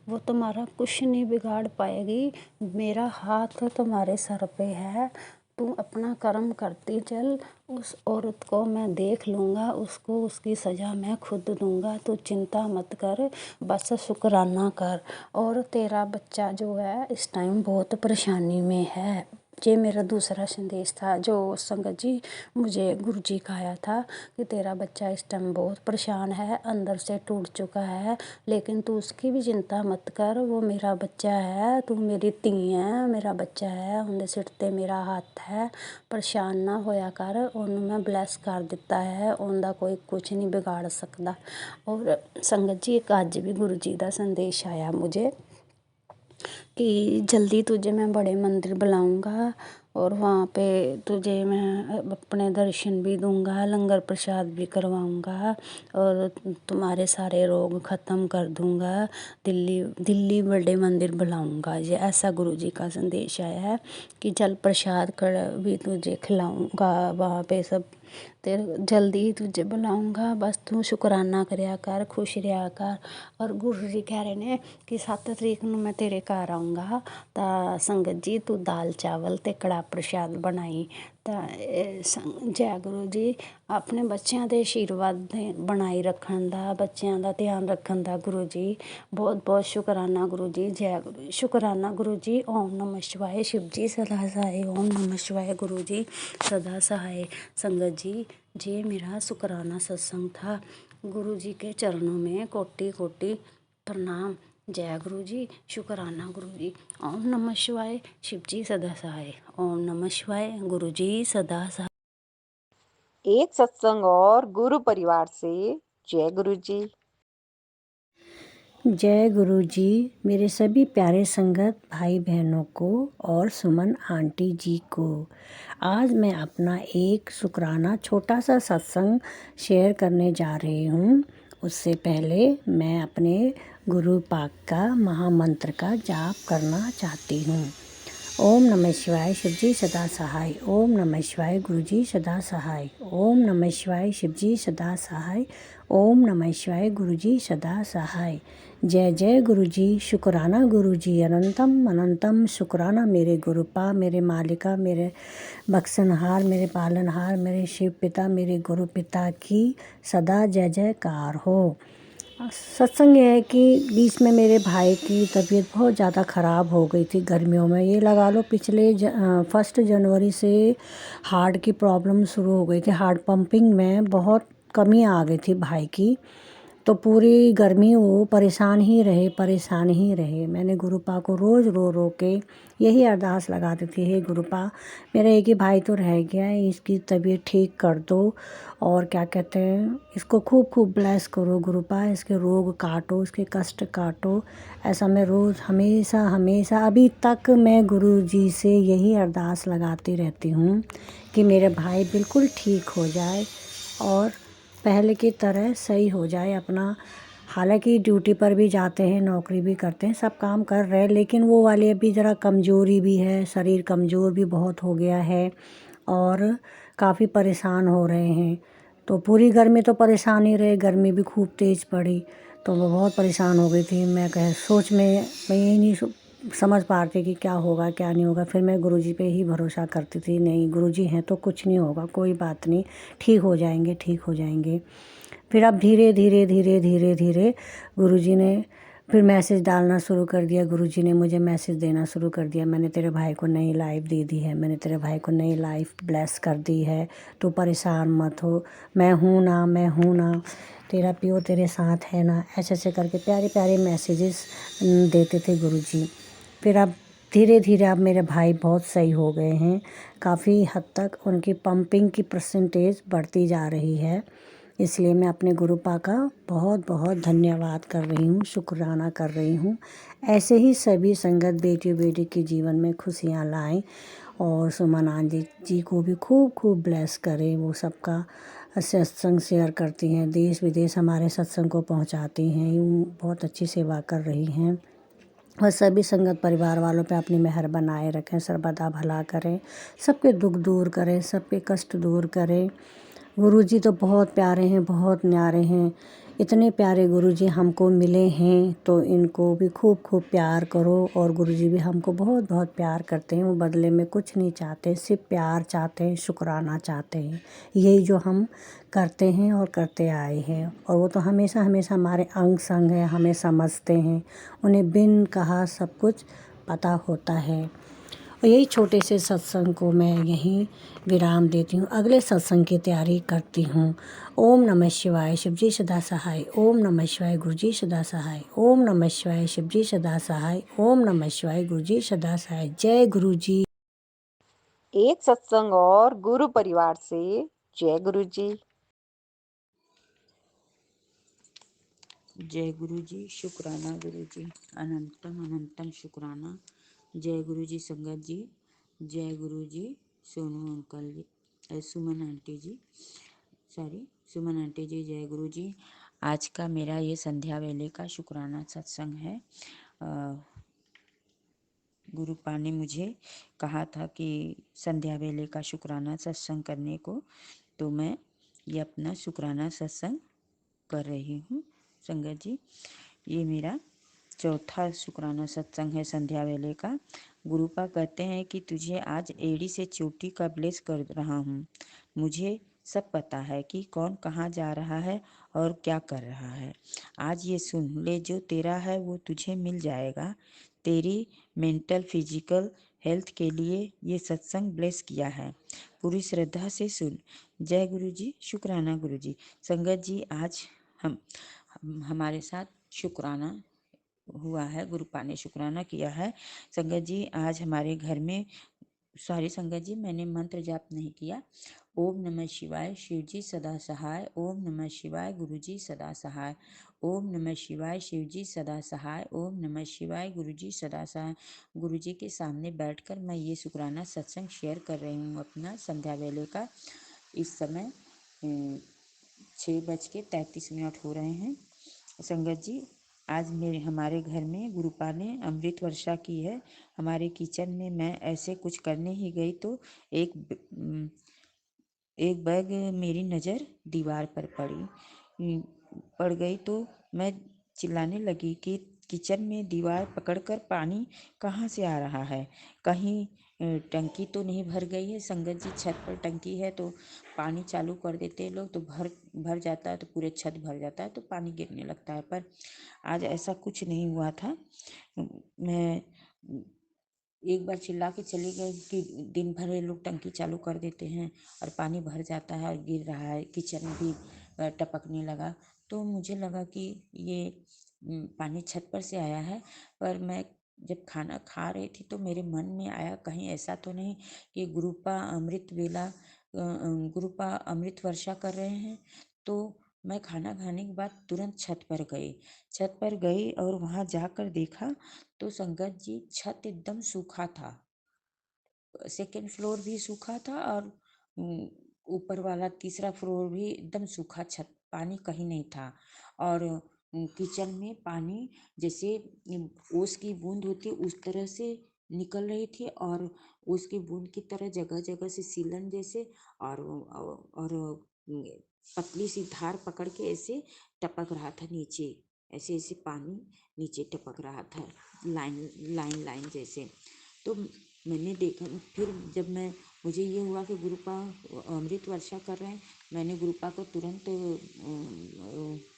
वो तुम्हारा कुछ नहीं बिगाड़ पाएगी। मेरा हाथ तुम्हारे सर पे है, तू अपना कर्म करती चल। उस औरत को मैं देख लूँगा, उसको उसकी सज़ा मैं खुद दूँगा। तू चिंता मत कर, बस शुक्राना कर। और तेरा बच्चा जो है इस टाइम बहुत परेशानी में है। ये मेरा दूसरा संदेश था जो संगत जी मुझे गुरु जी का आया था कि तेरा बच्चा इस टाइम बहुत परेशान है, अंदर से टूट चुका है, लेकिन तू उसकी भी चिंता मत कर। वो मेरा बच्चा है, तू मेरी धी है, मेरा बच्चा है, उनके सिर ते मेरा हाथ है। परेशान ना होया कर, ਉਹਨੂੰ मैं ब्लैस कर दिता है, उनका कोई कुछ नहीं बिगाड़ सकता। और संगत जी एक अज भी गुरु जी का संदेश आया मुझे कि जल्दी तुझे मैं बड़े मंदिर बुलाऊंगा और वहाँ पे तुझे मैं अपने दर्शन भी दूंगा, लंगर प्रसाद भी करवाऊंगा और तुम्हारे सारे रोग ख़त्म कर दूंगा। दिल्ली बड़े मंदिर बुलाऊंगा। ये ऐसा गुरु जी का संदेश आया है कि जल प्रसाद कर भी तुझे खिलाऊंगा वहाँ पे सब। तेरे जल्दी ही तुझे बुलाऊंगा, बस तू शुक्राना करिया कर, खुश रहा कर। और गुरु जी कह रहे ने कि 7 तरीक ਨੂੰ मैं तेरे घर आऊँगा ਤਾਂ संगत जी तू दाल चावल ਤੇ ਕੜਾ ਪ੍ਰਸ਼ਾਦ ਬਣਾਈ। ਤਾਂ ਜੈ ਗੁਰੂ ਜੀ। ਆਪਣੇ ਬੱਚਿਆਂ ਦੇ ਆਸ਼ੀਰਵਾਦ ਬਣਾਈ ਰੱਖਣ ਦਾ, ਬੱਚਿਆਂ ਦਾ ਧਿਆਨ ਰੱਖਣ ਦਾ ਗੁਰੂ ਜੀ ਬਹੁਤ ਬਹੁਤ ਸ਼ੁਕਰਾਨਾ ਗੁਰੂ ਜੀ। ਜੈ ਗੁਰੂ ਸ਼ੁਕਰਾਨਾ ਗੁਰੂ ਜੀ। ਓਮ ਨਮः शिवाय। शिव जी सदा सहाय। ओम नमः शिवाय। गुरु जी सदा सहाय। संगत जी, ये मेरा शुक्राना सत्संग था। गुरु जी के चरणों में कोटि कोटि प्रणाम। जय गुरु जी। शुक्राना गुरु जी। ओम नमः शिवाय। शिव जी सदा सहाय। ओम नमः शिवाय। गुरु जी सदा सहाय। एक सत्संग और गुरु परिवार से जय गुरु जी। जय गुरु जी। मेरे सभी प्यारे संगत भाई बहनों को और सुमन आंटी जी को आज मैं अपना एक शुक्राना छोटा सा सत्संग शेयर करने जा रही हूँ। उससे पहले मैं अपने गुरु पाक का महामंत्र का जाप करना चाहती हूँ। ओम नमः शिवाय। शिव जी सदा सहाय। ओम नमः शिवाय। गुरु जी सदा सहाय। ओम नमः शिवाय। शिव जी सदा सहाय। ओम नमः शिवाय। गुरु जी सदा सहाय। जय जय गुरु जी। शुक्राना गुरु जी। अनंतम अनंतम शुक्राना मेरे गुरुपा, मेरे मालिका, मेरे बख्शनहार, मेरे पालनहार, मेरे शिव पिता, मेरे गुरु पिता की सदा जय जयकार हो। सत्संग ये है कि बीच में मेरे भाई की तबीयत बहुत ज़्यादा ख़राब हो गई थी गर्मियों में। ये लगा लो पिछले 1 जनवरी से हार्ट की प्रॉब्लम शुरू हो गई थी। हार्ट पंपिंग में बहुत कमी आ गई थी भाई की। तो पूरी गर्मी वो परेशान ही रहे। मैंने गुरुपा को रोज़ रो रो के यही अरदास लगाती थी, हे गुरुपा मेरा एक ही भाई तो रह गया है, इसकी तबीयत ठीक कर दो और क्या कहते हैं इसको खूब खूब ब्लेस करो गुरुपा, इसके रोग काटो, इसके कष्ट काटो। ऐसा मैं रोज़ हमेशा अभी तक मैं गुरु जी से यही अरदास लगाती रहती हूँ कि मेरे भाई बिल्कुल ठीक हो जाए और पहले की तरह सही हो जाए अपना। हालांकि ड्यूटी पर भी जाते हैं, नौकरी भी करते हैं, सब काम कर रहे हैं, लेकिन वो वाले अभी ज़रा कमज़ोरी भी है, शरीर कमज़ोर भी बहुत हो गया है और काफ़ी परेशान हो रहे हैं। तो पूरी गर्मी तो परेशान ही रहे, गर्मी भी खूब तेज़ पड़ी तो वो बहुत परेशान हो गई थी। मैं यही नहीं समझ पा रही थी कि क्या होगा क्या नहीं होगा। फिर मैं गुरुजी पे ही भरोसा करती थी, नहीं गुरुजी हैं तो कुछ नहीं होगा, कोई बात नहीं, ठीक हो जाएंगे। फिर अब धीरे धीरे गुरुजी ने फिर मैसेज डालना शुरू कर दिया। गुरुजी ने मुझे मैसेज देना शुरू कर दिया, मैंने तेरे भाई को नई लाइफ दे दी है, मैंने तेरे भाई को नई लाइफ ब्लेस कर दी है, तू परेशान मत हो, मैं हूँ ना, तेरा पियो तेरे साथ है ना। ऐसे करके प्यारे प्यारे मैसेजेस देते थे गुरुजी। फिर अब धीरे धीरे अब मेरे भाई बहुत सही हो गए हैं, काफ़ी हद तक उनकी पंपिंग की परसेंटेज बढ़ती जा रही है। इसलिए मैं अपने गुरुपा का बहुत बहुत धन्यवाद कर रही हूँ, शुक्राना कर रही हूँ। ऐसे ही सभी संगत बेटी बेटी के जीवन में खुशियाँ लाएं और सुमन आंटी जी को भी खूब खूब ब्लेस करें। वो सबका सत्संग शेयर करती हैं, देश विदेश हमारे सत्संग को पहुंचाती हैं, यूँ बहुत अच्छी सेवा कर रही हैं। और सभी संगत परिवार वालों पे अपनी मेहर बनाए रखें, सर्वदा भला करें, सबके दुख दूर करें, सबके कष्ट दूर करें। गुरुजी तो बहुत प्यारे हैं, बहुत न्यारे हैं। इतने प्यारे गुरुजी हमको मिले हैं तो इनको भी खूब खूब प्यार करो। और गुरुजी भी हमको बहुत बहुत प्यार करते हैं, वो बदले में कुछ नहीं चाहते, सिर्फ प्यार चाहते हैं, शुक्राना चाहते हैं। यही जो हम करते हैं और करते आए हैं। और वो तो हमेशा हमेशा हमारे अंग संग हैं, हमें समझते हैं, उन्हें बिन कहा सब कुछ पता होता है। और यही छोटे से सत्संग को मैं यहीं विराम देती हूँ, अगले सत्संग की तैयारी करती हूँ। ओम नमः शिवाय, शिवजी सदा सहाय। ओम नमः शिवाय, गुरुजी सदा सहाय। ओम नमः शिवाय, शिवजी सदा सहाय। ओम नमः शिवाय, गुरुजी सदा सहाय। जय गुरुजी। एक सत्संग और गुरु परिवार से जय गुरु जी। जय गुरु जी, शुक्राना गुरु जी, अनंतम अनंतम शुक्राना। जय गुरु जी संगत जी, जय गुरु जी सोनू अंकल जी, सुमन आंटी जी, सुमन आंटी जी, जय गुरु जी। आज का मेरा ये संध्या वेले का शुक्राना सत्संग है। गुरुपा ने मुझे कहा था कि संध्या वेले का शुक्राना सत्संग करने को, तो मैं ये अपना शुक्राना सत्संग कर रही हूँ। संगत जी, ये मेरा चौथा शुक्राना सत्संग है संध्या वेले का। गुरुपा कहते हैं कि तुझे आज एड़ी से चोटी का ब्लेस कर रहा हूँ। मुझे सब पता है कि कौन कहाँ जा रहा है और क्या कर रहा है। आज ये सुन ले, जो तेरा है वो तुझे मिल जाएगा। तेरी मेंटल फिजिकल हेल्थ के लिए ये सत्संग ब्लेस किया है। पूरी श्रद्धा से सुन। जय गुरु जी, शुक्राना गुरु जी। संगत जी, आज हमारे साथ शुक्राना हुआ है, गुरुपा ने शुक्राना किया है। संगत जी, आज हमारे घर में संगत जी, मैंने मंत्र जाप नहीं किया। ओम नमः शिवाय, शिव जी सदा सहाय। ओम नमः शिवाय, गुरु जी सदा सहाय। ओम नमः शिवाय, शिव जी सदा सहाय। ओम नमः शिवाय, गुरु जी सदा सहाय। गुरु जी के सामने बैठकर मैं ये शुक्राना सत्संग शेयर कर रही हूँ अपना संध्या वेले का। इस समय 6:33 हो रहे हैं। संगत जी, आज हमारे घर में गुरुपा ने अमृत वर्षा की है। हमारे किचन में मैं ऐसे कुछ करने ही गई तो एक बैग मेरी नज़र दीवार पर पड़ गई तो मैं चिल्लाने लगी कि किचन में दीवार पकड़कर पानी कहाँ से आ रहा है, कहीं टंकी तो नहीं भर गई है। संगत जी, छत पर टंकी है तो पानी चालू कर देते हैं लोग तो भर जाता है, तो पूरे छत भर जाता है तो पानी गिरने लगता है। पर आज ऐसा कुछ नहीं हुआ था। मैं एक बार चिल्ला के चली गई कि दिन भर ये लोग टंकी चालू कर देते हैं और पानी भर जाता है और गिर रहा है, किचन में भी टपकने लगा। तो मुझे लगा कि ये पानी छत पर से आया है। पर मैं जब खाना खा रही थी तो मेरे मन में आया, कहीं ऐसा तो नहीं कि गुरुपा अमृत वर्षा कर रहे हैं। तो मैं खाना खाने के बाद तुरंत छत पर गई और वहाँ जाकर देखा तो संगत जी, छत एकदम सूखा था। सेकेंड फ्लोर भी सूखा था और ऊपर वाला तीसरा फ्लोर भी एकदम सूखा, छत पानी कहीं नहीं था। और किचन में पानी जैसे ओस की बूंद होती है उस तरह से निकल रही थी और ओस की बूंद की तरह जगह जगह से सीलन जैसे और पतली सी धार पकड़ के ऐसे टपक रहा था नीचे, ऐसे ऐसे पानी नीचे टपक रहा था, लाइन लाइन लाइन जैसे। तो मैंने देखा, फिर जब मुझे ये हुआ कि गुरुपा अमृत वर्षा कर रहे हैं, मैंने गुरुपा को तुरंत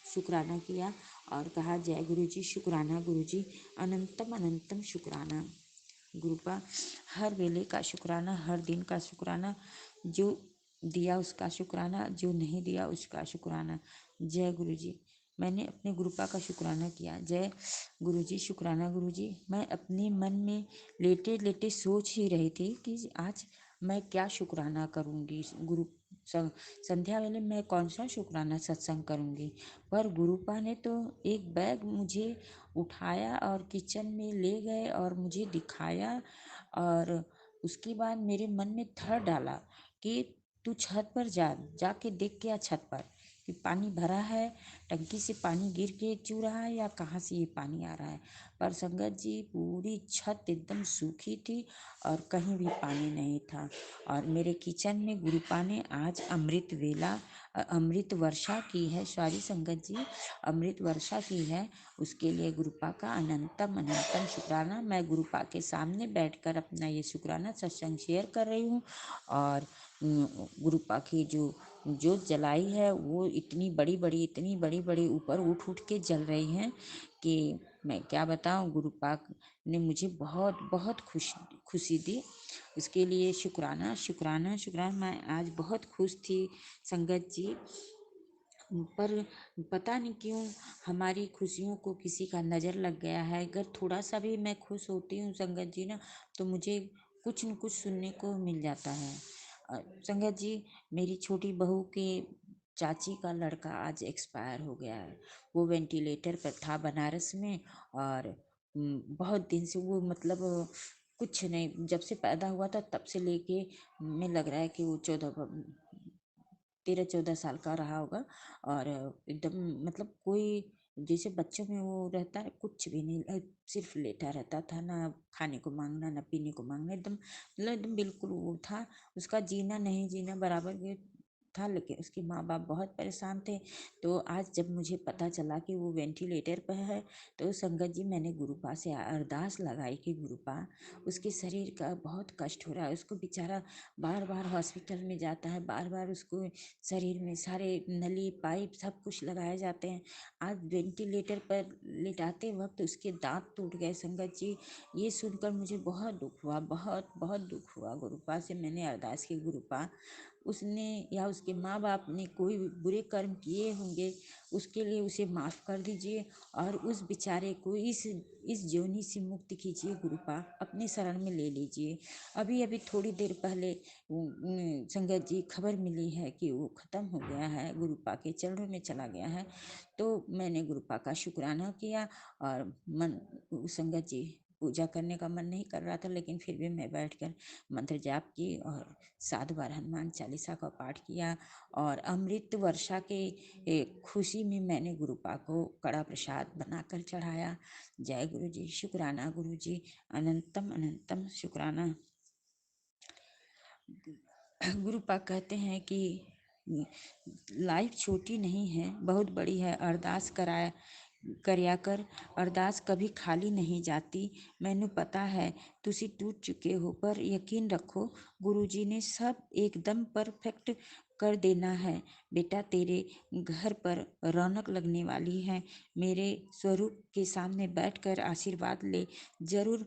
शुक्राना किया और कहा, जय गुरु जी, शुक्राना गुरु जी, अनंतम अनंतम शुक्राना। गुरुपा, हर वेले का शुक्राना, हर दिन का शुक्राना, जो दिया उसका शुक्राना, जो नहीं दिया उसका शुक्राना। जय गुरु जी। मैंने अपने गुरुपा का शुक्राना किया। जय गुरुजी, शुक्राना गुरुजी। मैं अपने मन में लेटे लेटे सोच ही रही थी कि आज मैं क्या शुक्राना करूँगी। संध्या वेले मैं कौन सा शुक्राना सत्संग करूँगी, पर गुरुपा ने तो एक बैग मुझे उठाया और किचन में ले गए और मुझे दिखाया, और उसके बाद मेरे मन में धर डाला कि तू छत पर जाके देख के आ छत पर कि पानी भरा है, टंकी से पानी गिर के चू रहा है या कहाँ से ये पानी आ रहा है। पर संगत जी, पूरी छत एकदम सूखी थी और कहीं भी पानी नहीं था। और मेरे किचन में गुरुपा ने आज अमृत वर्षा की है। सॉरी संगत जी, अमृत वर्षा की है। उसके लिए गुरुपा का अनंतम अनंतम शुक्राना। मैं गुरुपा के सामने बैठकर अपना ये शुक्राना सत्संग शेयर कर रही हूँ। और गुरुपा की जो जोत जलाई है वो इतनी बड़ी बड़ी ऊपर उठ उठ के जल रही हैं कि मैं क्या बताऊं। गुरुपा ने मुझे बहुत बहुत खुशी दी। उसके लिए शुक्राना शुक्राना शुक्राना। मैं आज बहुत खुश थी संगत जी, पर पता नहीं क्यों हमारी खुशियों को किसी का नज़र लग गया है। अगर थोड़ा सा भी मैं खुश होती हूँ संगत जी ना, तो मुझे कुछ न कुछ सुनने को मिल जाता है। संगत जी, मेरी छोटी बहू के चाची का लड़का आज एक्सपायर हो गया है। वो वेंटिलेटर पर था बनारस में, और बहुत दिन से वो मतलब कुछ नहीं, जब से पैदा हुआ था तब से लेके मैं लग रहा है कि वो 13-14 साल का रहा होगा। और एकदम मतलब कोई जैसे बच्चों में वो रहता है, कुछ भी नहीं, सिर्फ लेटा रहता था, ना खाने को मांगना ना पीने को मांगना, एकदम मतलब एकदम बिल्कुल वो था। उसका जीना नहीं जीना बराबर के था, लेकिन उसके माँ बाप बहुत परेशान थे। तो आज जब मुझे पता चला कि वो वेंटिलेटर पर है, तो संगत जी मैंने गुरुपा से अरदास लगाई कि गुरुपा, उसके शरीर का बहुत कष्ट हो रहा है, उसको बेचारा बार बार हॉस्पिटल में जाता है, बार बार उसको शरीर में सारे नली पाइप सब कुछ लगाए जाते हैं। आज वेंटिलेटर पर लिटाते वक्त उसके दांत टूट गए संगत जी। ये सुनकर मुझे बहुत दुख हुआ, बहुत बहुत दुख हुआ। गुरुपा से मैंने अरदास की, गुरुपा उसने या उसके माँ बाप ने कोई बुरे कर्म किए होंगे, उसके लिए उसे माफ़ कर दीजिए और उस बेचारे को इस जोनी से मुक्त कीजिए। गुरुपा अपने शरण में ले लीजिए। अभी अभी थोड़ी देर पहले संगत जी खबर मिली है कि वो ख़त्म हो गया है, गुरुपा के चरणों में चला गया है। तो मैंने गुरुपा का शुक्राना किया और संगत जी पूजा करने का मन नहीं कर रहा था, लेकिन फिर भी मैं बैठकर मंत्र जाप की और 7 बार हनुमान चालीसा का पाठ किया। और अमृत वर्षा के खुशी में मैंने गुरुपा को कड़ा प्रसाद बनाकर चढ़ाया। जय गुरु जी, शुक्राना गुरु जी, अनंतम अनंतम शुक्राना। गुरुपा कहते हैं कि लाइफ छोटी नहीं है, बहुत बड़ी है। अरदास करिया कर, अरदास कभी खाली नहीं जाती। मैनू पता है तुसी टूट चुके हो, पर यकीन रखो गुरुजी ने सब एकदम परफेक्ट कर देना है। बेटा, तेरे घर पर रौनक लगने वाली है। मेरे स्वरूप के सामने बैठकर आशीर्वाद ले। जरूर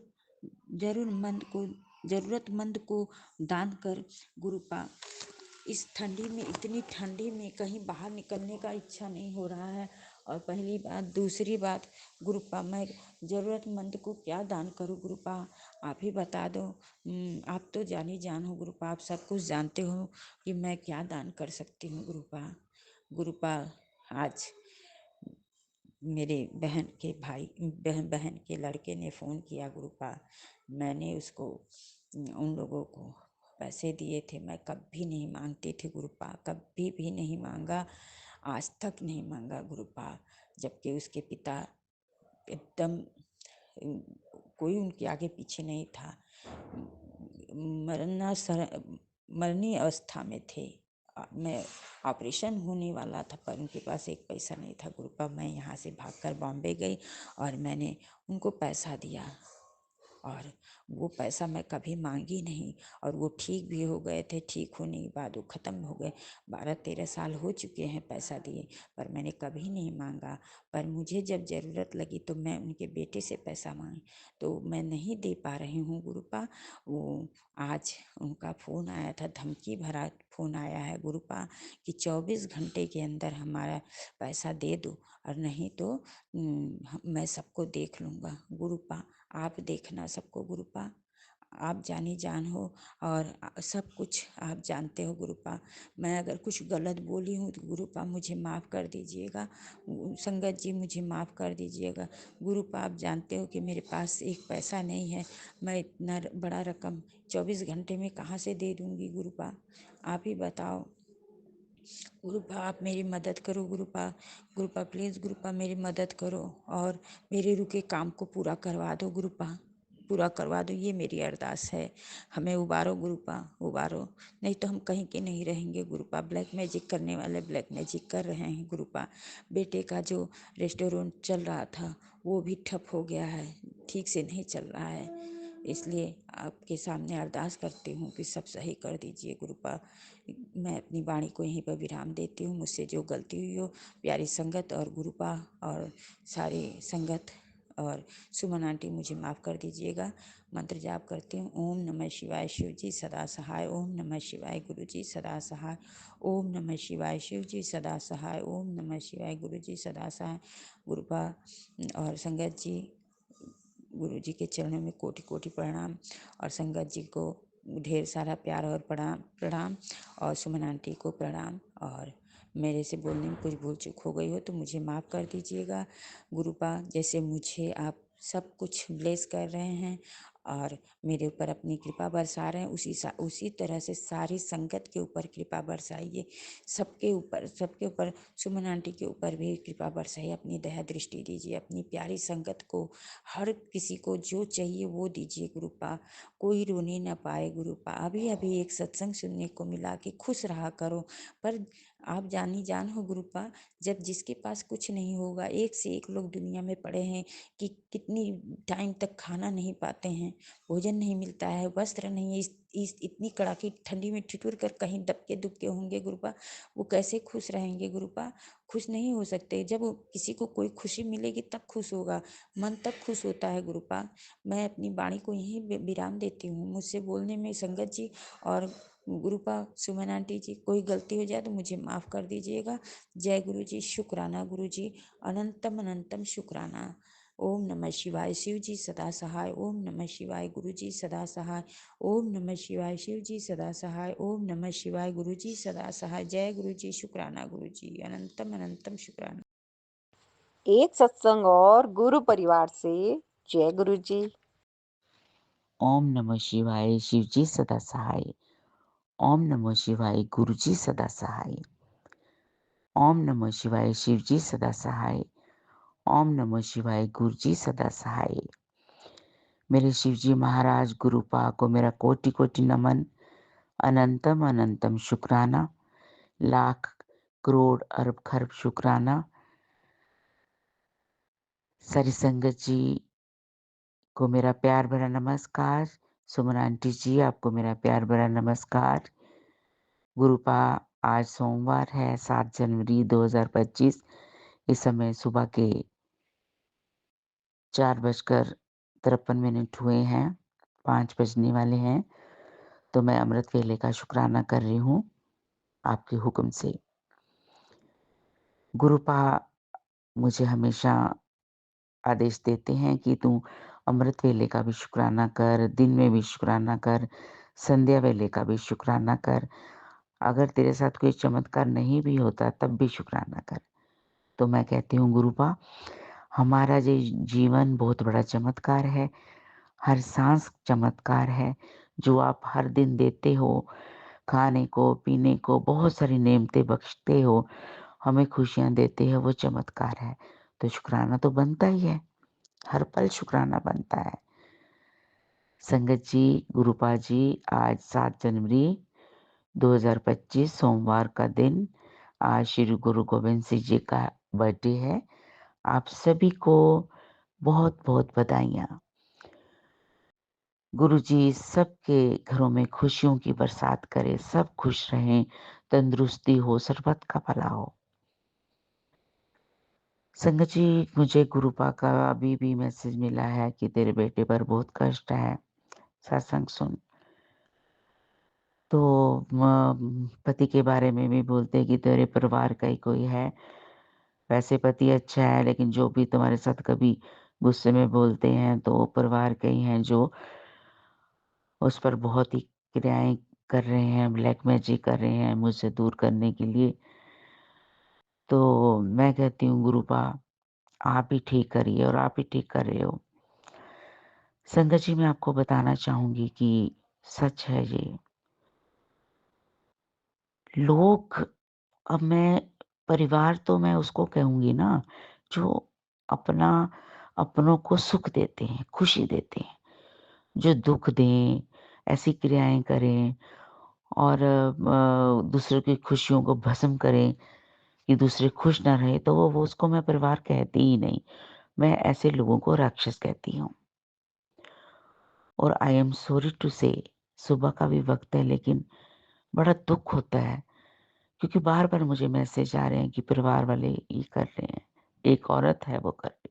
जरूरतमंद को दान कर। गुरुपा, इस ठंडी में, इतनी ठंडी में कहीं बाहर निकलने का इच्छा नहीं हो रहा है। और पहली बात, दूसरी बात गुरुपा, मैं ज़रूरतमंद को क्या दान करूं गुरुपा, आप ही बता दो। आप तो जानी जान हो गुरुपा, आप सब कुछ जानते हो कि मैं क्या दान कर सकती हूँ गुरुपा। गुरुपा, आज मेरे बहन के लड़के ने फ़ोन किया गुरुपा। मैंने उसको उन लोगों को पैसे दिए थे। मैं कभी नहीं मांगती थी गुरुपा, कभी भी नहीं मांगा, आज तक नहीं मांगा गुरुपा। जबकि उसके पिता एकदम कोई उनके आगे पीछे नहीं था, मरनी अवस्था में थे। मैं ऑपरेशन होने वाला था, पर उनके पास एक पैसा नहीं था गुरुपा। मैं यहाँ से भागकर बॉम्बे गई और मैंने उनको पैसा दिया। और वो पैसा मैं कभी मांगी नहीं, और वो ठीक भी हो गए थे। ठीक होने के बाद वो ख़त्म हो गए। 12-13 साल हो चुके हैं पैसा दिए, पर मैंने कभी नहीं मांगा। पर मुझे जब ज़रूरत लगी तो मैं उनके बेटे से पैसा मांगी, तो मैं नहीं दे पा रही हूँ गुरुपा। वो आज उनका फ़ोन आया था, धमकी भरा फ़ोन आया है गुरुपा कि 24 घंटे के अंदर हमारा पैसा दे दो, और नहीं तो मैं सबको देख लूँगा। गुरुपा आप देखना सबको गुरुपा, आप जानी जान हो, और सब कुछ आप जानते हो गुरुपा। मैं अगर कुछ गलत बोली हूँ तो गुरुपा मुझे माफ़ कर दीजिएगा। संगत जी मुझे माफ़ कर दीजिएगा। गुरुपा आप जानते हो कि मेरे पास एक पैसा नहीं है। मैं इतना बड़ा रकम 24 घंटे में कहाँ से दे दूँगी गुरुपा, आप ही बताओ। गुरुपा आप मेरी मदद करो गुरुपा। गुरुपा प्लीज़ गुरुपा मेरी मदद करो, और मेरे रुके काम को पूरा करवा दो गुरुपा, पूरा करवा दो। ये मेरी अरदास है। हमें उबारो गुरुपा, उबारो, नहीं तो हम कहीं के नहीं रहेंगे गुरुपा। ब्लैक मैजिक करने वाले ब्लैक मैजिक कर रहे हैं गुरुपा। बेटे का जो रेस्टोरेंट चल रहा था वो भी ठप हो गया है, ठीक से नहीं चल रहा है। इसलिए आपके सामने अरदास करती हूँ कि सब सही कर दीजिए गुरुपा। मैं अपनी वाणी को यहीं पर विराम देती हूँ। मुझसे जो गलती हुई हो, प्यारी संगत और गुरुपा और सारी संगत और सुमन आंटी मुझे माफ़ कर दीजिएगा। मंत्र जाप करती हूँ। ओम नमः शिवाय शिव जी सदा सहाय। ओम नमः शिवाय गुरु जी सदा सहाय। ओम नमः शिवाय शिव जी सदा सहाय। ओम नमः शिवाय गुरु जी सदा सहाय। गुरुपा और संगत जी, गुरु जी के चरणों में कोटि कोटि प्रणाम, और संगत जी को ढेर सारा प्यार और प्रणाम, और सुमन आंटी को प्रणाम। और मेरे से बोलने में कुछ भूल चूक हो गई हो तो मुझे माफ़ कर दीजिएगा गुरुपा। जैसे मुझे आप सब कुछ ब्लेस कर रहे हैं और मेरे ऊपर अपनी कृपा बरसा रहे हैं, उसी तरह से सारी संगत के ऊपर कृपा बरसाइए। सबके ऊपर सुमन आंटी के ऊपर भी कृपा बरसाइए। अपनी दया दृष्टि दीजिए अपनी प्यारी संगत को। हर किसी को जो चाहिए वो दीजिए गुरुपा। कोई रोने न पाए गुरुपा। अभी अभी एक सत्संग सुनने को मिला कि खुश रहा करो, पर आप जानी जान हो गुरुपा, जब जिसके पास कुछ नहीं होगा, एक से एक लोग दुनिया में पड़े हैं कि कितनी टाइम तक खाना नहीं पाते हैं, भोजन नहीं मिलता है, वस्त्र नहीं है, इस इतनी कड़ाकी ठंडी में ठिठुर कर कहीं दबके दुबके होंगे गुरुपा। वो कैसे खुश रहेंगे गुरुपा? खुश नहीं हो सकते। जब किसी को कोई खुशी मिलेगी तब खुश होगा, मन तब खुश होता है गुरुपा। मैं अपनी वाणी को यहीं विराम देती हूँ। मुझसे बोलने में संगत जी और गुरुपा सुमन आंटी जी कोई गलती हो जाए तो मुझे माफ़ कर दीजिएगा। जय गुरु जी। शुक्राना गुरु जी, अनंतम अनंतम शुक्राना। ओम नमः शिवाय शिव जी सदा सहाय। ओम नमः शिवाय गुरु जी सदा सहाय। ओम नमः शिवाय शिव जी सदा सहाय। ओम नमः शिवाय गुरु जी सदा सहाय। जय गुरु जी। शुक्राना गुरु जी, अनंतम अनंतम शुक्राना। एक सत्संग और गुरु परिवार से। जय गुरु जी। ओम नमः शिवाय शिव जी सदा सहाय। ओम नमः शिवाय गुरु जी सदा सहाय। ओम नमः शिवाय शिव जी सदा सहाय। ओम नमः शिवाय गुरु जी सदा सहाय। मेरे शिव जी महाराज गुरुपा को मेरा कोटि कोटि नमन, अनंतम अनंतम शुक्राना, लाख करोड़ अरब खरब शुक्राना। सारी संगत जी को मेरा प्यार भरा नमस्कार। सुमन आंटी जी आपको मेरा प्यार भरा नमस्कार। गुरुपा आज सोमवार है 7 जनवरी 2025। इस समय सुबह के 4:53 हुए हैं, 5 बजने वाले हैं। तो मैं अमृत वेले का शुक्राना कर रही हूँ आपके हुक्म से। गुरुपा मुझे हमेशा आदेश देते हैं कि तू अमृत वेले का भी शुक्राना कर, दिन में भी शुक्राना कर, संध्या वेले का भी शुक्राना कर। अगर तेरे साथ कोई चमत्कार नहीं भी होता तब भी शुक्राना कर। तो मैं कहती हूँ गुरुपा, हमारा ये जीवन बहुत बड़ा चमत्कार है, हर सांस चमत्कार है। जो आप हर दिन देते हो, खाने को पीने को बहुत सारी नेमतें बख्शते हो, हमें खुशियाँ देते हो, वो चमत्कार है। तो शुक्राना तो बनता ही है, हर पल शुक्राना बनता है। संगत जी, गुरुपा जी, आज 7 जनवरी 2025 सोमवार का दिन, आज श्री गुरु गोविंद सिंह जी का बर्थडे है। आप सभी को बहुत बहुत बधाइयाँ। गुरुजी सबके घरों में खुशियों की बरसात करे, सब खुश रहें, तंदुरुस्ती हो, सर्बत का भला हो। संगत जी, मुझे गुरुपा का अभी भी मैसेज मिला है कि तेरे बेटे पर बहुत कष्ट है, सत्संग सुन। तो पति के बारे में भी बोलते हैं कि तेरे परिवार का ही कोई है। वैसे पति अच्छा है, लेकिन जो भी तुम्हारे साथ कभी गुस्से में बोलते हैं तो वो परिवार के ही हैं, जो उस पर बहुत ही क्रियाएं कर रहे हैं, ब्लैक मैजिक कर रहे हैं मुझसे दूर करने के लिए। तो मैं कहती हूँ गुरुपा, आप ही ठीक करिए, और आप ही ठीक कर रहे हो। संगत जी, मैं आपको बताना चाहूँगी कि सच है ये। लोग, अब मैं परिवार तो मैं उसको कहूँगी ना, जो अपनों को सुख देते हैं, खुशी देते हैं। जो दुःख दें, ऐसी क्रियाएँ करें और दूसरों की खुशियों को भस्म करें कि दूसरे खुश ना रहे, तो वो उसको मैं परिवार कहती ही नहीं। मैं ऐसे लोगों को राक्षस कहती हूँ। और आई एम सॉरी टू से, सुबह का भी वक़्त है, लेकिन बड़ा दुःख होता है, क्योंकि बार-बार मुझे मैसेज आ रहे हैं कि परिवार वाले ये कर रहे हैं, एक औरत है वो कर रही।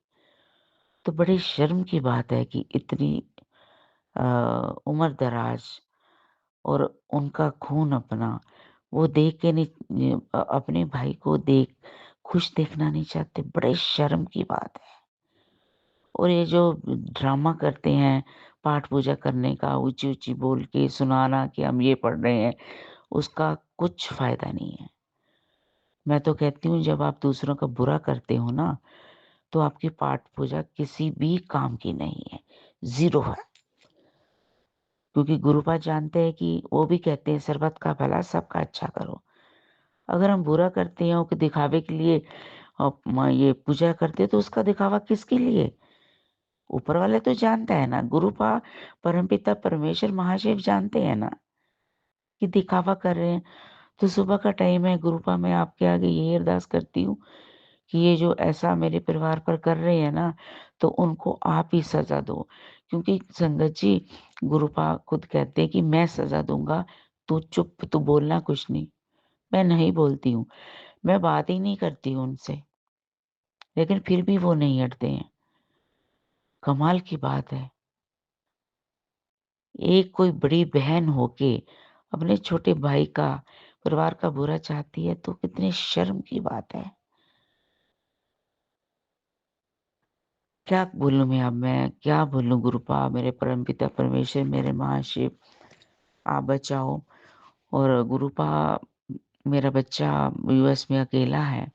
तो बड़ी शर्म की बात है कि इतनी अ, उम्र-दराज़ और उनका खून अपना, वो देख के नहीं, अपने भाई को खुश देखना नहीं चाहते। बड़े शर्म की बात है। और ये जो ड्रामा करते हैं पाठ पूजा करने का, ऊँची-ऊँची बोल के सुनाना कि हम ये पढ़ रहे हैं, उसका कुछ फ़ायदा नहीं है। मैं तो कहती हूँ, जब आप दूसरों का बुरा करते हो ना, तो आपकी पाठ पूजा किसी भी काम की नहीं है, ज़ीरो है। क्योंकि गुरुपाद जानते हैं कि वो भी कहते हैं सर्बत का भला, सबका अच्छा करो। अगर हम बुरा करते हैं कि दिखावे के लिए ये पूजा करते हैं, तो उसका दिखावा किसके लिए? ऊपर वाले तो जानता है ना, गुरुपा परमपिता परमेश्वर महाशिव जानते हैं ना कि दिखावा कर रहे हैं। तो सुबह का टाइम है गुरुपा, मैं आपके आगे यही अरदास करती हूँ कि ये जो ऐसा मेरे परिवार पर कर रहे हैं ना, तो उनको आप ही सज़ा दो। क्योंकि संगत जी, गुरुपा खुद कहते हैं कि मैं सज़ा दूँगा, तू चुप, तू बोलना कुछ नहीं। मैं नहीं बोलती हूँ, मैं बात ही नहीं करती हूँ उनसे, लेकिन फिर भी वो नहीं हटते हैं। कमाल की बात है। एक कोई बड़ी बहन होके अपने छोटे भाई का, परिवार का बुरा चाहती है, तो कितनी शर्म की बात है। क्या बोलूँ मैं क्या बोलूँ गुरुपा, मेरे परमपिता परमेश्वर, मेरे महाशिव, आप बचाओ। और गुरुपा, मेरा बच्चा यूएस में अकेला है,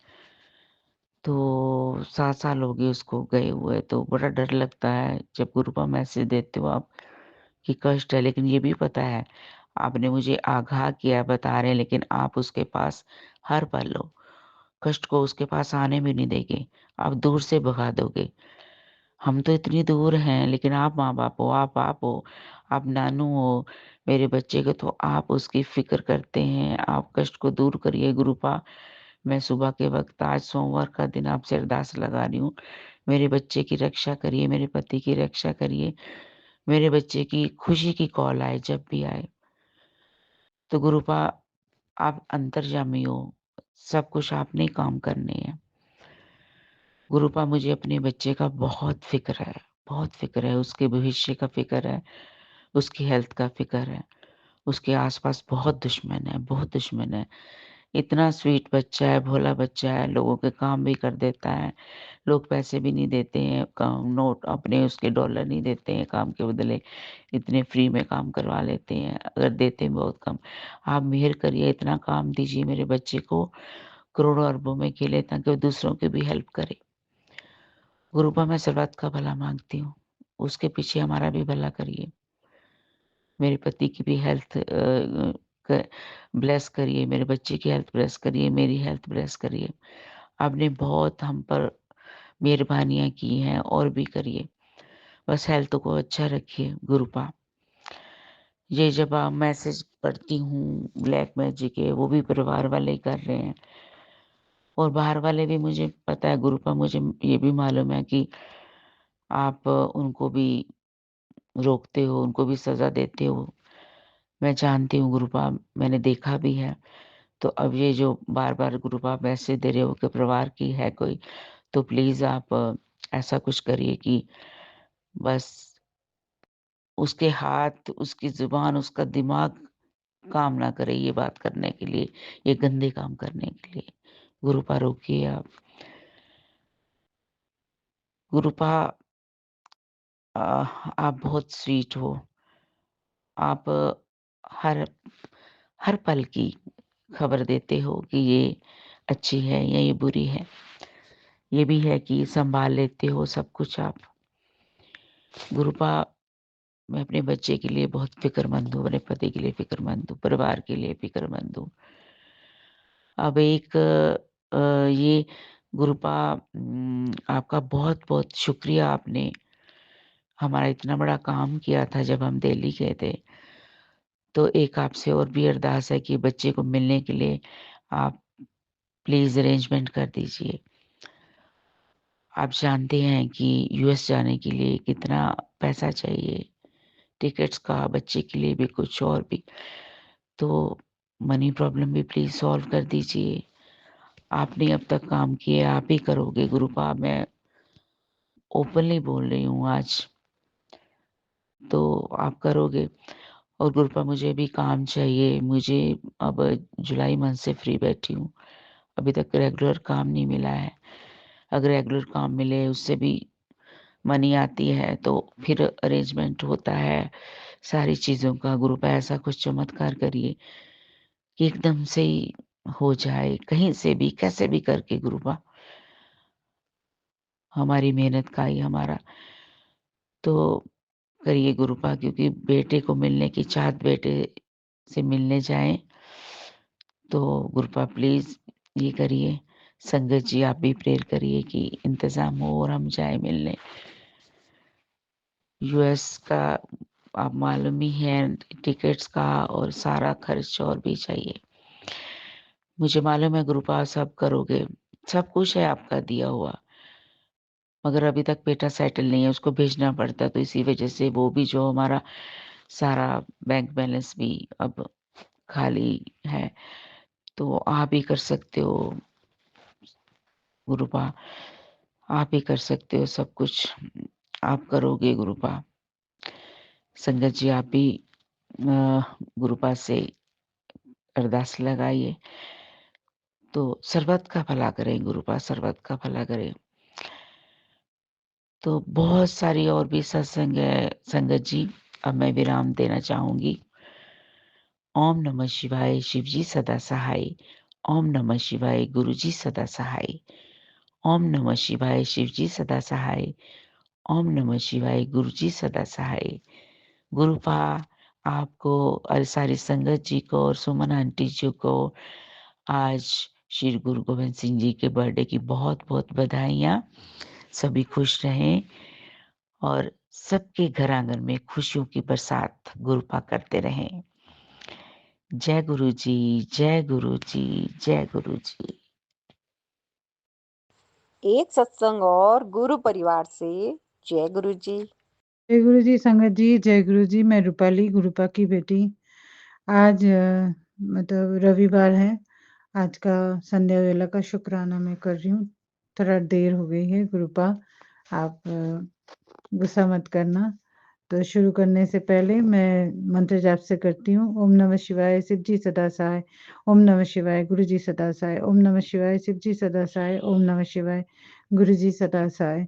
तो 7 साल हो गए उसको गए हुए, तो बड़ा डर लगता है जब गुरुपा मैसेज देते हो आप कि कष्ट है। लेकिन ये भी पता है, आपने मुझे आगाह किया, बता रहे हैं, लेकिन आप उसके पास हर पल हो। कष्ट को उसके पास आने भी नहीं देंगे, आप दूर से भगा दोगे। हम तो इतनी दूर हैं, लेकिन आप माँ-बाप हो, आप बाप हो, आप नानू हो, मेरे बच्चे को तो आप उसकी फ़िक्र करते हैं। आप कष्ट को दूर करिए गुरुपा। मैं सुबह के वक़्त, आज सोमवार का दिन, आपसे अरदास लगा रही हूँ। मेरे बच्चे की रक्षा करिए, मेरे पति की रक्षा करिए, मेरे बच्चे की खुशी की कॉल आए जब भी आए। तो गुरुपा, आप अंतर्यामी हो, सब कुछ आपने ही काम करने हैं। गुरुपा, मुझे अपने बच्चे का बहुत फ़िक्र है, बहुत फ़िक्र है, उसके भविष्य का फ़िक्र है, उसकी हेल्थ का फ़िक्र है। उसके आस-पास बहुत दुश्मन है, बहुत दुश्मन है। इतना स्वीट बच्चा है, भोला बच्चा है, लोगों के काम भी कर देता है। लोग पैसे भी नहीं देते हैं, काम नोट अपने उसके डॉलर नहीं देते हैं काम के बदले, इतने फ्री में काम करवा लेते हैं, अगर देते हैं बहुत कम। आप मेहर करिए, इतना काम दीजिए मेरे बच्चे को, करोड़ों अरबों में खेले, ताकि वो दूसरों की भी हेल्प करे। गुरुपा, मैं सर्वत्र का भला माँगती हूँ, उसके पीछे हमारा भी भला करिए। मेरे पति की भी हेल्थ क ब्लेस करिए, मेरे बच्चे की हेल्थ ब्लेस करिए, मेरी हेल्थ ब्लेस करिए। आपने बहुत हम पर मेहरबानियाँ की हैं, और भी करिए। बस हेल्थ को अच्छा रखिए गुरुपा। ये जब मैसेज पढ़ती हूँ ब्लैक मैजिक के, वो भी परिवार वाले ही कर रहे हैं, और बाहर वाले भी, मुझे पता है गुरुपा, मुझे ये भी मालूम है कि आप उनको भी रोकते हो, उनको भी सज़ा देते हो। मैं जानती हूँ गुरुपा, मैंने देखा भी है। तो अब ये जो बार-बार गुरुपा मैसेज दे रहे हो कि परिवार की है कोई, तो प्लीज़ आप ऐसा कुछ करिए कि बस उसके हाथ, उसकी ज़ुबान, उसका दिमाग काम ना करे ये बात करने के लिए, ये गंदे काम करने के लिए। गुरुपा रोकिए आप। गुरुपा आप बहुत स्वीट हो। आप हर हर पल की खबर देते हो कि ये अच्छी है या ये बुरी है। ये भी है कि सँभाल लेते हो सब कुछ आप। गुरुपा मैं अपने बच्चे के लिए बहुत फ़िक्रमंद हूँ, अपने पति के लिए फ़िक्रमंद हूँ, परिवार के लिए फ़िक्रमंद हूँ। अब एक ये गुरुपा आपका बहुत-बहुत शुक्रिया आपने हमारा इतना बड़ा काम किया था जब हम दिल्ली गए थे। तो एक आपसे और भी अरदास है कि बच्चे को मिलने के लिए आप प्लीज़ अरेंजमेंट कर दीजिए। आप जानते हैं कि यूएस जाने के लिए कितना पैसा चाहिए, टिकट्स का, बच्चे के लिए भी कुछ और भी। तो मनी प्रॉब्लम भी प्लीज़ सॉल्व कर दीजिए। आपने अब तक काम किए, आप ही करोगे गुरुपा, मैं ओपनली बोल रही हूँ आज। तो आप करोगे और गुरुपा मुझे भी काम चाहिए। मुझे अब जुलाई मंथ से फ्री बैठी हूँ। अभी तक रेगुलर काम नहीं मिला है। अगर रेगुलर काम मिले उससे भी मनी आती है तो फिर अरेंजमेंट होता है सारी चीज़ों का। गुरुपा ऐसा कुछ चमत्कार करिए कि एकदम से ही हो जाए, कहीं से भी कैसे भी करके गुरुपा। हमारी मेहनत का ही हमारा तो करिए गुरुपा, क्योंकि बेटे को मिलने की चाहत, बेटे से मिलने जाएँ तो गुरुपा प्लीज़ ये करिए। संगत जी आप भी प्रेयर करिए कि इंतज़ाम हो और हम जाएँ मिलने। यूएस का आप मालूम ही है टिकट्स का और सारा खर्च और भी चाहिए। मुझे मालूम है गुरुपा सब करोगे, सब कुछ है आपका दिया हुआ। मगर अभी तक बेटा सेटल नहीं है, उसको भेजना पड़ता है, तो इसी वज़ह से वो भी जो हमारा सारा बैंक बैलेंस भी अब खाली है। तो आप ही कर सकते हो गुरुपा, आप ही कर सकते हो सब कुछ, आप करोगे गुरुपा। संगत जी आप भी गुरुपा से अरदास लगाइए तो सर्वत का भला करें गुरुपा, सर्वत का भला करें। तो बहुत सारी और भी सत्संग है संगत जी, अब मैं विराम देना चाहूँगी। ओम नमः शिवाय, शिव जी सदा सहाय। ओम नमः शिवाय, गुरु जी सदा सहाय। ओम नमः शिवाय, शिव जी सदा सहाय। ओम नमः शिवाय, गुरु जी सदा सहाय। गुरुपा आपको और सारी संगत जी को और सुमन आंटी जी को आज श्री गुरु गोविंद सिंह जी के बर्थडे की बहुत-बहुत बधाइयाँ। सभी खुश रहें और सबके घर आंगन में खुशियों की बरसात गुरुपा करते रहें। जय गुरु जी, जय गुरु जी, जय गुरु जी। एक सत्संग और गुरु परिवार से जय गुरु जी। जय गुरु जी संगत जी, जय गुरु जी। मैं रूपाली गुरुपा की बेटी। आज मतलब रविवार है। आज का संध्या वेला का शुक्राना मैं कर रही हूँ। थोड़ा देर हो गई है गुरुपा, आप गुस्सा मत करना। तो शुरू करने से पहले मैं मंत्र जाप से करती हूँ। ओम नमः शिवाय, शिव जी सदा सहाय। ओम नमः शिवाय, गुरु जी सदा सहाय। ओम नमः शिवाय, शिव जी सदा सहाय। ओम नमः शिवाय, गुरु जी सदा सहाय।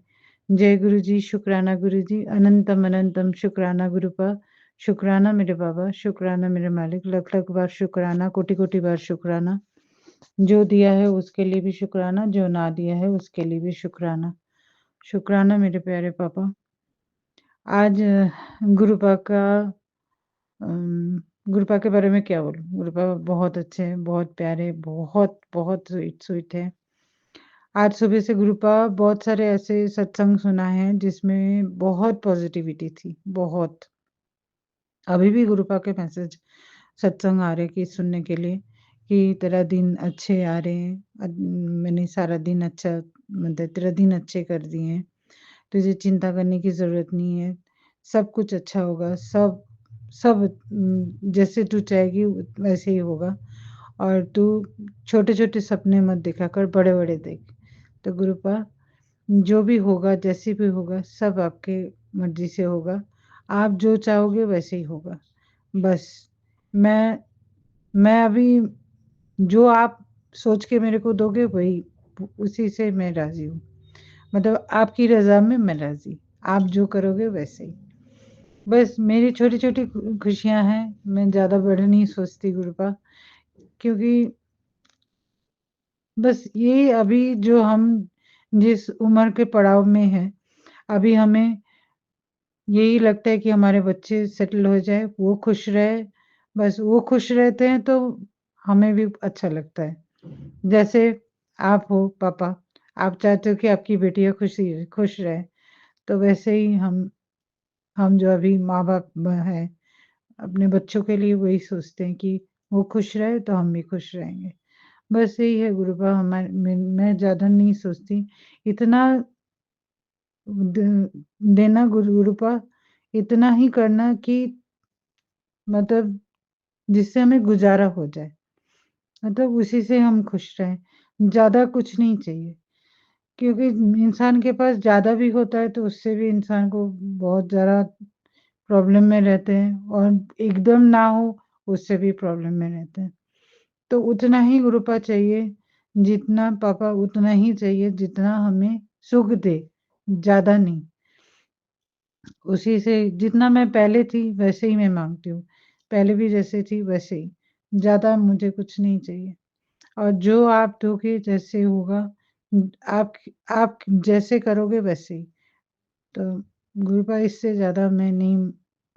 जय गुरु जी, शुक्राना गुरु जी, अनंतम अनंतम शुक्राना गुरुपा। शुक्राना मेरे बाबा, शुक्राना मेरे मालिक, लख लख बार शुक्राना, कोटि कोटि बार शुक्राना। जो दिया है उसके लिए भी शुक्राना, जो ना दिया है उसके लिए भी शुक्राना। शुक्राना मेरे प्यारे पापा। आज गुरुपा का गुरुपा के बारे में क्या बोलूँ? गुरुपा बहुत अच्छे हैं, बहुत प्यारे, बहुत स्वीट है। आज सुबह से गुरुपा बहुत सारे ऐसे सत्संग सुना है जिसमें बहुत पॉजिटिविटी थी, बहुत। अभी भी गुरुपा के मैसेज सत्संग आ रहे कि सुनने के लिए कि तेरा दिन अच्छे आ रहे हैं। मैंने सारा दिन अच्छा मतलब तेरा दिन अच्छे कर दिए हैं। तुझे चिंता करने की ज़रूरत नहीं है। सब कुछ अच्छा होगा, सब सब जैसे तू चाहेगी वैसे ही होगा। और तू छोटे-छोटे सपने मत देखा कर, बड़े-बड़े देख। तो गुरुपा जो भी होगा, जैसे भी होगा, सब आपके मर्ज़ी से होगा। आप जो चाहोगे वैसे ही होगा। बस मैं मैं अभी जो आप सोच के मेरे को दोगे वही उसी से मैं राज़ी हूँ। मतलब आपकी रज़ा में मैं राज़ी। आप जो करोगे वैसे ही। बस मेरी छोटी-छोटी खुशियाँ हैं, मैं ज़्यादा बड़ा नहीं सोचती गुरुपा, क्योंकि बस ये अभी जो हम जिस उम्र के पड़ाव में हैं, अभी हमें यही लगता है कि हमारे बच्चे सेटल हो जाएँ, वो खुश रहे, बस वो खुश रहते हैं तो हमें भी अच्छा लगता है। जैसे आप हो पापा, आप चाहते हो कि आपकी बेटियाँ खुश रहें, तो वैसे ही हम जो अभी माँ-बाप हैं, अपने बच्चों के लिए वही सोचते हैं कि वो खुश रहे तो हम भी खुश रहेंगे। बस यही है गुरुपा, मैं ज़्यादा नहीं सोचती। इतना द देना गुरुपा, इतना ही करना कि मतलब जिससे हमें गुज़ारा हो जाए। मतलब उसी से हम खुश रहें, ज़्यादा कुछ नहीं चाहिए। क्योंकि इंसान के पास ज़्यादा भी होता है तो उससे भी इंसान को बहुत ज़्यादा प्रॉब्लम में रहते हैं, और एकदम ना हो उससे भी प्रॉब्लम में रहते हैं। तो उतना ही रुपया चाहिए, जितना पापा उतना ही चाहिए जितना हमें सुख दे, ज़्यादा नहीं। उसी से जितना मैं पहले थी वैसे ही मैं माँगती हूँ। पहले भी जैसे थी वैसे ही, ज़्यादा मुझे कुछ नहीं चाहिए। और जो आप दोगे जैसे होगा, आप आप जैसे करोगे वैसे ही। तो गुरुपा इससे ज़्यादा मैं नहीं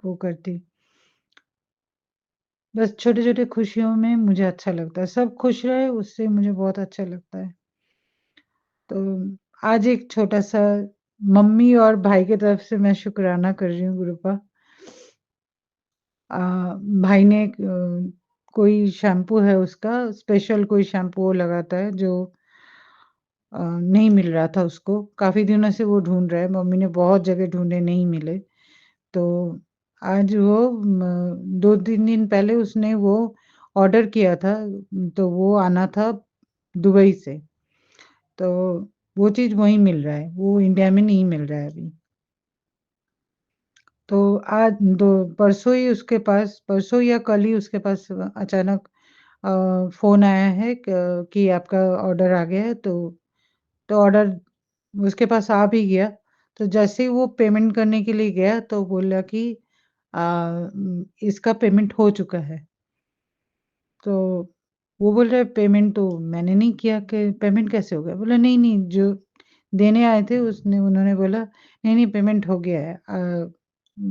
वो करती। बस छोटे-छोटे खुशियों में मुझे अच्छा लगता है। सब खुश रहे उससे मुझे बहुत अच्छा लगता है। तो आज एक छोटा-सा मम्मी और भाई की तरफ से मैं शुकराना कर रही हूँ गुरुपा। अ, भाई ने कोई शैम्पू है उसका, स्पेशल कोई शैम्पू वो लगाता है जो नहीं मिल रहा था उसको। काफ़ी दिनों से वो ढूँढ रहा है, मम्मी ने बहुत जगह ढूँढे, नहीं मिले। तो आज वो 2-3 दिन पहले उसने वो ऑर्डर किया था, तो वो आना था दुबई से। तो वो चीज़ वहीं मिल रहा है, वो इंडिया में नहीं मिल रहा है अभी। तो आज दो परसों ही उसके पास, परसों या कल ही उसके पास अचानक फ़ोन आया है कि आपका ऑर्डर आ गया है, तो ऑर्डर उसके पास आ भी गया। तो जैसे ही वो पेमेंट करने के लिए गया तो बोला कि इसका पेमेंट हो चुका है। तो वो बोल रहा है पेमेंट तो मैंने नहीं किया, कि पेमेंट कैसे हो गया? बोला नहीं, जो देने आए थे उसने उन्होंने बोला नहीं पेमेंट हो गया है,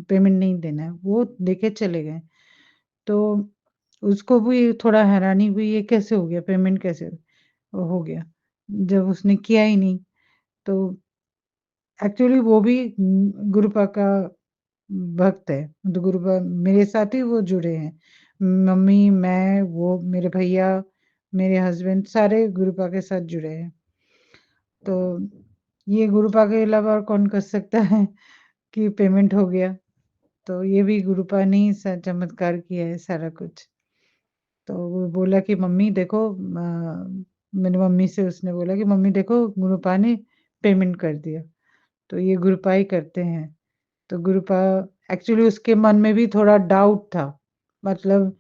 पेमेंट नहीं देना है। वो देके चले गए। तो उसको भी थोड़ा हैरानी हुई, ये कैसे हो गया? पेमेंट कैसे हो गया? जब उसने किया ही नहीं। तो एक्चुअली वो भी गुरुपा का भक्त है। तो गुरुपा मेरे साथ ही वो जुड़े हैं। मम्मी, मैं, वो मेरे भैया, मेरे हस्बैंड सारे गुरुपा के साथ जुड़े हैं। तो ये गुरुपा के अलावा और कौन कर सकता है कि पेमेंट हो गया? तो ये भी गुरुपा ने ही चमत्कार किया है सारा कुछ। तो वो बोला कि मम्मी देखो, मेरी मम्मी से उसने बोला कि मम्मी देखो गुरुपा ने पेमेंट कर दिया। तो ये गुरुपा ही करते हैं। तो गुरुपा एक्चुअली उसके मन में भी थोड़ा डाउट था। मतलब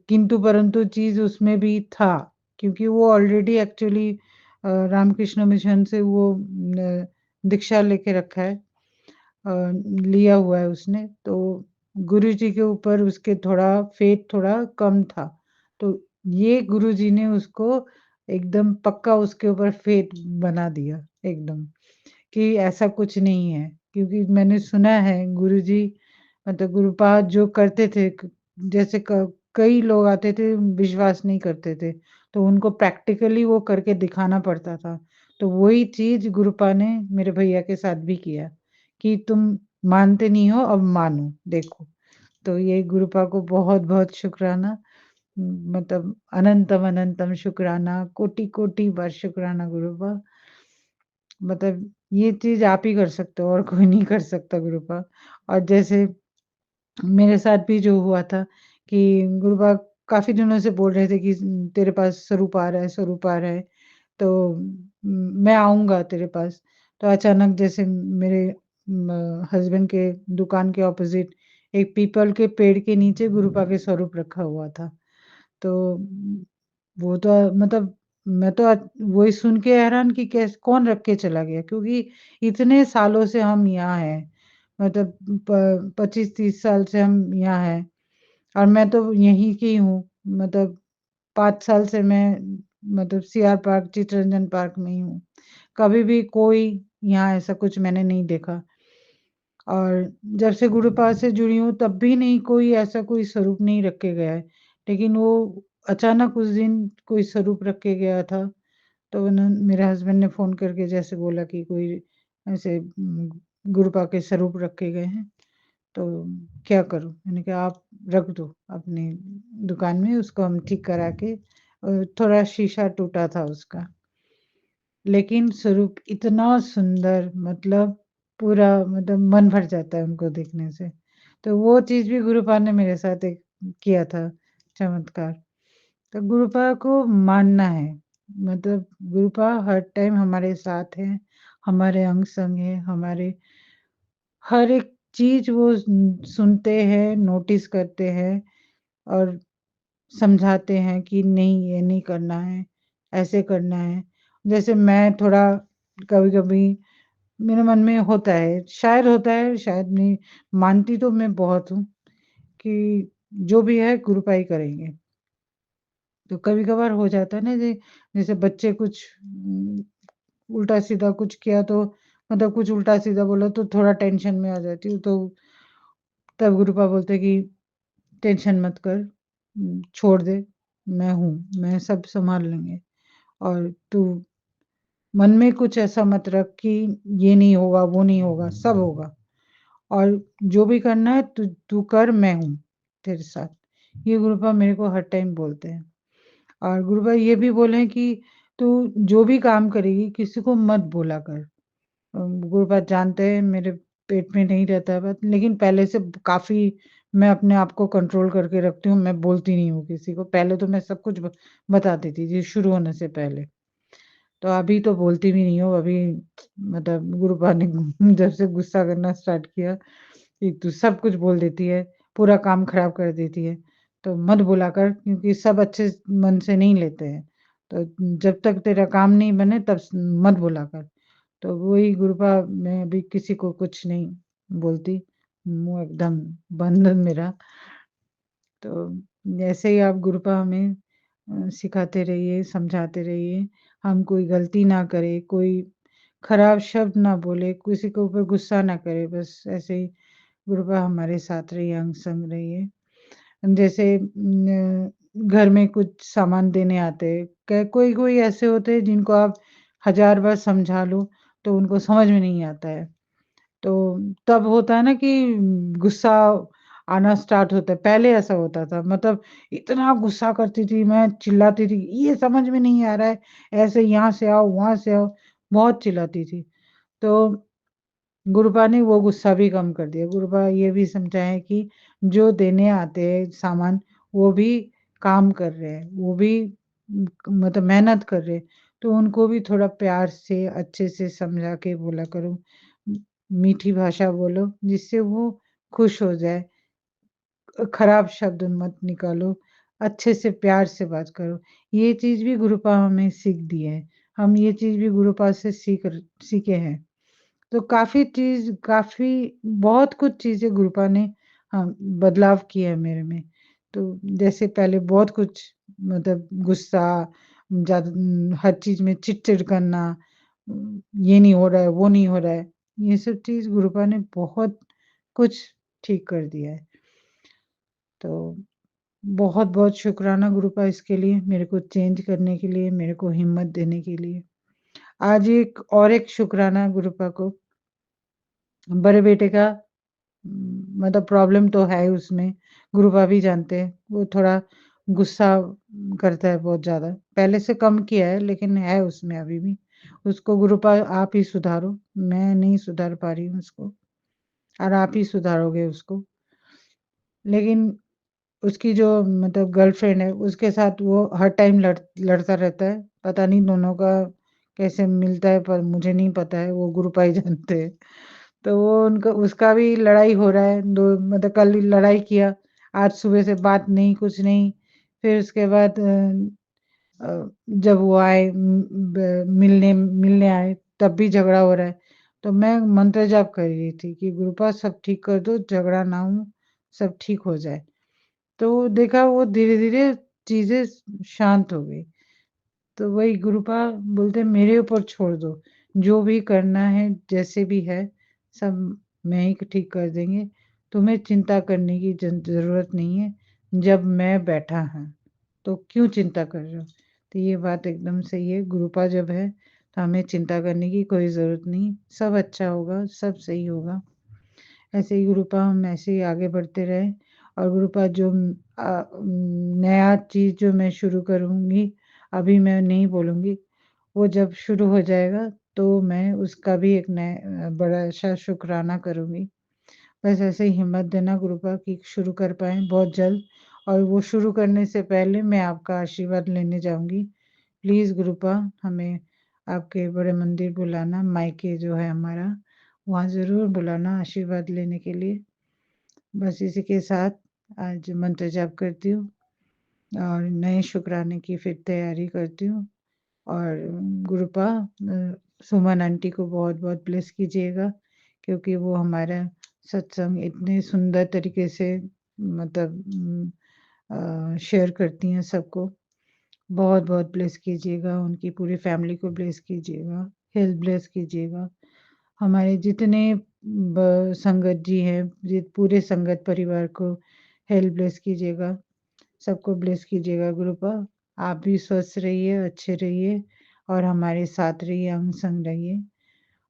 किंतु परंतु चीज़ उसमें भी था, क्योंकि वो ऑलरेडी एक्चुअली रामकृष्ण मिशन से वो दीक्षा लेके रखा है, लिया हुआ है उसने। तो गुरुजी के ऊपर उसके थोड़ा फ़ेथ थोड़ा कम था। तो ये गुरुजी ने उसको एकदम पक्का उसके ऊपर फ़ेथ बना दिया एकदम। कि ऐसा कुछ नहीं है, क्योंकि मैंने सुना है गुरुजी मतलब गुरुपाद जो करते थे, जैसे कई लोग आते थे विश्वास नहीं करते थे, तो उनको प्रैक्टिकली वो करके दिखाना पड़ता था। तो वही चीज़ गुरुपा ने मेरे भैया के साथ भी किया कि तुम मानते नहीं हो, अब मानो देखो। तो ये गुरुपा को बहुत-बहुत शुक्राना, मतलब अनंतम अनंतम शुक्राना, कोटि-कोटि बार शुक्राना गुरुपा। मतलब ये चीज़ आप ही कर सकते हो और कोई नहीं कर सकता गुरुपा। और जैसे मेरे साथ भी जो हुआ था कि गुरुपा काफ़ी दिनों से बोल रहे थे कि तेरे पास स्वरूप आ रहा है, स्वरूप आ रहा है, तो मैं आऊँगा तेरे पास। तो अचानक जैसे मेरे हस्बैंड के दुकान के ऑपोज़िट एक पीपल के पेड़ के नीचे गुरुपा के स्वरूप रखा हुआ था। तो वो तो मतलब मैं तो वही सुन के हैरान कि कौन रख के चला गया, क्योंकि इतने सालों से हम यहाँ हैं, मतलब 25-30 साल से हम यहाँ हैं और मैं तो यहीं की हूँ। मतलब 5 साल से मैं मतलब सीआर पार्क, चित्तरंजन पार्क में ही हूँ। कभी भी कोई यहाँ ऐसा कुछ मैंने नहीं देखा। और जब से गुरुपाद से जुड़ी हूँ तब भी नहीं कोई ऐसा कोई स्वरूप नहीं रख के गया है। लेकिन वो अचानक उस दिन कोई स्वरूप रख के गया था, तो मेरे हस्बैंड ने फ़ोन करके जैसे बोला कि कोई ऐसे गुरुपा के स्वरूप रखे गए हैं, तो क्या करूँ? मैंने कहा आप रख दो अपनी दुकान में, उसको हम ठीक करा के थोड़ा शीशा टूटा था उसका। लेकिन स्वरूप इतना सुंदर, मतलब पूरा मतलब मन भर जाता है उनको देखने से। तो वो चीज़ भी गुरुपा ने मेरे साथ एक किया था चमत्कार। तो गुरुपा को मानना है, मतलब गुरुपा हर टाइम हमारे साथ हैं, हमारे अंग-संग हैं, हमारे हर एक चीज़ वो सुनते हैं, नोटिस करते हैं और समझाते हैं कि नहीं ये नहीं करना है, ऐसे करना है। जैसे मैं थोड़ा कभी-कभी मेरे मन में होता है, शायद नहीं, मानती तो मैं बहुत हूँ कि जो भी है गुरुपा ही करेंगे। तो कभी-कभार हो जाता है ना जैसे बच्चे कुछ उल्टा-सीधा कुछ किया तो मतलब कुछ उल्टा-सीधा बोला तो थोड़ा टेंशन में आ जाती हूँ, तो तब गुरुपा बोलते हैं कि टेंशन मत कर, छोड़ दे, मैं हूँ, मैं सब सँभाल लेंगे और तू मन में कुछ ऐसा मत रख कि ये नहीं होगा, वो नहीं होगा, सब होगा और जो भी करना है तू तू कर, मैं हूँ तेरे साथ। ये गुरुपा मेरे को हर टाइम बोलते हैं और गुरुपा ये भी बोले हैं कि तू जो भी काम करेगी किसी को मत बोला कर। गुरुपा जानते हैं मेरे पेट में नहीं रहता है बात, लेकिन पहले से काफ़ी मैं अपने आप को कंट्रोल करके रखती हूँ, मैं बोलती नहीं हूँ किसी को। पहले तो मैं सब कुछ बता देती थी शुरू होने से पहले। तो अभी तो बोलती भी नहीं हूँ, अभी मतलब गुरुपा ने जब से गुस्सा करना स्टार्ट किया कि तू सब कुछ बोल देती है, पूरा काम खराब कर देती है, तो मत बोला कर क्योंकि सब अच्छे मन से नहीं लेते हैं। तो जब तक तेरा काम नहीं बने तब मत बोला कर। तो वही गुरुपा मैं अभी किसी को कुछ नहीं बोलती, मुँह एकदम बंद है मेरा। तो ऐसे ही आप गुरुपा हमें सिखाते रहिए, समझाते रहिए, हम कोई गलती ना करें, कोई खराब शब्द ना बोले, किसी के ऊपर गुस्सा ना करे, बस ऐसे ही गुरुपा हमारे साथ रहिए, अंग-संग रहिए। जैसे घर में कुछ सामान देने आते हैं, क कोई-कोई ऐसे होते हैं जिनको आप 1000 बार समझा लो, तो उनको समझ में नहीं आता है। तो तब होता है ना कि गुस्सा आना स्टार्ट होता है, पहले ऐसा होता था मतलब इतना गुस्सा करती थी मैं, चिल्लाती थी, ये समझ में नहीं आ रहा है, ऐसे यहाँ से आओ, वहाँ से आओ, बहुत चिल्लाती थी। तो गुरुपा ने वो गुस्सा भी कम कर दिया। गुरुपा ये भी समझाएँ कि जो देने आते हैं सामान, वो भी काम कर रहे हैं, वो भी मतलब मेहनत कर रहे हैं, तो उनको भी थोड़ा प्यार से, अच्छे से समझा के बोला करो। मीठी भाषा बोलो, जिससे वो खुश हो जाए। खराब शब्द मत निकालो, अच्छे से प्यार से बात करो। ये चीज़ भी गुरुपा हमें सीख दी है। हम ये चीज़ भी गुरुपा से सीखे हैं। तो काफ़ी बहुत कुछ चीज़ें गुरुपा ने बदलाव किया है मेरे में। तो जैसे पहले बहुत कुछ मतलब गुस्सा, हर चीज़ में चिड़-चिड़ करना, ये नहीं हो रहा है, वो नहीं हो रहा है। ये सब चीज़ गुरुपा ने बहुत कुछ ठीक कर दिया है। तो बहुत-बहुत शुकराना गुरुपा इसके लिए, मेरे को चेंज करने के लिए, मेरे को हिम्मत देने के लिए। आज एक शुकराना गुरुपा को, बड़े बेटे का मतलब प्रॉब्लम तो है उसमें, गुरुपा भी जानते हैं, वो थोड़ा गुस्सा करता है बहुत ज़्यादा। पहले से कम किया है लेकिन है उसमें अभी भी। उसको गुरुपा आप ही सुधारो, मैं नहीं सुधार पा रही हूँ उसको, और आप ही सुधारोगे उसको। लेकिन उसकी जो मतलब गर्लफ्रेंड है, उसके साथ वो हर टाइम लड़ता रहता है। पता नहीं दोनों का कैसे मिलता है, पर मुझे नहीं पता है, वो गुरुपा ही जानते हैं। तो वो उनका उसका भी लड़ाई हो रहा है, दो मतलब कल लड़ाई किया, आज सुबह से बात नहीं, कुछ नहीं। फिर उसके बाद जब वो आए मिलने मिलने आए, तब भी झगड़ा हो रहा है। तो मैं मंत्र जाप कर रही थी कि गुरुपा सब ठीक कर दो, झगड़ा ना हो, सब ठीक हो जाए। तो देखा वो धीरे-धीरे चीज़ें शांत हो गई। तो वही गुरुपा बोलते मेरे ऊपर छोड़ दो, जो भी करना है, जैसे भी है, सब मैं ही ठीक कर देंगे। तुम्हें चिंता करने की ज़रूरत नहीं है, जब मैं बैठा हूँ, तो क्यों चिंता कर रहे हो? तो ये बात एकदम सही है, गुरुपा जब है, तो हमें चिंता करने की कोई ज़रूरत नहीं, सब अच्छा होगा, सब सही होगा। ऐसे ही गुरुपा हम ऐसे ही आगे बढ़ते रहें, और गुरुपा जो नया चीज़ जो मैं शुरू करूँगी, अभी मैं नहीं बोलूँगी, वो जब शुरू हो जाएगा, तो मैं उसका भी एक बड़ा-सा शुकराना करूँगी। बस ऐसे ही हिम्मत देना गुरुपा कि शुरू कर पाएँ बहुत जल्द, और वो शुरू करने से पहले मैं आपका आशीर्वाद लेने जाऊँगी। प्लीज़ गुरुपा हमें आपके बड़े मंदिर बुलाना, मायके जो है हमारा, वहाँ ज़रूर बुलाना आशीर्वाद लेने के लिए। बस इसी के साथ आज मंत्र जाप करती हूँ, और नए शुक्राने की फिर तैयारी करती हूँ। और गुरुपा सुमन आंटी को बहुत-बहुत ब्लेस कीजिएगा, क्योंकि वो हमारा सत्संग इतने सुंदर तरीके से मतलब शेयर करती हैं सबको। बहुत-बहुत ब्लेस कीजिएगा, उनकी पूरी फैमिली को ब्लेस कीजिएगा, हेल्थ ब्लेस कीजिएगा। हमारे जितने संगत जी हैं, पूरे संगत परिवार को हेल्थ ब्लेस कीजिएगा, सबको ब्लेस कीजिएगा गुरुपा। आप भी स्वस्थ रहिए, अच्छे रहिए, और हमारे साथ रहिए, अंग संग रहिए।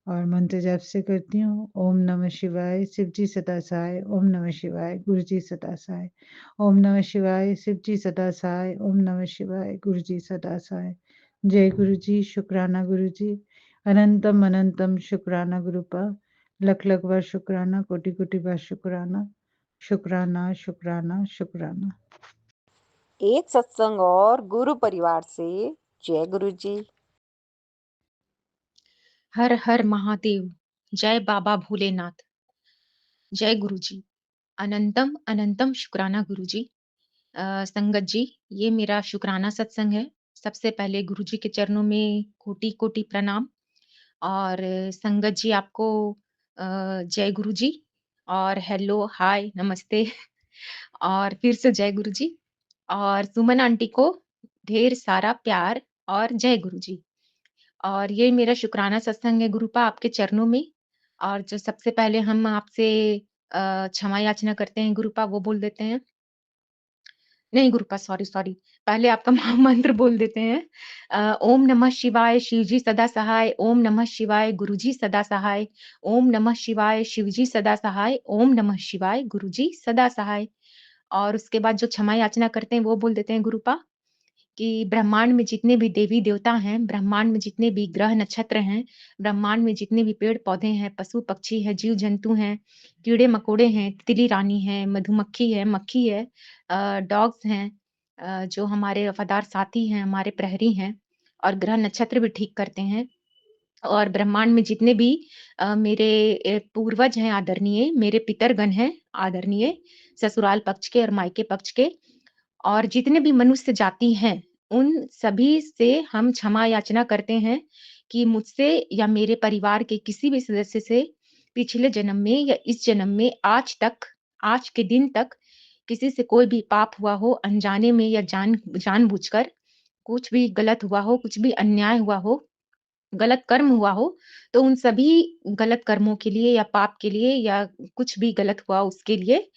और मंत्र जाप से करती हूँ, ओम नमः शिवाय, शिव जी सदा सहाय, ओम नमः शिवाय, गुरु जी सदा सहाय, ओम नमः शिवाय, शिव जी सदा सहाय, ओम नमः शिवाय, गुरु जी सदा सहाय। जय गुरु जी, शुक्राना गुरु जी, अनंतम अनंतम शुक्राना गुरुपा, लख लख बार शुक्राना, कोटि कोटि बार शुक्राना, शुक्राना शुक्राना शुक्राना। एक सत्संग और गुरु परिवार से जय गुरु जी। हर हर महादेव, जय बाबा भोलेनाथ, जय गुरुजी। अनंतम अनंतम शुक्राना गुरुजी। संगत जी, ये मेरा शुक्राना सत्संग है। सबसे पहले गुरुजी के चरणों में कोटि कोटि प्रणाम। और संगत जी आपको जय गुरुजी, और हेलो हाय नमस्ते और फिर से जय गुरुजी। और सुमन आंटी को ढेर सारा प्यार और जय गुरुजी। और ये मेरा शुक्राना सत्संग है गुरुपा आपके चरणों में। और जो सबसे पहले हम आपसे क्षमा याचना करते हैं गुरुपा, वो बोल देते हैं। नहीं गुरुपा, सॉरी सॉरी, पहले आपका मंत्र बोल देते हैं। ओम नमः शिवाय, शिवजी सदा सहाय, ओम नमः शिवाय, गुरुजी सदा सहाय, ओम नमः शिवाय, शिवजी सदा सहाय, ओम नमः शिवाय, गुरुजी सदा सहाय। और उसके बाद जो क्षमा याचना करते हैं वो बोल देते हैं गुरुपा कि ब्रह्मांड में जितने भी देवी-देवता हैं, ब्रह्मांड में जितने भी ग्रह नक्षत्र हैं, ब्रह्मांड में जितने भी पेड़-पौधे हैं, पशु-पक्षी हैं, जीव-जंतु हैं, कीड़े-मकोड़े हैं, तितली रानी है, मधुमक्खी है, मक्खी है, डॉग्स हैं, जो हमारे वफादार साथी हैं, हमारे प्रहरी हैं, और ग्रह नक्षत्र भी ठीक करते हैं। और ब्रह्मांड में जितने भी मेरे पूर्वज हैं आदरणीय, मेरे पितरगण हैं आदरणीय, ससुराल पक्ष के और मायके पक्ष के, और जितने भी मनुष्य जाति हैं, उन सभी से हम क्षमा याचना करते हैं कि मुझसे या मेरे परिवार के किसी भी सदस्य से पिछले जन्म में या इस जन्म में आज तक, आज के दिन तक किसी से कोई भी पाप हुआ हो, अनजाने में या जानबूझकर कुछ भी गलत हुआ हो, कुछ भी अन्याय हुआ हो, गलत कर्म हुआ हो, तो उन सभी गलत कर्मों के लिए या पाप के लिए या कुछ भी गलत हुआ उसके लिए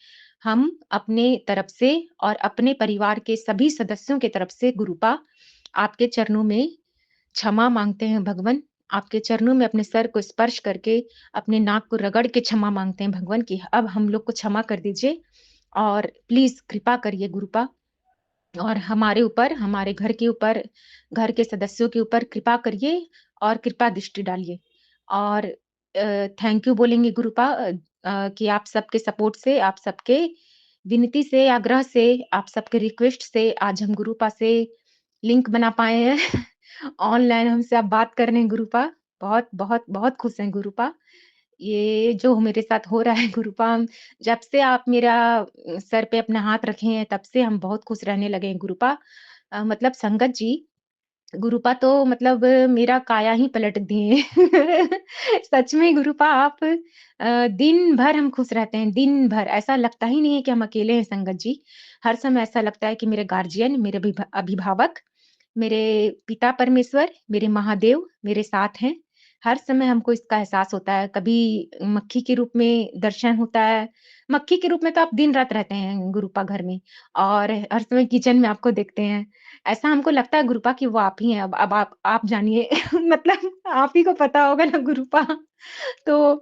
हम अपने तरफ से और अपने परिवार के सभी सदस्यों के तरफ से गुरुपा आपके चरणों में क्षमा मांगते हैं भगवन। आपके चरणों में अपने सर को स्पर्श करके, अपने नाक को रगड़ के क्षमा मांगते हैं भगवन कि अब हम लोग को क्षमा कर दीजिए और प्लीज़ कृपा करिए गुरुपा। और हमारे ऊपर, हमारे घर के ऊपर, घर के सदस्यों के ऊपर कृपा करिए और कृपा दृष्टि डालिए। और थैंक यू बोलेंगे गुरुपा कि आप सबके सपोर्ट से, आप सबके विनती से, आग्रह से, आप सबके रिक्वेस्ट से आज हम गुरुपा से लिंक बना पाए हैं। ऑनलाइन हमसे आप बात कर रहे हैं गुरुपा। बहुत, बहुत, बहुत खुश हैं गुरुपा। ये जो मेरे साथ हो रहा है गुरुपा, जब से आप मेरा सर पे अपना हाथ रखे हैं, तब से हम बहुत खुश रहने लगे हैं गुरुपा। मतलब संगत जी, गुरुपा तो मतलब मेरा काया ही पलट दिए। सच में गुरुपा आप दिन भर हम खुश रहते हैं, दिन भर। ऐसा लगता ही नहीं है कि हम अकेले हैं संगत जी। हर समय ऐसा लगता है कि मेरे गार्जियन, मेरे अभिभावक, मेरे पिता परमेश्वर, मेरे महादेव मेरे साथ हैं। हर समय हमको इसका एहसास होता है। कभी मक्खी के रूप में दर्शन होता है। मक्खी के रूप में तो आप दिन-रात रहते हैं गुरुपा घर में, और हर समय किचन में आपको देखते हैं। ऐसा हमको लगता है गुरुपा कि वो आप ही हैं। अब आप जानिए। मतलब आप ही को पता होगा ना गुरुपा। तो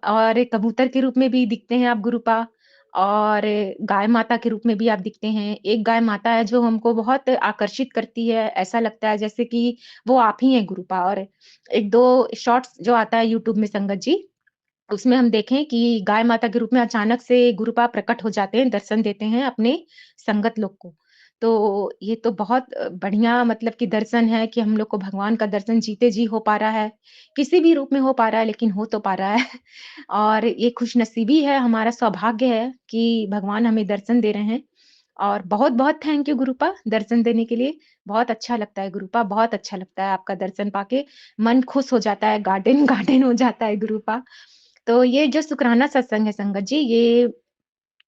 और कबूतर के रूप में भी दिखते हैं आप गुरुपा, और गाय माता के रूप में भी आप दिखते हैं। एक गाय माता है जो हमको बहुत आकर्षित करती है, ऐसा लगता है जैसे कि वो आप ही हैं गुरुपा। और 1-2 शॉर्ट्स जो आता है यूट्यूब में संगत जी, उसमें हम देखें कि गाय माता के रूप में अचानक से गुरुपा प्रकट हो जाते हैं, दर्शन देते हैं अपने संगत लोग को। तो ये तो बहुत बढ़िया मतलब कि दर्शन है कि हम लोग को भगवान का दर्शन जीते जी हो पा रहा है। किसी भी रूप में हो पा रहा है, लेकिन हो तो पा रहा है। और ये खुशनसीबी है, हमारा सौभाग्य है कि भगवान हमें दर्शन दे रहे हैं। और बहुत-बहुत थैंक यू गुरुपा दर्शन देने के लिए। बहुत अच्छा लगता है गुरुपा, बहुत अच्छा लगता है आपका दर्शन पाके। मन खुश हो जाता है, गार्डन गार्डन हो जाता है गुरुपा। तो ये जो शुकराना सत्संग है संगत जी, ये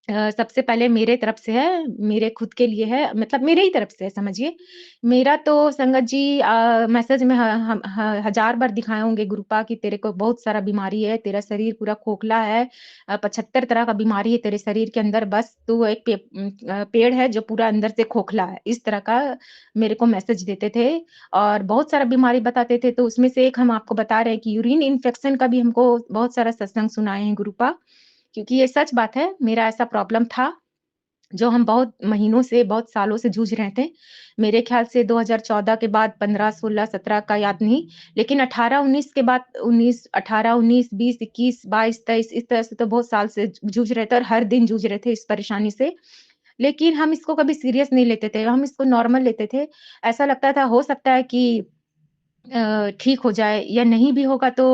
सबसे पहले मेरे तरफ से है, मेरे खुद के लिए है, मतलब मेरे ही तरफ से है समझिए। मेरा तो संगत जी मैसेज में ह हम ह हज़ार बार दिखाए होंगे गुरुपा कि तेरे को बहुत सारा बीमारी है, तेरा शरीर पूरा खोखला है, 75 तरह का बीमारी है तेरे शरीर के अंदर, बस तू एक पेड़ है जो पूरा अंदर से खोखला है। इस तरह का मेरे को मैसेज देते थे, और बहुत सारा बीमारी बताते थे, तो उसमें से एक हम आपको बता रहे हैं कि यूरिन इन्फेक्शन का भी हमको बहुत सारा सत्संग सुनाए हैं गुरुपा। क्योंकि ये सच बात है, मेरा ऐसा प्रॉब्लम था, जो हम बहुत महीनों से, बहुत सालों से जूझ रहे थे। मेरे ख़्याल से 2014 के बाद 15, 16, 17 का याद नहीं, लेकिन 18-19 के बाद 19 18, 19, 20, 21, 22, 23 इस तरह से तो बहुत साल से जूझ रहे थे, और हर दिन जूझ रहे थे इस परेशानी से। लेकिन हम इसको कभी सीरियस नहीं लेते थे, हम इसको नॉर्मल लेते थे। ऐसा लगता था हो सकता है कि ठीक हो जाए, या नहीं भी होगा तो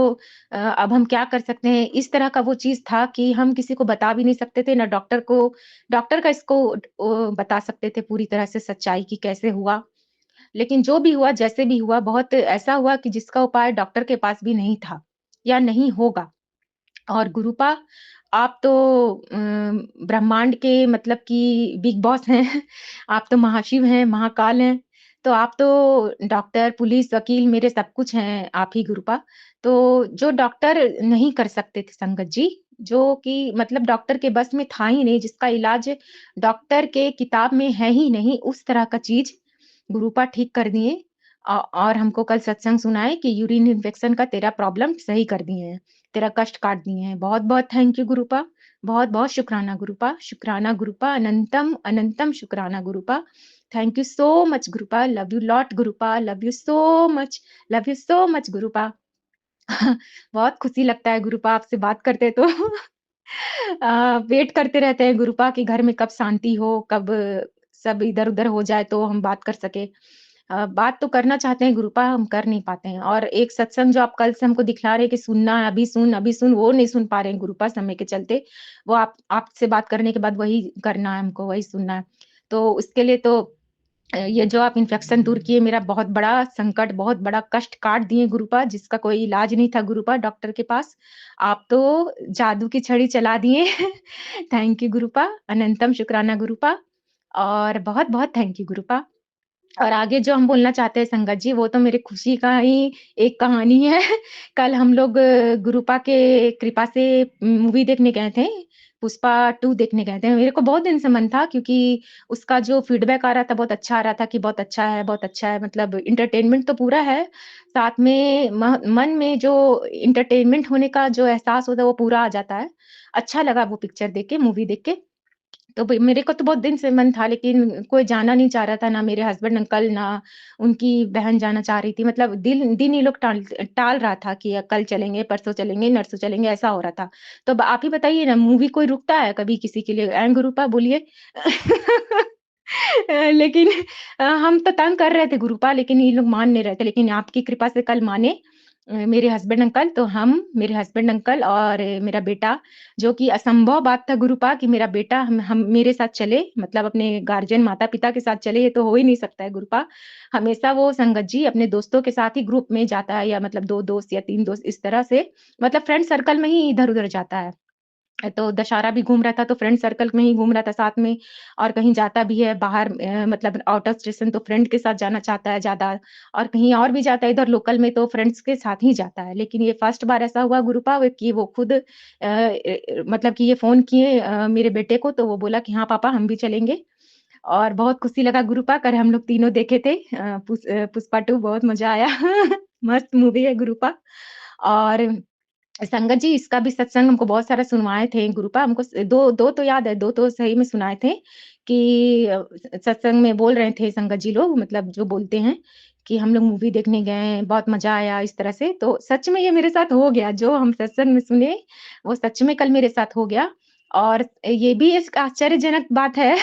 अब हम क्या कर सकते हैं? इस तरह का वो चीज़ था कि हम किसी को बता भी नहीं सकते थे, ना डॉक्टर का इसको बता सकते थे पूरी तरह से सच्चाई कि कैसे हुआ। लेकिन जो भी हुआ, जैसे भी हुआ, बहुत ऐसा हुआ कि जिसका उपाय डॉक्टर के पास भी नहीं था या नहीं होगा। और गुरुपा, आप तो ब्रह्मांड के मतलब कि बिग बॉस हैं। आप तो महाशिव हैं, महाकाल हैं। तो आप तो डॉक्टर, पुलिस, वकील मेरे सब कुछ हैं आप ही गुरुपा। तो जो डॉक्टर नहीं कर सकते थे संगत जी, जो कि मतलब डॉक्टर के बस में था ही नहीं, जिसका इलाज डॉक्टर के किताब में है ही नहीं, उस तरह का चीज़ गुरुपा ठीक कर दिए। और हमको कल सत्संग सुनाए कि यूरिन इन्फेक्शन का तेरा प्रॉब्लम सही कर दिए हैं। तेरा कष्ट काट दिए हैं। बहुत-बहुत थैंक यू गुरुपा। बहुत-बहुत शुक्राना गुरुपा। शुक्राना गुरुपा, अनंतम, अनंतम शुक्राना Gurupa. Thank you so much Gurupa. Love you lot Gurupa. Love you so much. Love you so much Gurupa. बहुत खुशी लगता है गुरुपा आपसे बात करते तो। वेट करते रहते हैं गुरुपा कि घर में कब शांति हो, कब सब इधर-उधर हो जाए तो हम बात कर सकें। बात तो करना चाहते हैं गुरुपा, हम कर नहीं पाते हैं। और एक सत्संग जो आप कल से हमको दिखला रहे हैं कि सुनना है, अभी सुन, वो नहीं सुन पा रहे हैं गुरुपा समय के चलते। वो आपसे बात करने के बाद वही करना है हमको, वही सुनना है। तो उसके लिए तो ये जो आप इन्फेक्शन दूर किए, मेरा बहुत बड़ा संकट, बहुत बड़ा कष्ट काट दिए गुरुपा, जिसका कोई इलाज नहीं था गुरुपा डॉक्टर के पास। आप तो जादू की छड़ी चला दिए। थैंक यू गुरुपा, अनंतम शुक्राना गुरुपा, और बहुत-बहुत थैंक यू गुरुपा। और आगे जो हम बोलना चाहते हैं संगत जी, वो तो मेरी खुशी का ही एक कहानी है। कल हम लोग गुरुपा के कृपा से मूवी देखने गए थे। पुष्पा 2 देखने गए थे। मेरे को बहुत दिन से मन था, क्योंकि उसका जो फीडबैक आ रहा था, बहुत अच्छा आ रहा था कि बहुत अच्छा है, मतलब एंटरटेनमेंट तो पूरा है। साथ में मन में जो एंटरटेनमेंट होने का जो एहसास होता है, वो पूरा आ जाता है। अच्छा लगा वो पिक्चर देख के, मूवी देख के। तो भई मेरे को तो बहुत दिन से मन था, लेकिन कोई जाना नहीं चाह रहा था, ना मेरे हस्बैंड अंकल, ना उनकी बहन जाना चाह रही थी। मतलब दिन दिन ये लोग टाल रहा था कि कल चलेंगे, परसों चलेंगे, नरसों चलेंगे, ऐसा हो रहा था। तो अब आप ही बताइए ना, मूवी कोई रुकता है कभी किसी के लिए? गुरुपा बोलिए? लेकिन हम तो तंग कर रहे थे गुरुपा, लेकिन ये लोग मान नहीं रहे थे। लेकिन आपकी कृपा से कल माने मेरे हस्बैंड अंकल, तो हम, मेरे हस्बैंड अंकल और मेरा बेटा, जो कि असंभव बात था गुरुपा कि मेरा बेटा हम मेरे साथ चले, मतलब अपने गार्जियन माता-पिता के साथ चले, ये तो हो ही नहीं सकता है गुरुपा। हमेशा वो संगत जी अपने दोस्तों के साथ ही ग्रुप में जाता है, या मतलब 2 दोस्त या 3 दोस्त इस तरह से, मतलब फ्रेंड सर्कल में ही इधर-उधर जाता है। तो दशहरा भी घूम रहा था, तो फ्रेंड सर्कल में ही घूम रहा था साथ में, और कहीं जाता भी है बाहर, मतलब आउट ऑफ स्टेशन, तो फ्रेंड के साथ जाना चाहता है ज़्यादा, और कहीं और भी जाता है इधर लोकल में तो फ्रेंड्स के साथ ही जाता है। लेकिन ये फर्स्ट बार ऐसा हुआ गुरुपा कि वो खुद मतलब कि ये फ़ोन किए मेरे बेटे को, तो वो बोला कि हाँ पापा हम भी चलेंगे, और बहुत खुशी लगा गुरुपा। कल हम लोग तीनों देखे थे पुष्पा 2, बहुत मज़ा आया। मस्त मूवी है गुरुपा। और संगत जी इसका भी सत्संग हमको बहुत सारा सुनवाए थे गुरुपा, हमको 2 तो याद है, 2 तो सही में सुनाए थे कि सत्संग में बोल रहे थे संगत जी लोग, मतलब जो बोलते हैं कि हम लोग मूवी देखने गए, बहुत मज़ा आया इस तरह से। तो सच में ये मेरे साथ हो गया, जो हम सत्संग में सुने, वो सच में कल मेरे साथ हो गया। और ये भी एक आश्चर्यजनक बात है,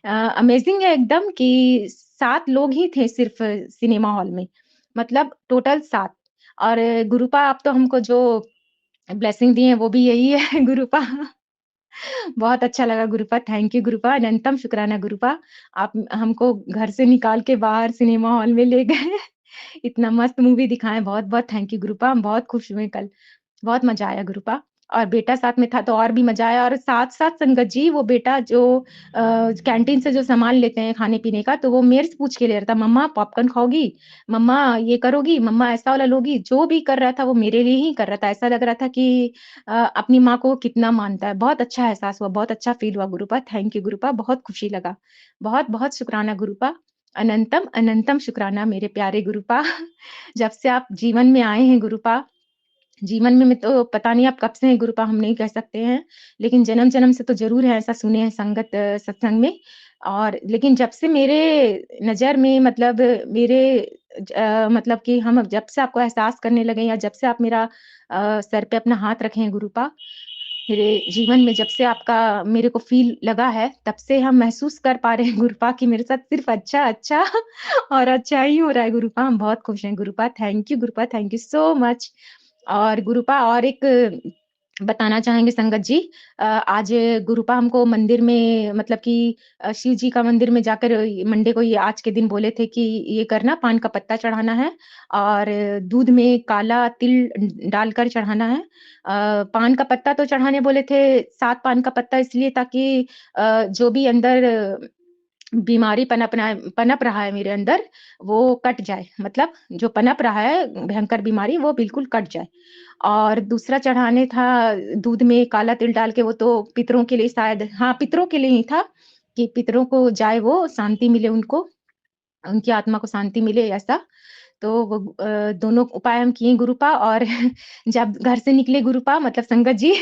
अमेज़िंग है एकदम कि 7 लोग ही थे सिर्फ़ सिनेमा हॉल में, मतलब टोटल 7। और गुरुपा आप तो हमको जो ब्लेसिंग दी है वो भी यही है गुरुपा। बहुत अच्छा लगा गुरुपा, थैंक यू गुरुपा, अनंतम शुक्राना गुरुपा। आप हमको घर से निकाल के बाहर सिनेमा हॉल में ले गए। इतना मस्त मूवी दिखाएँ, बहुत-बहुत थैंक यू गुरुपा, हम बहुत खुश हुए कल। बहुत मज़ा आया गुरुपा, और बेटा साथ में था तो और भी मज़ा आया। और साथ-साथ संगत जी वो बेटा जो कैंटीन से जो सामान लेते हैं खाने-पीने का, तो वो मेरे से पूछ के ले रहा था, "मम्मा पॉपकॉर्न खाओगी? मम्मा ये करोगी? मम्मा ऐसा वाला लोगी?" जो भी कर रहा था वो मेरे लिए ही कर रहा था। ऐसा लग रहा था कि अपनी माँ को कितना मानता है। बहुत अच्छा एहसास हुआ, बहुत अच्छा फ़ील हुआ गुरुपा, थैंक यू गुरुपा, बहुत खुशी लगा। बहुत-बहुत शुक्राना गुरुपा, अनंतम, अनंतम शुक्राना मेरे प्यारे गुरुपा। जब से आप जीवन में आए हैं गुरुपा, जीवन में मैं तो पता नहीं आप कब से हैं गुरुपा, हम नहीं कह सकते हैं, लेकिन जन्म-जन्म से तो ज़रूर है, ऐसा सुने हैं संगत सत्संग में। और लेकिन जब से मेरे नज़र में, मतलब मेरे मतलब कि हम जब से आपको एहसास करने लगे, या जब से आप मेरा सर पे अपना हाथ रखे हैं गुरुपा, मेरे जीवन में जब से आपका मेरे को फ़ील लगा है, तब से हम महसूस कर पा रहे हैं गुरुपा कि मेरे साथ सिर्फ़ अच्छा-अच्छा और अच्छा ही हो रहा है गुरुपा। हम बहुत खुश हैं Gurupa, thank you Gurupa, thank you so much. और गुरुपा और एक बताना चाहेंगे संगत जी, आज गुरुपा हमको मंदिर में, मतलब कि शिव जी का मंदिर में जाकर मंडे को, ये आज के दिन बोले थे कि ये करना, पान का पत्ता चढ़ाना है, और दूध में काला तिल डालकर चढ़ाना है। पान का पत्ता तो चढ़ाने बोले थे, 7 पान का पत्ता इसलिए ताकि जो भी अंदर बीमारी पनप रहा है मेरे अंदर, वो कट जाए। मतलब जो पनप रहा है भयंकर बीमारी, वो बिल्कुल कट जाए। और दूसरा चढ़ाने था दूध में काला तिल डाल के, वो तो पितरों के लिए शायद, हाँ, पितरों के लिए ही था कि पितरों को जाए, वो शांति मिले उनको, उनकी आत्मा को शांति मिले ऐसा। तो वो दोनों उपाय हम किए गुरुपा। और जब घर से निकले गुरुपा, मतलब संगत जी,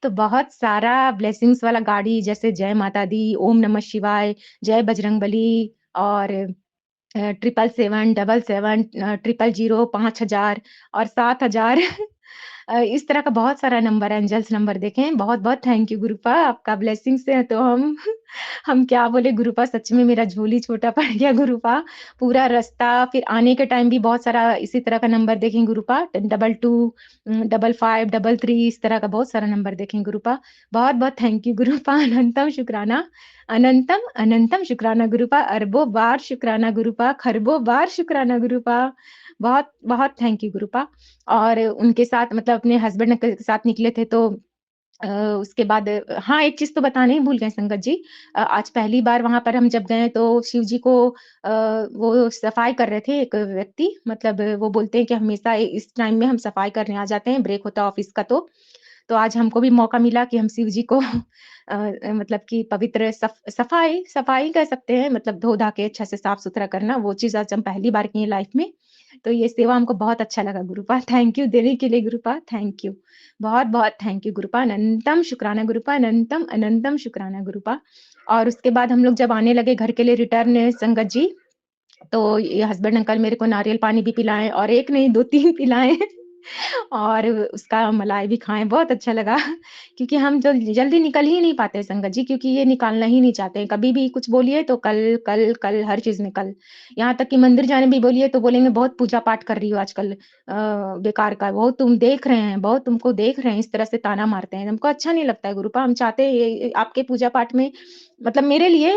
तो बहुत सारा ब्लेसिंग्स वाला गाड़ी, जैसे जय माता दी, ओम नमः शिवाय, जय बजरंगबली, और 777, 77, 000, 5000 और 7000। इस तरह का बहुत सारा नंबर, एंजल्स नंबर देखे हैं। बहुत-बहुत थैंक यू गुरुपा, आपका ब्लेसिंग से है तो हम क्या बोले गुरुपा, सच में मेरा झोली छोटा पड़ गया गुरुपा। पूरा रास्ता, फिर आने के टाइम भी बहुत सारा इसी तरह का नंबर देखे गुरुपा, 22, 55, 33, इस तरह का बहुत सारा नंबर देखे गुरुपा। बहुत-बहुत थैंक यू गुरुपा, अनंतम शुक्राना, अनंतम, अनंतम शुक्राना गुरुपा, अरबों बार शुक्राना गुरुपा, खरबों बार शुक्राना गुरुपा। बहुत-बहुत थैंक यू गुरुपा। और उनके साथ, मतलब अपने हस्बैंड के साथ निकले थे, तो उसके बाद हाँ, एक चीज़ तो बताना ही भूल गए संगत जी। आज पहली बार वहाँ पर हम जब गए, तो शिव जी को वो सफाई कर रहे थे एक व्यक्ति, मतलब वो बोलते हैं कि हमेशा इस टाइम में हम सफाई करने आ जाते हैं, ब्रेक होता है ऑफ़िस का तो। तो आज हमको भी मौका मिला कि हम शिव जी को मतलब कि पवित्र सफाई सफाई कह सकते हैं, मतलब धो-धा के अच्छा से साफ-सुथरा करना, वो चीज़ आज हम पहली बार किए लाइफ़ में। तो ये सेवा हमको बहुत अच्छा लगा गुरुपा। थैंक यू देने के लिए गुरुपा, थैंक यू। बहुत-बहुत थैंक यू गुरुपा, अनंतम शुक्राना गुरुपा, अनंतम, अनंतम शुक्राना गुरुपा। और उसके बाद हम लोग जब आने लगे घर के लिए रिटर्न संगत जी, तो ये हस्बैंड अंकल मेरे को नारियल पानी भी पिलाएँ और 1 नहीं 2-3 पिलाएँ और उसका मलाई भी खाएँ, बहुत अच्छा लगा क्योंकि हम जल्दी निकल ही नहीं पाते संगत जी, क्योंकि ये निकालना ही नहीं चाहते हैं। कभी भी कुछ बोलिए तो कल, कल, कल हर चीज़ में कल। यहाँ तक कि मंदिर जाने भी बोलिए तो बोलेंगे बहुत पूजा-पाठ कर रही हो आजकल बेकार का, बहुत तुम देख रहे हैं, बहुत तुमको देख रहे हैं, इस तरह से ताना मारते हैं। हमको अच्छा नहीं लगता है गुरुपा, हम चाहते हैं ये आपके पूजा-पाठ में मतलब मेरे लिए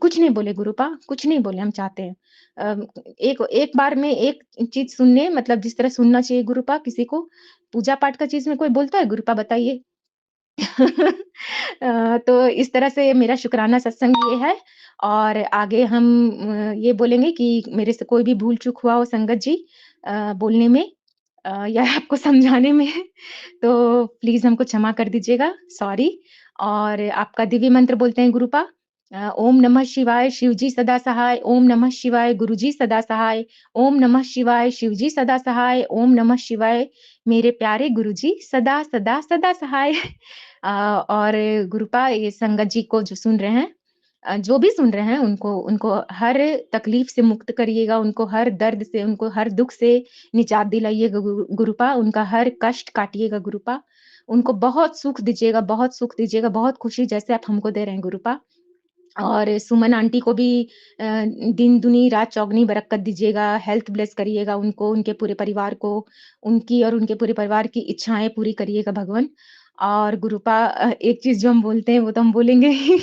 कुछ नहीं बोले गुरुपा, कुछ नहीं बोले हम चाहते हैं। अ, एक एक बार में एक चीज़ सुनने मतलब जिस तरह सुनना चाहिए गुरुपा किसी को, पूजा-पाठ का चीज़ में कोई बोलता है गुरुपा बताइए? तो इस तरह से मेरा शुक्राना सत्संग ये है और आगे हम ये बोलेंगे कि मेरे से कोई भी भूल-चूक हुआ हो संगत जी बोलने में या आपको समझाने में तो प्लीज़ हमको क्षमा कर दीजिएगा, सॉरी। और आपका दिव्य मंत्र बोलते हैं गुरुपा ओम नमः शिवाय शिवजी सदा सहाय, ओम नमः शिवाय गुरुजी सदा सहाय, ओम नमः शिवाय शिवजी सदा सहाय, ओम नमः शिवाय मेरे प्यारे गुरुजी सदा, सदा, सदा सहाय। और गुरुपा ये संगत जी को जो सुन रहे हैं जो भी सुन रहे हैं उनको उनको हर तकलीफ से मुक्त करिएगा, उनको हर दर्द से, उनको हर दुःख से निजात दिलाइएगा गुरुपा, उनका हर कष्ट काटिएगा गुरुपा। उनको बहुत सुख दीजिएगा, बहुत खुशी जैसे आप हमको दे रहे हैं गुरुपा। और सुमन आंटी को भी दिन दुनी रात चौगनी बरकत दीजिएगा, हेल्थ ब्लेस करिएगा उनको, उनके पूरे परिवार को, उनकी और उनके पूरे परिवार की इच्छाएँ पूरी करिएगा भगवन। और गुरुपा एक चीज़ जो हम बोलते हैं वो तो हम बोलेंगे ही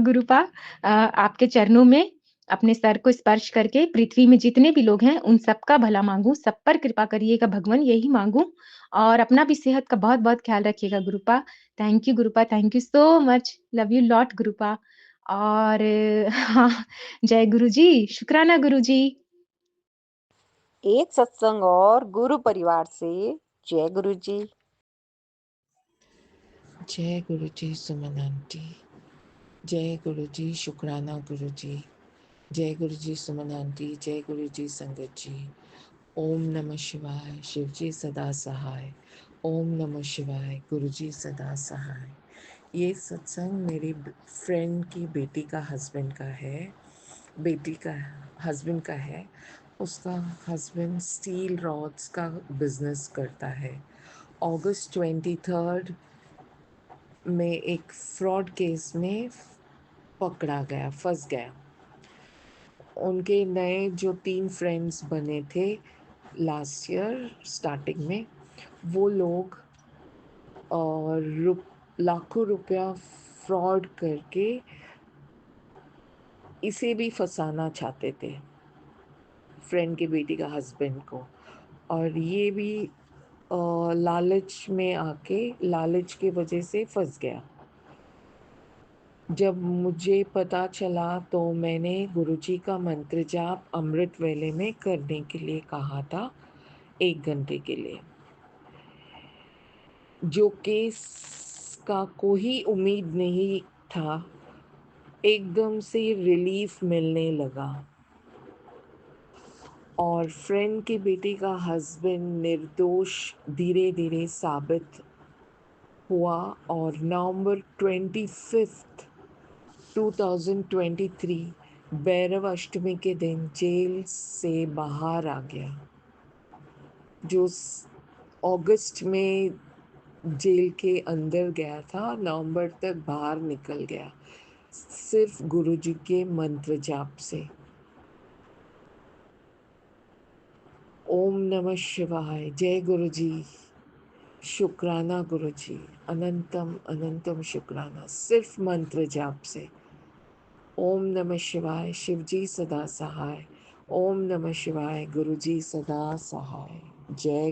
गुरुपा आपके चरणों में अपने सर को स्पर्श करके पृथ्वी में जितने भी लोग हैं उन सबका भला माँगूँ, सब पर कृपा करिएगा भगवन यही माँगूँ और अपना भी सेहत का बहुत-बहुत ख़्याल रखिएगा Gurupa. Thank you Gurupa, thank you so much, love you lot Gurupa. और हाँ, जय गुरुजी, शुक्राना गुरुजी। एक सत्संग और गुरु परिवार से जय गुरु जी। जय गुरु जी सुमन आंटी, जय गुरु जी शुक्राना गुरु जी, जय गुरु जी सुमन आंटी, जय गुरु जी संगत जी। ओम नमः शिवाय शिवजी सदा सहाय, ओम नमः शिवाय गुरु जी सदा सहाय। ये सत्संग मेरी फ्रेंड की बेटी का हस्बैंड का है, बेटी का हस्बैंड का है। उसका हस्बैंड स्टील रॉड्स का बिजनेस करता है। अगस्त 23 में एक फ्रॉड केस में पकड़ा गया, फंस गया। उनके नए जो 3 फ्रेंड्स बने थे लास्ट ईयर स्टार्टिंग में, वो लोग लाखों रुपया फ्रॉड करके इसे भी फंसाना चाहते थे, फ्रेंड की बेटी का हस्बैंड को। और ये भी लालच में आके लालच की वजह से फंस गया। जब मुझे पता चला तो मैंने गुरुजी का मंत्र जाप अमृत वेले में करने के लिए कहा था 1 घंटे के लिए। जो केस का कोई उम्मीद नहीं था, एकदम से रिलीफ मिलने लगा और फ्रेंड की बेटी का हस्बैंड निर्दोष धीरे धीरे साबित हुआ और नवंबर 25 2023 भैरव अष्टमी के दिन जेल से बाहर आ गया। जो अगस्त में जेल के अंदर गया था, नवंबर तक बाहर निकल गया, सिर्फ गुरुजी के मंत्र जाप से। ओम नमः शिवाय, जय गुरुजी, शुक्राना गुरुजी, अनंतम अनंतम शुक्राना, सिर्फ मंत्र जाप से। ओम नमः शिवाय शिवजी सदा सहाय, ओम नमः शिवाय गुरुजी सदा सहाय। जय